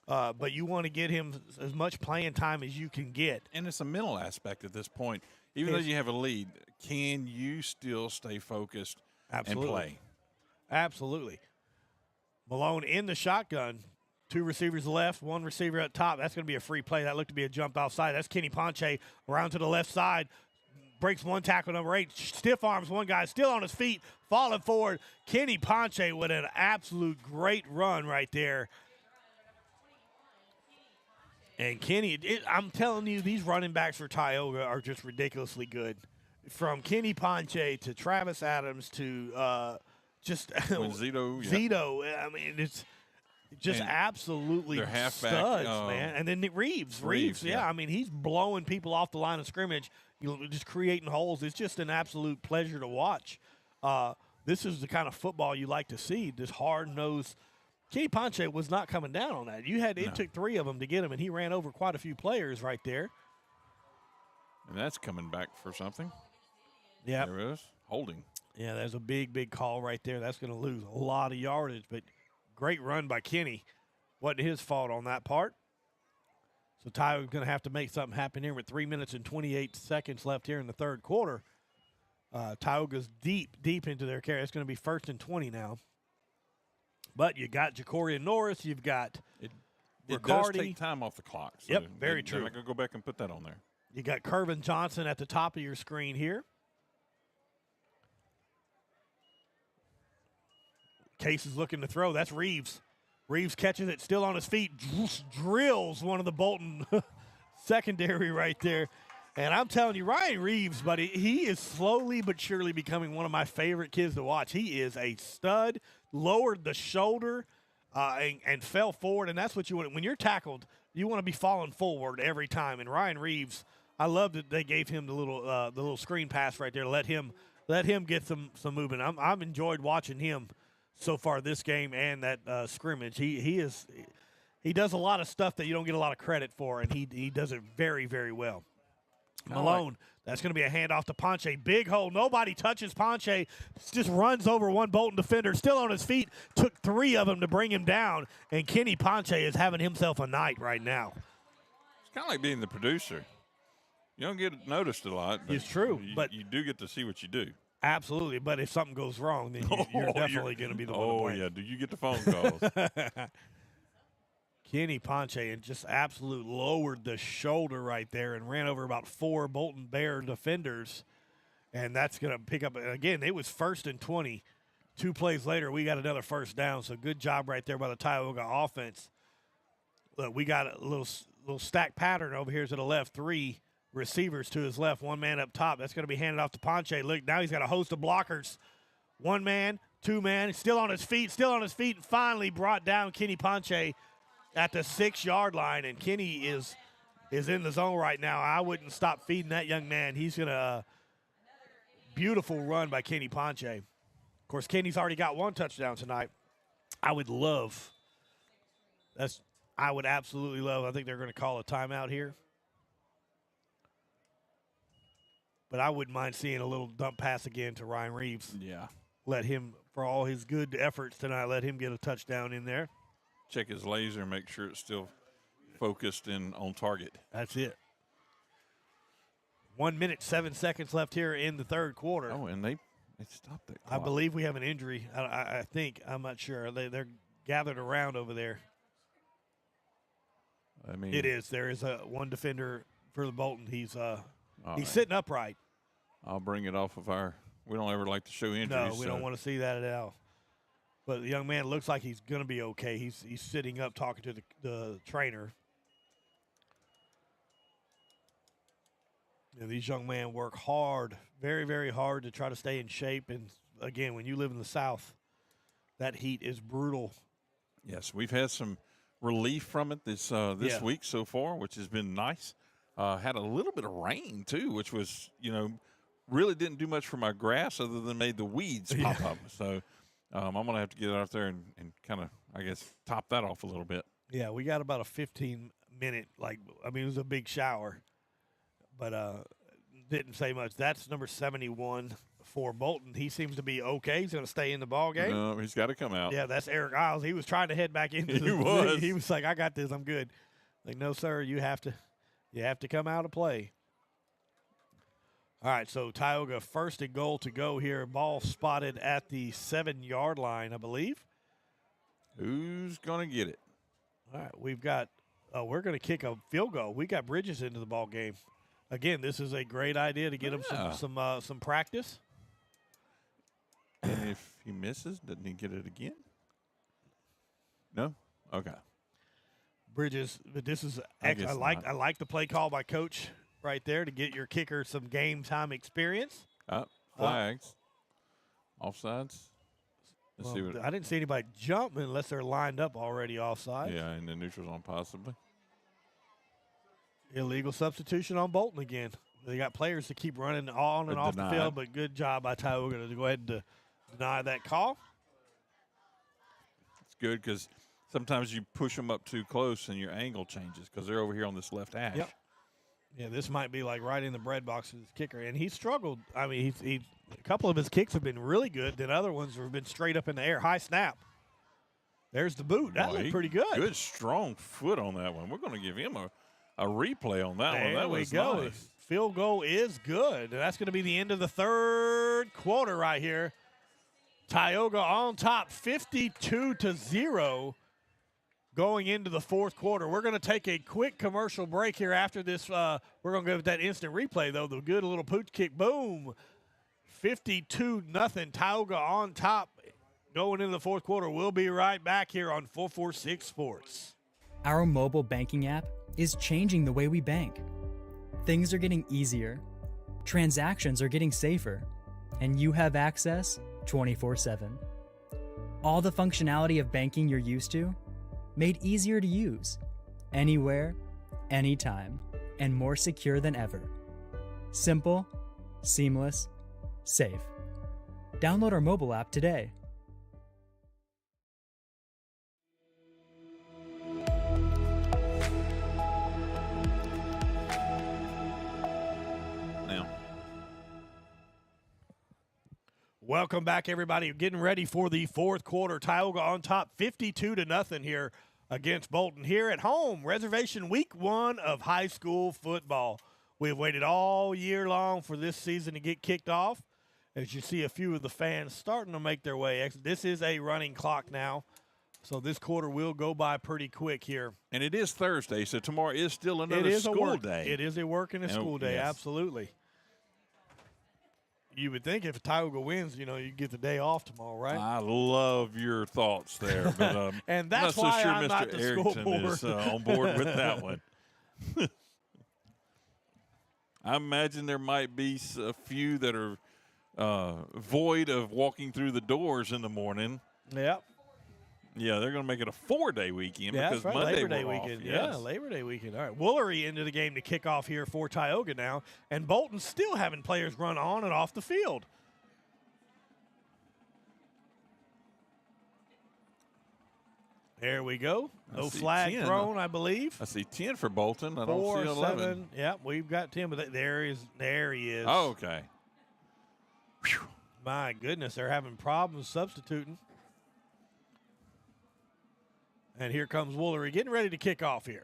but you want to get him as much playing time as you can get. And it's a mental aspect at this point. Even though you have a lead, can you still stay focused and play? Absolutely. Malone in the shotgun. 2 receivers left, 1 receiver at top. That's going to be a free play. That looked to be a jump offside. That's Kenny Ponche around to the left side. Breaks 1 tackle, number 8. Stiff arms one guy, still on his feet, falling forward. Kenny Ponche with an absolute great run right there. And Kenny, I'm telling you, these running backs for Tioga are just ridiculously good. From Kenny Ponche to Travis Adams to Zito. I mean, it's just absolutely studs, man. And then Reeves, yeah. I mean, he's blowing people off the line of scrimmage, just creating holes. It's just an absolute pleasure to watch. This is the kind of football you like to see, this hard-nosed. Kenny Ponche was not coming down on that. It took 3 of them to get him, and he ran over quite a few players right there. And that's coming back for something. Yeah. There is. Holding. Yeah, there's a big call right there. That's going to lose a lot of yardage, but great run by Kenny. Wasn't his fault on that part. So Tioga's going to have to make something happen here with 3 minutes and 28 seconds left here in the third quarter. Tioga's deep into their carry. It's going to be 1st and 20 now. But you got Jacorian Norris. You've got It Riccardi. does take time off the clock. So Yep, very they're true. not going to go back and put that on there. You got Kervin Johnson at the top of your screen here. Case is looking to throw. That's Reeves. Reeves catches it, still on his feet, drills one of the Bolton secondary right there. And I'm telling you, Ryan Reeves, buddy, he is slowly but surely becoming one of my favorite kids to watch. He is a stud, lowered the shoulder and fell forward, and that's what you want. When you're tackled, you want to be falling forward every time. And Ryan Reeves, I love that they gave him the little screen pass right there to let him get some movement. I've enjoyed watching him so far this game and that scrimmage. He does a lot of stuff that you don't get a lot of credit for, and he does it very, very well. Malone, that's going to be a handoff to Ponche. Big hole. Nobody touches Ponche. Just runs over one Bolton defender. Still on his feet. Took 3 of them to bring him down. And Kenny Ponche is having himself a night right now. It's kind of like being the producer. You don't get noticed a lot. But it's true. But you do get to see what you do. Absolutely. But if something goes wrong, then you're definitely going to be the one to blame. Oh, yeah. Do you get the phone calls? Kenny Ponche and just absolute lowered the shoulder right there and ran over about 4 Bolton Bear defenders. And that's going to pick up. Again, it was 1st and 20. 2 plays later, we got another first down. So good job right there by the Tioga offense. Look, we got a little stack pattern over here to the left. 3 receivers to his left, 1 man up top. That's going to be handed off to Ponche. Look, now he's got a host of blockers. 1 man, 2 man, still on his feet, and finally brought down Kenny Ponche at the 6-yard line, and Kenny is in the zone right now. I wouldn't stop feeding that young man. He's going to beautiful run by Kenny Ponche. Of course, Kenny's already got 1 touchdown tonight. I would absolutely love. I think they're going to call a timeout here. But I wouldn't mind seeing a little dump pass again to Ryan Reeves. Yeah. Let him, for all his good efforts tonight, let him get a touchdown in there. Check his laser, make sure it's still focused and on target. That's it. 1 minute, 7 seconds left here in the third quarter. Oh, and they stopped that clock. I believe we have an injury. I think. I'm not sure. They're gathered around over there. I mean, it is. There is one defender for the Bolton. He's right. Sitting upright. I'll bring it off of our. We don't ever like to show injuries. No, we don't want to see that at all. But the young man looks like he's going to be okay. He's sitting up talking to the trainer. You know, these young men work hard, very, very hard to try to stay in shape. And, again, when you live in the South, that heat is brutal. Yes, we've had some relief from it this week so far, which has been nice. Had a little bit of rain, too, which was, really didn't do much for my grass other than made the weeds pop up. So I'm going to have to get out there and kind of, I guess, top that off a little bit. Yeah, we got about a 15-minute, it was a big shower, but didn't say much. That's number 71 for Bolton. He seems to be okay. He's going to stay in the ball game. No, he's got to come out. Yeah, that's Eric Isles. He was trying to head back into the was. He was like, I got this. I'm good. Like, no, sir, you have to come out and play. All right, so Tioga 1st and goal to go here. Ball spotted at the 7-yard line, I believe. Who's going to get it? All right, we've got we're going to kick a field goal. We got Bridges into the ball game. Again, this is a great idea to get him some practice. And if he misses, doesn't he get it again? No? Okay. Bridges, but this is I like the play call by Coach right there to get your kicker some game time experience. Flags. Offsides. Let's see what I didn't see anybody jump unless they're lined up already offside. Yeah, and the neutral zone possibly. Illegal substitution on Bolton again. They got players to keep running on and off the field, but good job by Tioga to go ahead and deny that call. It's good because sometimes you push them up too close and your angle changes because they're over here on this left hash. Yep. Yeah, this might be like right in the bread box of his kicker, and he struggled. I mean, a couple of his kicks have been really good. Then other ones have been straight up in the air, high snap. There's the boot. That looked pretty good. Good, strong foot on that one. We're going to give him a replay on that one. That was go. Nice. Field goal is good. And that's going to be the end of the third quarter right here. Tioga on top, 52-0. going into the fourth quarter. We're going to take a quick commercial break here after this. We're going to go with that instant replay, though. The good little pooch kick. Boom. 52-0. Tioga on top going into the fourth quarter. We'll be right back here on 446 Sports. Our mobile banking app is changing the way we bank. Things are getting easier, transactions are getting safer, and you have access 24/7. All the functionality of banking you're used to, made easier to use, anywhere, anytime, and more secure than ever. Simple, seamless, safe. Download our mobile app today. Welcome back, everybody. Getting ready for the fourth quarter. Tioga on top 52-0 here against Bolton here at home. Reservation week 1 of high school football. We've waited all year long for this season to get kicked off. As you see a few of the fans starting to make their way. This is a running clock now, so this quarter will go by pretty quick here. And it is Thursday, so tomorrow is still another school day. It is a work and a school day, yes. Absolutely. You would think if Tioga wins, you get the day off tomorrow, right? I love your thoughts there, but and that's I'm not why so sure I'm Mr. not the Erickson school board. is on board with that one. I imagine there might be a few that are void of walking through the doors in the morning. Yep. Yeah, they're going to make it a 4-day weekend because right. Monday Labor Day we're weekend. off. Yeah, Yes. Labor Day weekend. All right, Woolery into the game to kick off here for Tioga now, and Bolton still having players run on and off the field. There we go. No flag 10. thrown, I believe. I see 10 for Bolton. I don't 4, see 11. 7. Yep, we've got 10, but there he is. Oh, okay. Whew. My goodness, they're having problems substituting. And here comes Woolery getting ready to kick off here.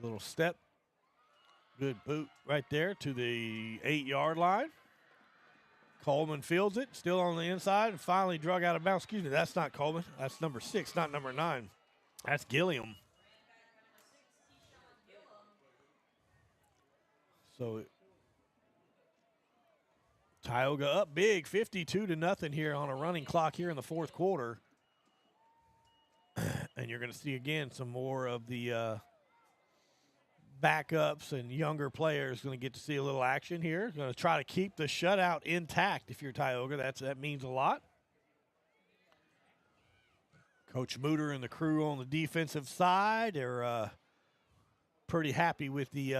Little step. Good boot right there to the 8-yard line. Coleman fields it, still on the inside, and finally drug out of bounds. Excuse me, that's not Coleman. That's number 6, not number 9. That's Gilliam. So Tioga up big, 52-0 here on a running clock here in the fourth quarter. And you're going to see again some more of the backups and younger players going to get to see a little action here. Going to try to keep the shutout intact if you're Tioga. That means a lot. Coach Mooter and the crew on the defensive side are pretty happy with the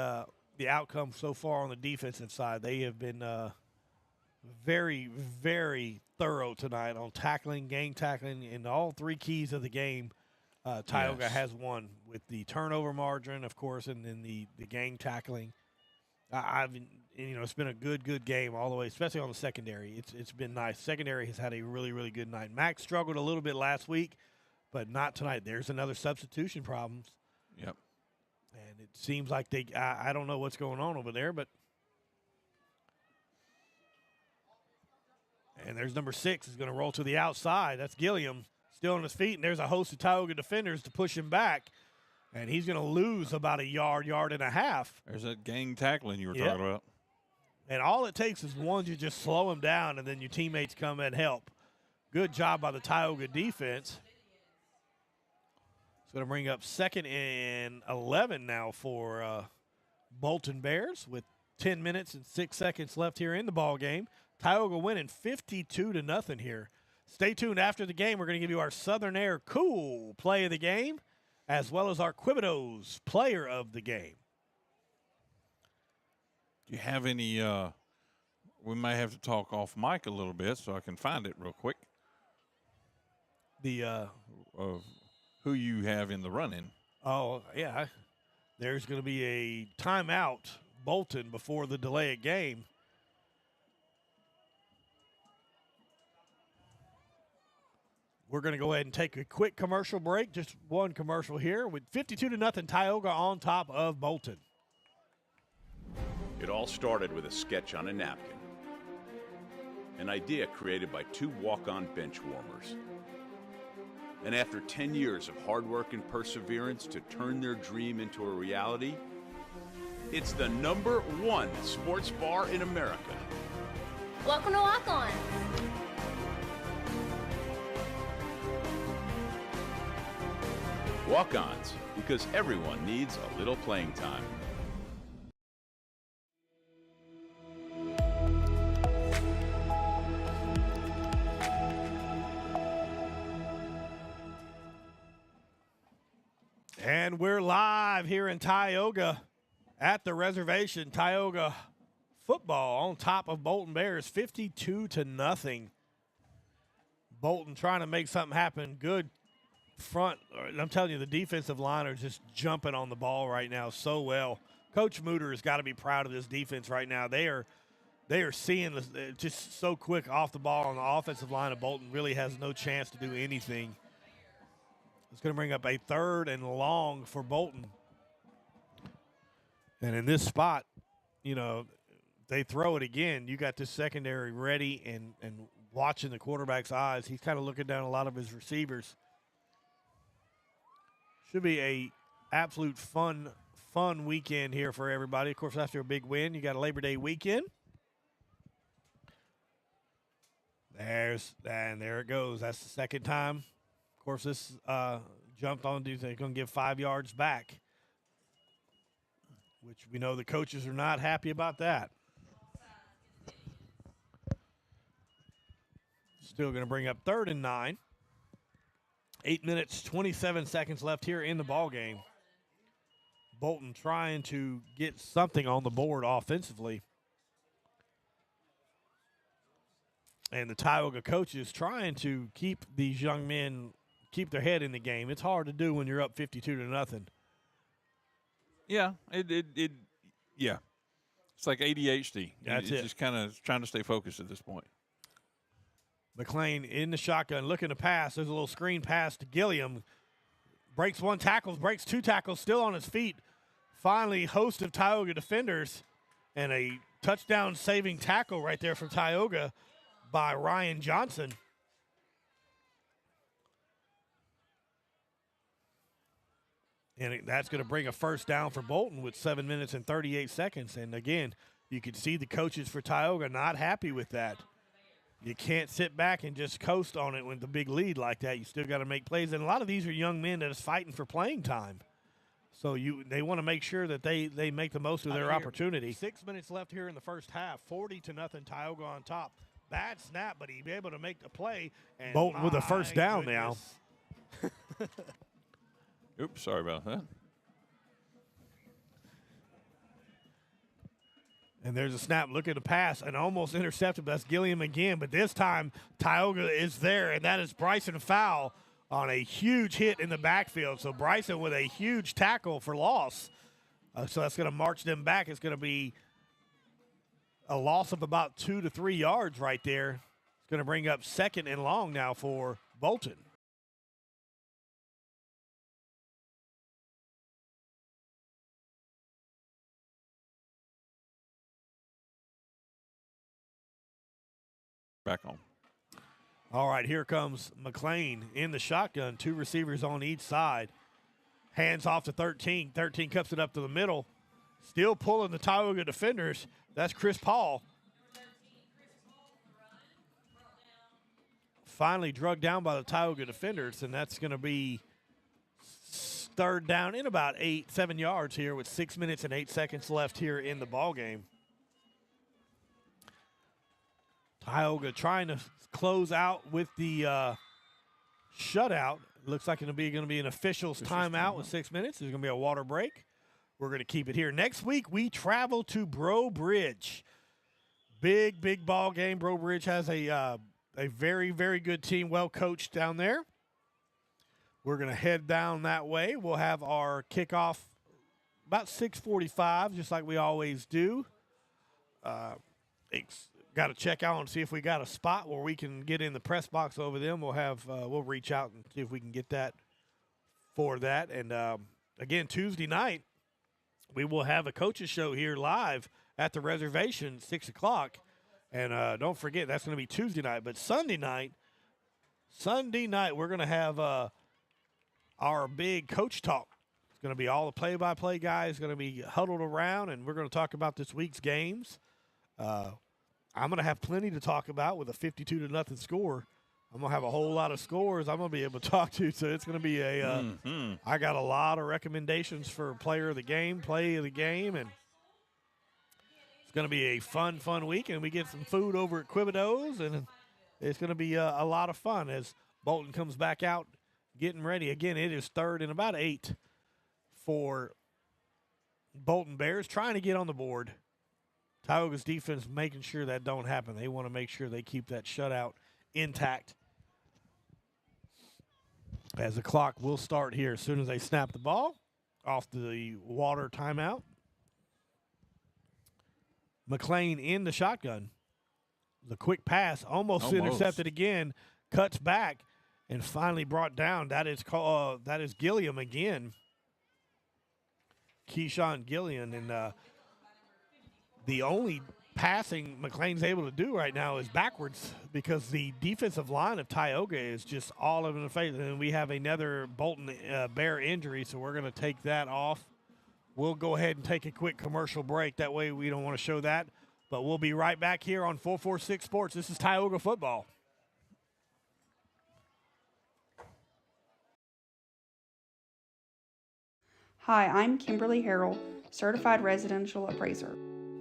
outcome so far on the defensive side. They have been very, very thorough tonight on tackling, game tackling, and all 3 keys of the game. Tioga has won with the turnover margin, of course, and then the game tackling. It's been a good game all the way, especially on the secondary. It's been nice. Secondary has had a really, really good night. Max struggled a little bit last week, but not tonight. There's another substitution problems. Yep. And it seems like I don't know what's going on over there, but. And there's number 6 is going to roll to the outside. That's Gilliam. Still on his feet, and there's a host of Tioga defenders to push him back, and he's going to lose about a yard and a half. There's that gang tackling you were talking about. And all it takes is one to just slow him down, and then your teammates come and help. Good job by the Tioga defense. It's going to bring up 2nd and 11 now for Bolton Bears with 10 minutes and 6 seconds left here in the ball game. Tioga winning 52-0 here. Stay tuned after the game. We're going to give you our Southern Air Cool play of the game, as well as our Quibidos player of the game. Do you have any we may have to talk off mic a little bit so I can find it real quick. Of who you have in the running. Oh, yeah. There's going to be a timeout, Bolton, before the delay of game. We're going to go ahead and take a quick commercial break, just one commercial here, with 52-0 Tioga on top of Bolton. It all started with a sketch on a napkin. An idea created by 2 walk-on bench warmers. And after 10 years of hard work and perseverance to turn their dream into a reality, it's the #1 sports bar in America. Welcome to Lock On. Walk-Ons, because everyone needs a little playing time. And we're live here in Tioga at the reservation. Tioga football on top of Bolton Bears, 52-0. Bolton trying to make something happen. Good front. I'm telling you, the defensive line are just jumping on the ball right now so well. Coach Mooter has got to be proud of this defense right now. They are seeing this just so quick off the ball on the offensive line of Bolton. Really has no chance to do anything. It's going to bring up a 3rd and long for Bolton. And in this spot, you know, they throw it again. You got this secondary ready and watching the quarterback's eyes. He's kind of looking down a lot of his receivers. Should be a absolute fun weekend here for everybody. Of course, after a big win, you got a Labor Day weekend. There it goes. That's the second time. Of course, this jumped on. They're going to give 5 yards back, which we know the coaches are not happy about that. Still going to bring up 3rd and 9. 8 minutes, 27 seconds left here in the ball game. Bolton trying to get something on the board offensively. And the Tioga coaches trying to keep these young men, keep their head in the game. It's hard to do when you're up 52-0. Yeah, yeah. It's like ADHD. That's it's just kind of trying to stay focused at this point. McLean in the shotgun, looking to pass. There's a little screen pass to Gilliam. Breaks 1 tackle, breaks 2 tackles, still on his feet. Finally, host of Tioga defenders, and a touchdown-saving tackle right there from Tioga by Ryan Johnson. And that's going to bring a 1st down for Bolton with 7 minutes and 38 seconds. And, again, you can see the coaches for Tioga not happy with that. You can't sit back and just coast on it with the big lead like that. You still got to make plays. And a lot of these are young men that is fighting for playing time. So they want to make sure that they make the most of their opportunity. 6 minutes left here in the first half. 40-0 Tioga on top. Bad snap, but he'd be able to make the play. And Bolton with a 1st down now. Oops, sorry about that. And there's a snap looking to pass and almost intercepted. That's Gilliam again, but this time Tioga is there, and that is Bryson Fowl on a huge hit in the backfield. So Bryson with a huge tackle for loss. So that's going to march them back. It's going to be a loss of about 2 to 3 yards right there. It's going to bring up 2nd and long now for Bolton. Back on. All right, here comes McLean in the shotgun. 2 receivers on each side. Hands off to 13. 13 cups it up to the middle. Still pulling the Tioga defenders. That's Chris Paul. Finally drugged down by the Tioga defenders, and that's going to be 3rd down in about 7 yards here with 6 minutes and 8 seconds left here in the ball game. Tioga trying to close out with the shutout. Looks like it's going to be an official's timeout with 6 minutes. There's going to be a water break. We're going to keep it here. Next week, we travel to Breaux Bridge. Big ball game. Breaux Bridge has a very, very good team, well coached down there. We're going to head down that way. We'll have our kickoff about 6:45, just like we always do. Got to check out and see if we got a spot where we can get in the press box over them. We'll reach out and see if we can get that for that. And again, Tuesday night, we will have a coaches show here live at the reservation, 6 o'clock. And don't forget, that's going to be Tuesday night. But Sunday night, Sunday night, we're going to have our big coach talk. It's going to be all the play-by-play guys going to be huddled around, and we're going to talk about this week's games. I'm going to have plenty to talk about with a 52-0 score. I'm going to have a whole lot of scores I'm going to be able to talk to, so it's going to be I got a lot of recommendations for player of the game, play of the game, and it's going to be a fun week, and we get some food over at Quibido's, and it's going to be a lot of fun as Bolton comes back out getting ready. Again, it is 3rd and about 8 for Bolton Bears, trying to get on the board. Tioga's defense making sure that don't happen. They want to make sure they keep that shutout intact. As the clock will start here as soon as they snap the ball off the water timeout. McLean in the shotgun. The quick pass almost intercepted again, cuts back, and finally brought down. That is Gilliam again. Keyshawn Gilliam, and the only passing McLean's able to do right now is backwards because the defensive line of Tioga is just all over the face. And we have another Bolton Bear injury, so we're going to take that off. We'll go ahead and take a quick commercial break. That way we don't want to show that. But we'll be right back here on 446 Sports. This is Tioga football. Hi, I'm Kimberly Harrell, Certified Residential Appraiser.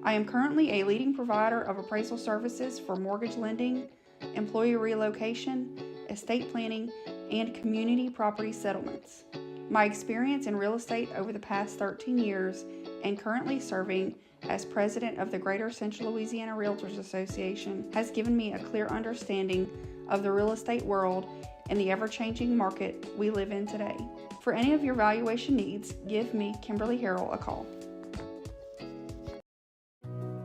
I am currently a leading provider of appraisal services for mortgage lending, employee relocation, estate planning, and community property settlements. My experience in real estate over the past 13 years and currently serving as president of the Greater Central Louisiana Realtors Association has given me a clear understanding of the real estate world and the ever-changing market we live in today. For any of your valuation needs, give me, Kimberly Harrell, a call.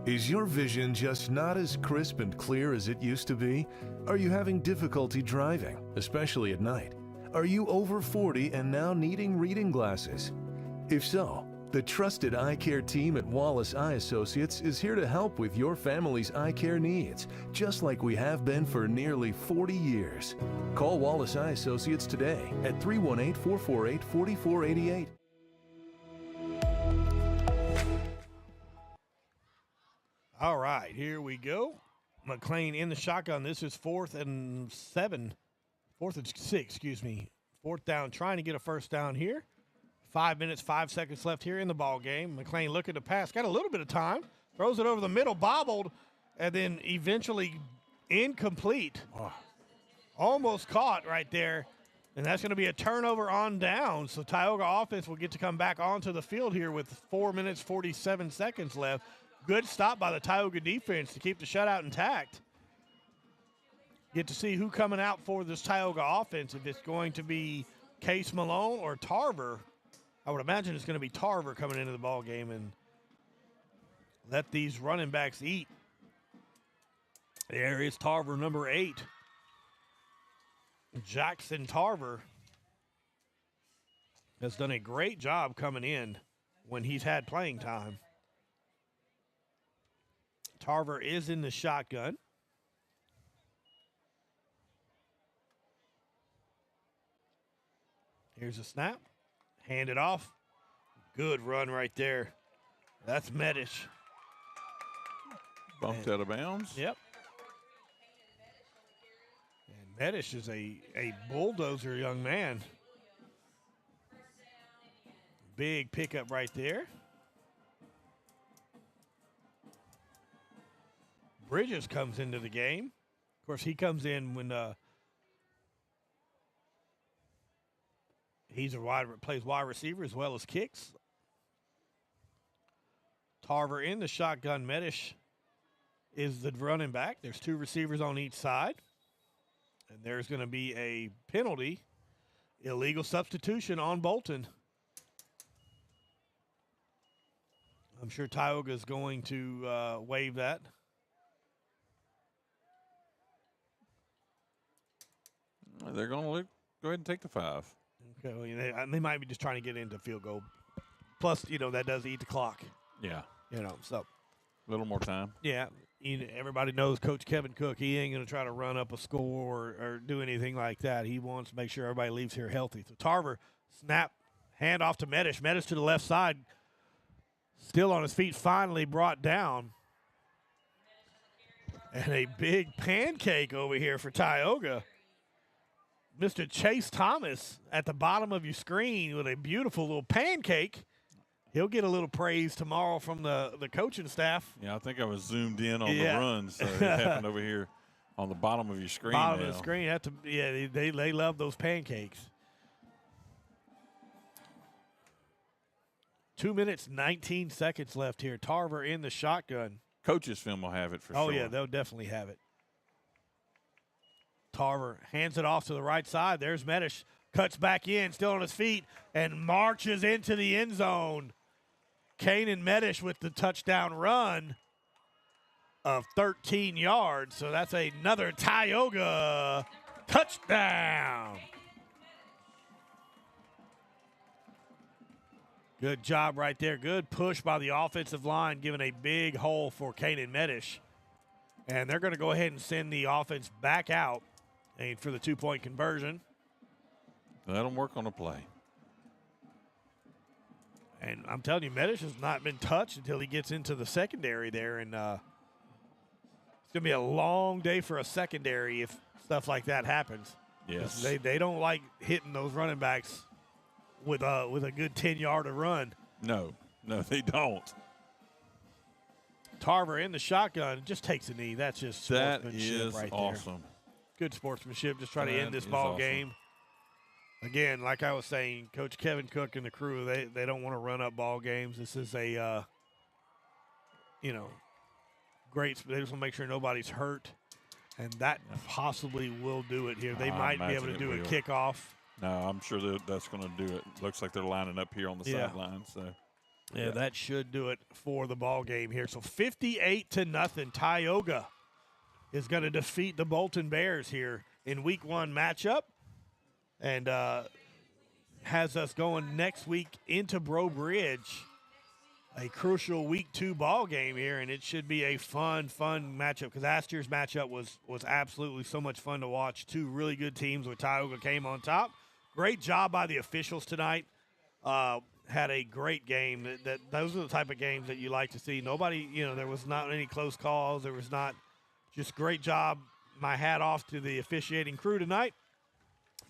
Is your vision just not as crisp and clear as it used to be? Are you having difficulty driving, especially at night? Are you over 40 and now needing reading glasses? If so, the trusted eye care team at Wallace Eye Associates is here to help with your family's eye care needs, just like we have been for nearly 40 years. Call Wallace Eye Associates today at 318-448-4488. All right, here we go. McLean in the shotgun. This is 4th and 6, excuse me. 4th down, trying to get a first down here. 5 minutes, 5 seconds left here in the ball game. McLean looking to pass. Got a little bit of time. Throws it over the middle, bobbled, and then eventually incomplete. Oh. Almost caught right there. And that's going to be a turnover on down. So Tioga offense will get to come back onto the field here with 4 minutes, 47 seconds left. Good stop by the Tioga defense to keep the shutout intact. Get to see who coming out for this Tioga offense, if it's going to be Case Malone or Tarver. I would imagine it's going to be Tarver coming into the ball game and let these running backs eat. There is Tarver, number 8. Jackson Tarver has done a great job coming in when he's had playing time. Tarver is in the shotgun. Here's a snap. Hand it off. Good run right there. That's Medish. Bumped out of bounds. Yep. And Medish is a bulldozer young man. Big pickup right there. Bridges comes into the game. Of course, he comes in when he's plays wide receiver as well as kicks. Tarver in the shotgun. Medish is the running back. There's 2 receivers on each side. And there's going to be a penalty, illegal substitution on Bolton. I'm sure Tioga is going to waive that. They're going to go ahead and take the 5. Okay, well, they might be just trying to get into field goal. Plus, that does eat the clock. Yeah. So a little more time. Yeah, everybody knows Coach Kevin Cook. He ain't going to try to run up a score or do anything like that. He wants to make sure everybody leaves here healthy. So Tarver, snap, hand off to Medish. Medish to the left side, still on his feet, finally brought down. And a big pancake over here for Tioga. Mr. Chase Thomas at the bottom of your screen with a beautiful little pancake. He'll get a little praise tomorrow from the coaching staff. Yeah, I think I was zoomed in on the run, so it happened over here on the bottom of your screen. Bottom of the screen. They love those pancakes. 2 minutes, 19 seconds left here. Tarver in the shotgun. Coach's film will have it for sure. Oh, yeah, they'll definitely have it. Tarver hands it off to the right side. There's Medish. Cuts back in, still on his feet, and marches into the end zone. Kanan Medish with the touchdown run of 13 yards. So that's another Tioga touchdown. Good job right there. Good push by the offensive line, giving a big hole for Kanan Medish. And they're going to go ahead and send the offense back out for the two-point conversion. Let them work on a play. And I'm telling you, Medish has not been touched until he gets into the secondary there. And it's going to be a long day for a secondary if stuff like that happens. Yes. They don't like hitting those running backs with a good 10-yard run. No, they don't. Tarver in the shotgun just takes a knee. That's just sportsmanship is right awesome. there. Good sportsmanship. Just try to end this ball game. Again, like I was saying, Coach Kevin Cook and the crew, they don't want to run up ball games. This is a, great. They just want to make sure nobody's hurt, and that possibly will do it here. They might be able to do a kickoff. No, I'm sure that's going to do it. Looks like they're lining up here on the sideline. So, yeah, that should do it for the ball game here. So 58-0, Tioga is going to defeat the Bolton Bears here in Week 1 matchup. And has us going next week into Breaux Bridge, a crucial Week 2 ball game here, and it should be a fun matchup because last year's matchup was absolutely so much fun to watch. Two really good teams with Tioga came on top. Great job by the officials tonight. Had a great game. Those are the type of games that you like to see. Nobody, there was not any close calls. There was not just great job. My hat off to the officiating crew tonight.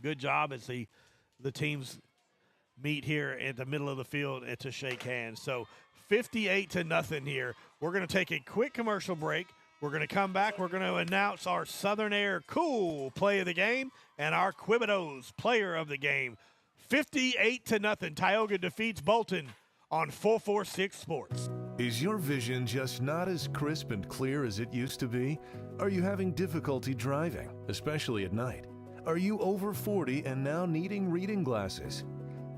Good job as the teams meet here at the middle of the field and to shake hands. So 58-0 here. We're going to take a quick commercial break. We're going to come back. We're going to announce our Southern Air Cool play of the game and our Quibidos player of the game. 58-0. Tioga defeats Bolton on 446 Sports. Is your vision just not as crisp and clear as it used to be? Are you having difficulty driving, especially at night? Are you over 40 and now needing reading glasses?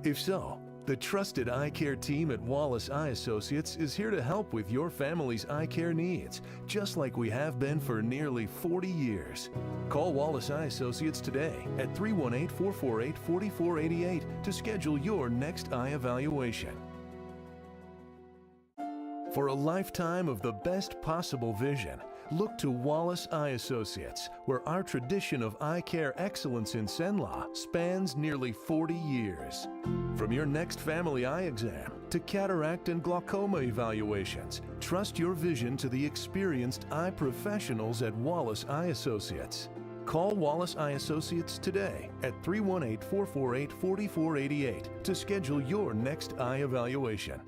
If so, the trusted eye care team at Wallace Eye Associates is here to help with your family's eye care needs, just like we have been for nearly 40 years. Call Wallace Eye Associates today at 318-448-4488 to schedule your next eye evaluation. For a lifetime of the best possible vision, look to Wallace Eye Associates, where our tradition of eye care excellence in Cenla spans nearly 40 years. From your next family eye exam to cataract and glaucoma evaluations, trust your vision to the experienced eye professionals at Wallace Eye Associates. Call Wallace Eye Associates today at 318-448-4488 to schedule your next eye evaluation.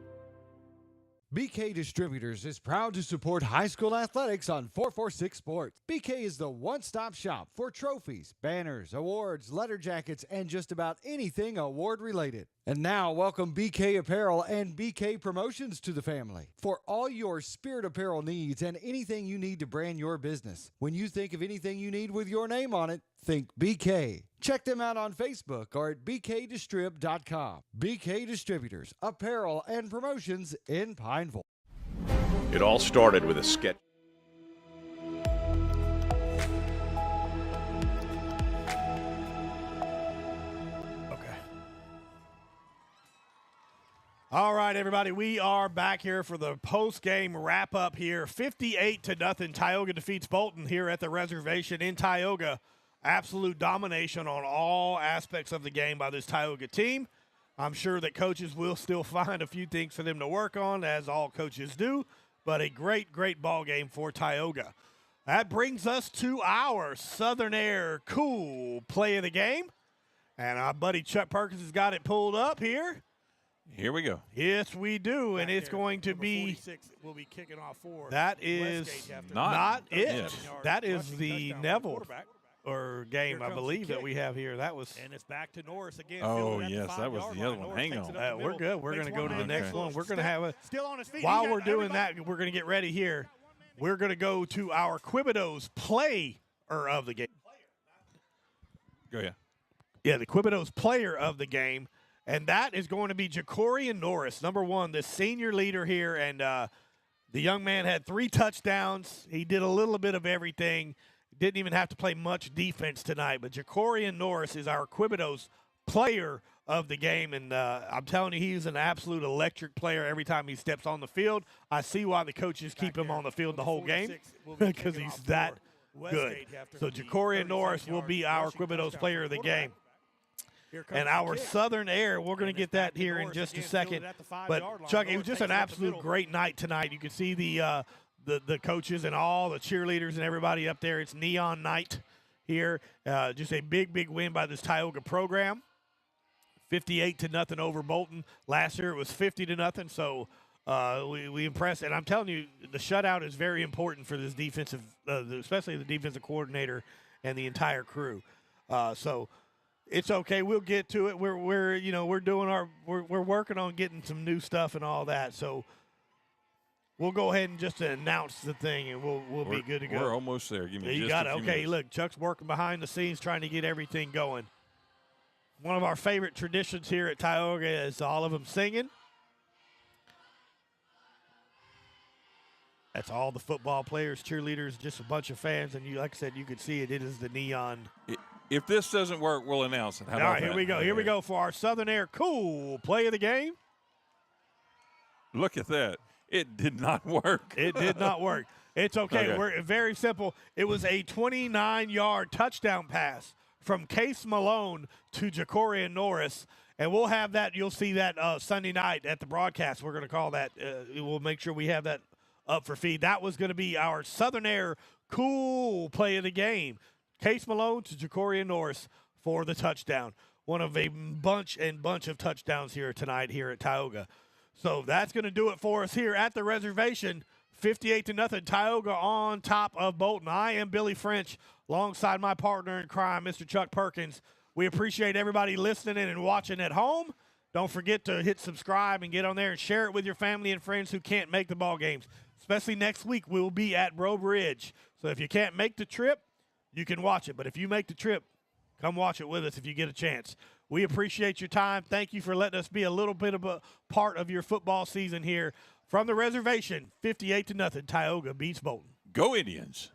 BK Distributors is proud to support high school athletics on 446 Sports. BK is the one-stop shop for trophies, banners, awards, letter jackets, and just about anything award-related. And now, welcome BK Apparel and BK Promotions to the family. For all your spirit apparel needs and anything you need to brand your business. When you think of anything you need with your name on it, think BK. Check them out on Facebook or at bkdistrib.com. BK Distributors, Apparel and Promotions in Pineville. It all started with a sketch. All right, everybody, we are back here for the post-game wrap-up here. 58-0, Tioga defeats Bolton here at the reservation in Tioga. Absolute domination on all aspects of the game by this Tioga team. I'm sure that coaches will still find a few things for them to work on, as all coaches do, but a great, great ball game for Tioga. That brings us to our Southern Air Cool play of the game, and our buddy Chuck Perkins has got it pulled up here. Here we go. Yes, we do, and it's going to be. Will be kicking off for. That is not it. That is the Neville game, I believe, that we have here. That was. And it's back to Norris again. Oh yes, that was the other one. Hang on. We're good. We're going to go to the next one. We're going to have a. Still on his feet. While we're doing that, we're going to get ready here. We're going to go to our Quibido's player of the game. Go ahead. Yeah, the Quibido's player of the game. And that is going to be Jacorian Norris, number one, the senior leader here. And the young man had 3 touchdowns. He did a little bit of everything. Didn't even have to play much defense tonight. But Jacorian Norris is our Quibido's player of the game. And I'm telling you, he's an absolute electric player every time he steps on the field. I see why the coaches keep him on the field the whole game, because he's that good. So Jacorian Norris will be our Quibido's player of the game. And our Southern Air, we're going to get that here in just a second. But, Chuck, it was just an absolute great night tonight. You can see the coaches and all the cheerleaders and everybody up there. It's neon night here. Just a big, big win by this Tioga program. 58-0 over Bolton. Last year it was 50-0, so we impressed. And I'm telling you, the shutout is very important for this defensive, especially the defensive coordinator and the entire crew. So it's okay. We'll get to it. We're working on getting some new stuff and all that. So we'll go ahead and just announce the thing, and we'll be good to go. We're almost there. Give me you just got a it. few Okay, minutes. look, Chuck's working behind the scenes trying to get everything going. One of our favorite traditions here at Tioga is all of them singing. That's all the football players, cheerleaders, just a bunch of fans, and like I said, you can see it. It is the neon. If this doesn't work, we'll announce it. How all about right, that? here we go. Here we go for our Southern Air Cool play of the game. Look at that. It did not work. It did not work. It's okay. Okay. We're very simple. It was a 29-yard touchdown pass from Case Malone to Jacorian Norris, and we'll have that. You'll see that Sunday night at the broadcast. We're going to call that. We'll make sure we have that up for feed. That was going to be our Southern Air Cool play of the game. Case Malone to Jacorian Norris for the touchdown. One of a bunch of touchdowns here tonight here at Tioga. So that's going to do it for us here at the reservation. 58-0, Tioga on top of Bolton. I am Billy French, alongside my partner in crime, Mr. Chuck Perkins. We appreciate everybody listening in and watching at home. Don't forget to hit subscribe and get on there and share it with your family and friends who can't make the ball games. Especially next week, we'll be at Bro Bridge. So if you can't make the trip, you can watch it. But if you make the trip, come watch it with us if you get a chance. We appreciate your time. Thank you for letting us be a little bit of a part of your football season here. From the reservation, 58-0, Tioga beats Bolton. Go Indians.